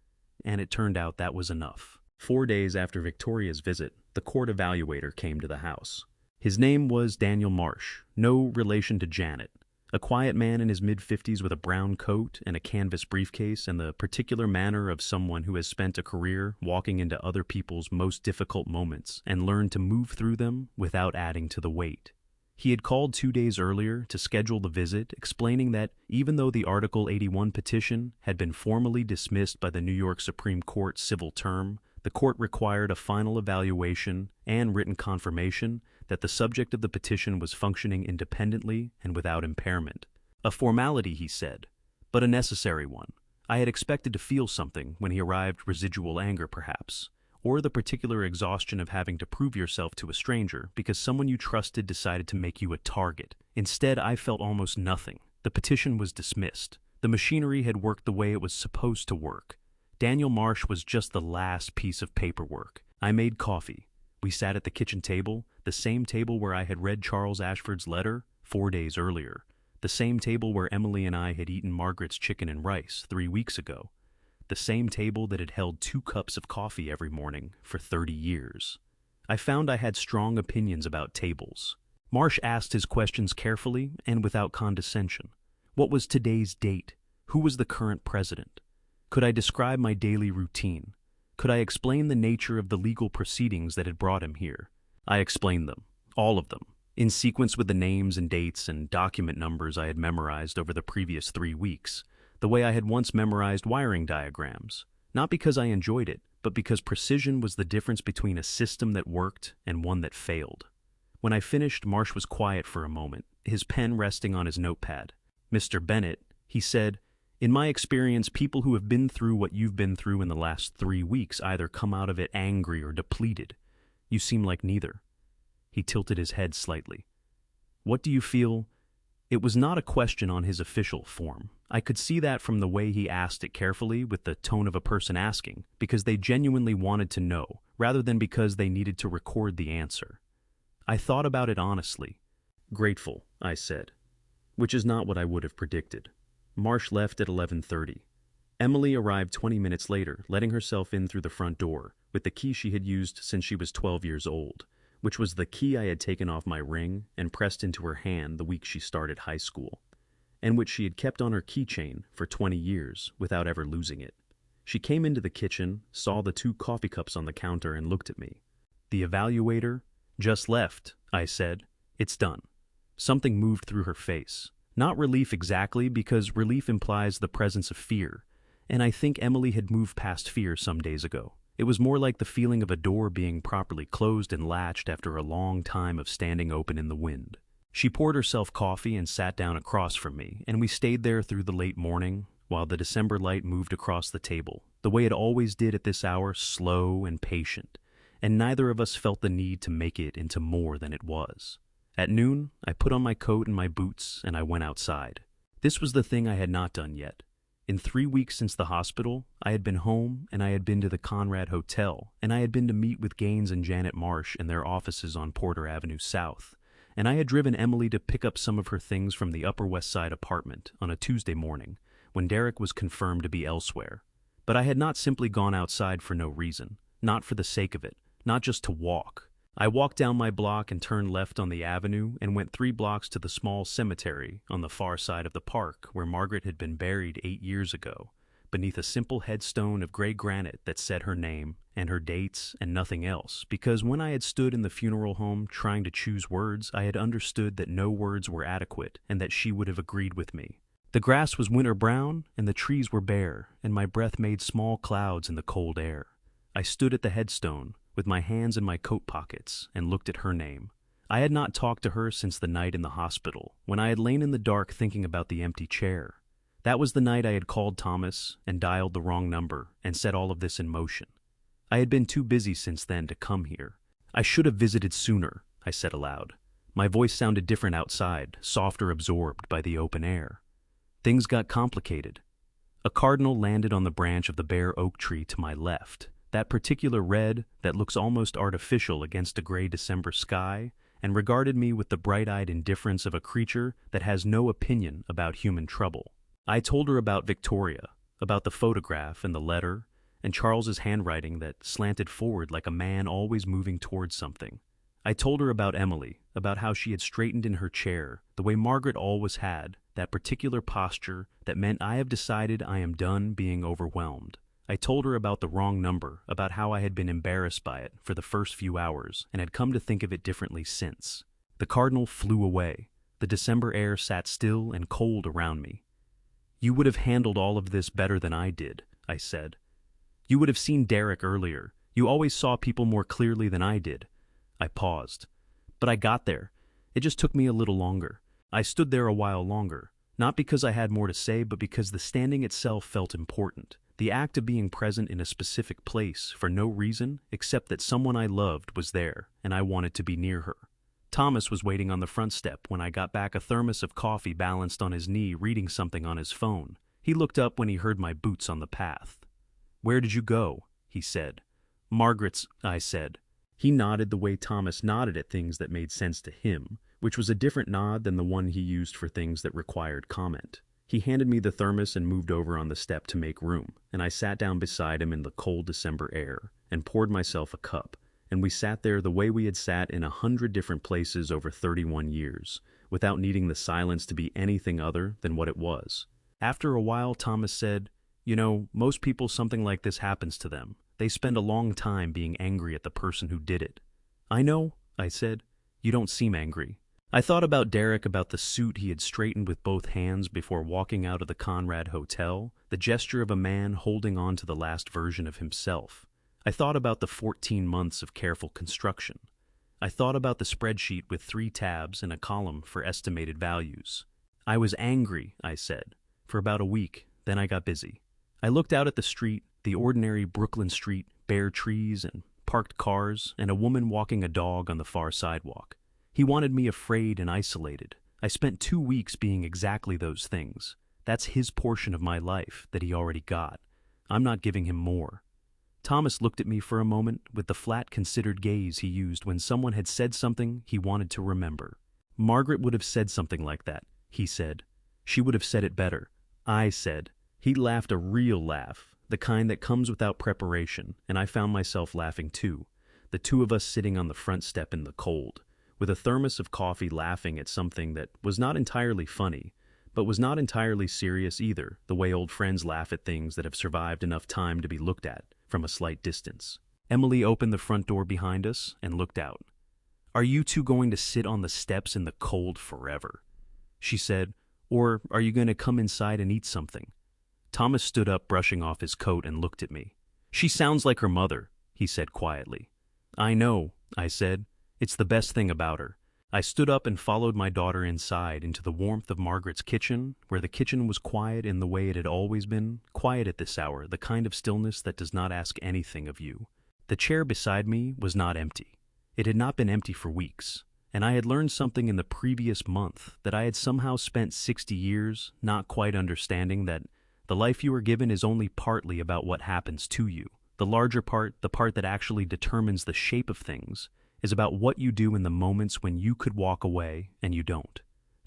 and it turned out that was enough. 4 days after Victoria's visit, the court evaluator came to the house. His name was Daniel Marsh, no relation to Janet. A quiet man in his mid-50s with a brown coat and a canvas briefcase and the particular manner of someone who has spent a career walking into other people's most difficult moments and learned to move through them without adding to the weight. He had called 2 days earlier to schedule the visit, explaining that even though the Article 81 petition had been formally dismissed by the New York Supreme Court civil term, the court required a final evaluation and written confirmation that the subject of the petition was functioning independently and without impairment. A formality, he said, but a necessary one. I had expected to feel something when he arrived, residual anger perhaps, or the particular exhaustion of having to prove yourself to a stranger because someone you trusted decided to make you a target. Instead, I felt almost nothing. The petition was dismissed. The machinery had worked the way it was supposed to work. Daniel Marsh was just the last piece of paperwork. I made coffee. We sat at the kitchen table, the same table where I had read Charles Ashford's letter 4 days earlier, the same table where Emily and I had eaten Margaret's chicken and rice 3 weeks ago, the same table that had held 2 cups of coffee every morning for 30 years. I found I had strong opinions about tables. Marsh asked his questions carefully and without condescension. What was today's date? Who was the current president? Could I describe my daily routine? Could I explain the nature of the legal proceedings that had brought him here? I explained them, all of them, in sequence with the names and dates and document numbers I had memorized over the previous 3 weeks, the way I had once memorized wiring diagrams, not because I enjoyed it, but because precision was the difference between a system that worked and one that failed. When I finished, Marsh was quiet for a moment, his pen resting on his notepad. "Mr. Bennett," he said, "in my experience, people who have been through what you've been through in the last 3 weeks either come out of it angry or depleted. You seem like neither." He tilted his head slightly. "What do you feel?" It was not a question on his official form. I could see that from the way he asked it carefully, with the tone of a person asking, because they genuinely wanted to know, rather than because they needed to record the answer. I thought about it honestly. "Grateful," I said, which is not what I would have predicted. Marsh left at 11:30. Emily arrived 20 minutes later, letting herself in through the front door, with the key she had used since she was 12 years old, which was the key I had taken off my ring and pressed into her hand the week she started high school, and which she had kept on her keychain for 20 years without ever losing it. She came into the kitchen, saw the 2 coffee cups on the counter, and looked at me. "The evaluator just left," I said. "It's done." Something moved through her face. Not relief exactly, because relief implies the presence of fear, and I think Emily had moved past fear some days ago. It was more like the feeling of a door being properly closed and latched after a long time of standing open in the wind. She poured herself coffee and sat down across from me, and we stayed there through the late morning, while the December light moved across the table, the way it always did at this hour, slow and patient, and neither of us felt the need to make it into more than it was. At noon, I put on my coat and my boots, and I went outside. This was the thing I had not done yet. In 3 weeks since the hospital, I had been home, and I had been to the Conrad Hotel, and I had been to meet with Gaines and Janet Marsh in their offices on Porter Avenue South, and I had driven Emily to pick up some of her things from the Upper West Side apartment on a Tuesday morning, when Derek was confirmed to be elsewhere. But I had not simply gone outside for no reason, not for the sake of it, not just to walk. I walked down my block and turned left on the avenue and went 3 blocks to the small cemetery on the far side of the park where Margaret had been buried 8 years ago, beneath a simple headstone of gray granite that said her name and her dates and nothing else, because when I had stood in the funeral home trying to choose words, I had understood that no words were adequate and that she would have agreed with me. The grass was winter brown and the trees were bare, and my breath made small clouds in the cold air. I stood at the headstone, with my hands in my coat pockets, and looked at her name. I had not talked to her since the night in the hospital, when I had lain in the dark thinking about the empty chair. That was the night I had called Thomas and dialed the wrong number and set all of this in motion. I had been too busy since then to come here. I should have visited sooner, I said aloud. My voice sounded different outside, softer, absorbed by the open air. Things got complicated. A cardinal landed on the branch of the bare oak tree to my left, that particular red that looks almost artificial against a gray December sky, and regarded me with the bright-eyed indifference of a creature that has no opinion about human trouble. I told her about Victoria, about the photograph and the letter, and Charles's handwriting that slanted forward like a man always moving towards something. I told her about Emily, about how she had straightened in her chair, the way Margaret always had, that particular posture that meant I have decided I am done being overwhelmed. I told her about the wrong number, about how I had been embarrassed by it for the first few hours and had come to think of it differently since. The cardinal flew away. The December air sat still and cold around me. You would have handled all of this better than I did, I said. You would have seen Derek earlier. You always saw people more clearly than I did. I paused. But I got there. It just took me a little longer. I stood there a while longer, not because I had more to say, but because the standing itself felt important. The act of being present in a specific place for no reason except that someone I loved was there and I wanted to be near her. Thomas was waiting on the front step when I got back, a thermos of coffee balanced on his knee, reading something on his phone. He looked up when he heard my boots on the path. "Where did you go?" he said. "Margaret's," I said. He nodded the way Thomas nodded at things that made sense to him, which was a different nod than the one he used for things that required comment. He handed me the thermos and moved over on the step to make room, and I sat down beside him in the cold December air and poured myself a cup, and we sat there the way we had sat in 100 different places over 31 years, without needing the silence to be anything other than what it was. After a while, Thomas said, "You know, most people something like this happens to them. They spend a long time being angry at the person who did it." "I know," I said. "You don't seem angry." I thought about Derek, about the suit he had straightened with both hands before walking out of the Conrad Hotel, the gesture of a man holding on to the last version of himself. I thought about the 14 months of careful construction. I thought about the spreadsheet with 3 tabs and a column for estimated values. I was angry, I said, for about a week, then I got busy. I looked out at the street, the ordinary Brooklyn street, bare trees and parked cars, and a woman walking a dog on the far sidewalk. He wanted me afraid and isolated. I spent 2 weeks being exactly those things. That's his portion of my life that he already got. I'm not giving him more. Thomas looked at me for a moment with the flat, considered gaze he used when someone had said something he wanted to remember. "Margaret would have said something like that," he said. "She would have said it better." I said. He laughed, a real laugh, the kind that comes without preparation, and I found myself laughing too, the two of us sitting on the front step in the cold, with a thermos of coffee, laughing at something that was not entirely funny, but was not entirely serious either, the way old friends laugh at things that have survived enough time to be looked at from a slight distance. Emily opened the front door behind us and looked out. "Are you two going to sit on the steps in the cold forever?" she said. "Or are you going to come inside and eat something?" Thomas stood up, brushing off his coat, and looked at me. "She sounds like her mother," he said quietly. "I know," I said. "It's the best thing about her." I stood up and followed my daughter inside into the warmth of Margaret's kitchen, where the kitchen was quiet in the way it had always been, quiet at this hour, the kind of stillness that does not ask anything of you. The chair beside me was not empty. It had not been empty for weeks, and I had learned something in the previous month that I had somehow spent 60 years not quite understanding, that the life you are given is only partly about what happens to you. The larger part, the part that actually determines the shape of things, is about what you do in the moments when you could walk away and you don't.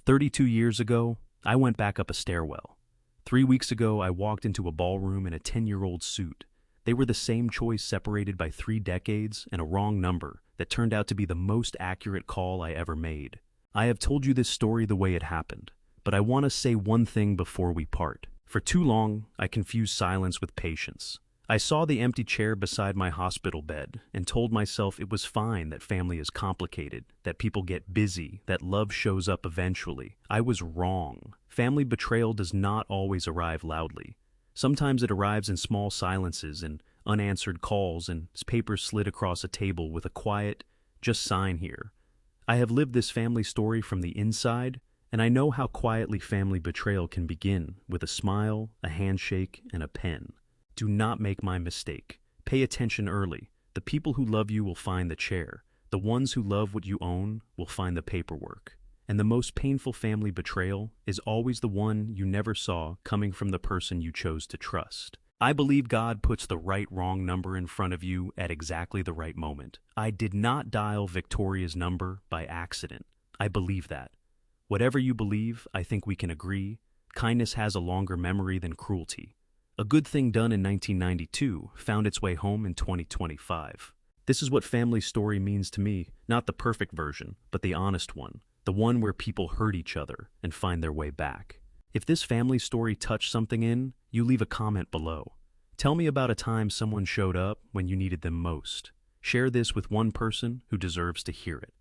32 years ago, I went back up a stairwell. 3 weeks ago, I walked into a ballroom in a 10-year-old suit. They were the same choice, separated by 3 decades and a wrong number that turned out to be the most accurate call I ever made. I have told you this story the way it happened, but I want to say one thing before we part. For too long, I confused silence with patience. I saw the empty chair beside my hospital bed and told myself it was fine, that family is complicated, that people get busy, that love shows up eventually. I was wrong. Family betrayal does not always arrive loudly. Sometimes it arrives in small silences, in unanswered calls, and papers slid across a table with a quiet, "Just sign here." I have lived this family story from the inside, and I know how quietly family betrayal can begin with a smile, a handshake, and a pen. Do not make my mistake. Pay attention early. The people who love you will find the chair. The ones who love what you own will find the paperwork. And the most painful family betrayal is always the one you never saw coming from the person you chose to trust. I believe God puts the right-wrong number in front of you at exactly the right moment. I did not dial Victoria's number by accident. I believe that. Whatever you believe, I think we can agree, kindness has a longer memory than cruelty. A good thing done in 1992 found its way home in 2025. This is what family story means to me, not the perfect version, but the honest one, the one where people hurt each other and find their way back. If this family story touched something in, you leave a comment below. Tell me about a time someone showed up when you needed them most. Share this with one person who deserves to hear it.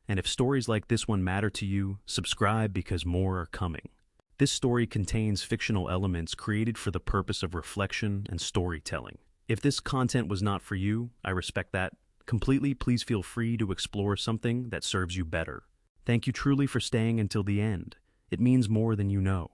And if stories like this one matter to you, subscribe because more are coming. This story contains fictional elements created for the purpose of reflection and storytelling. If this content was not for you, I respect that completely. Please feel free to explore something that serves you better. Thank you truly for staying until the end. It means more than you know.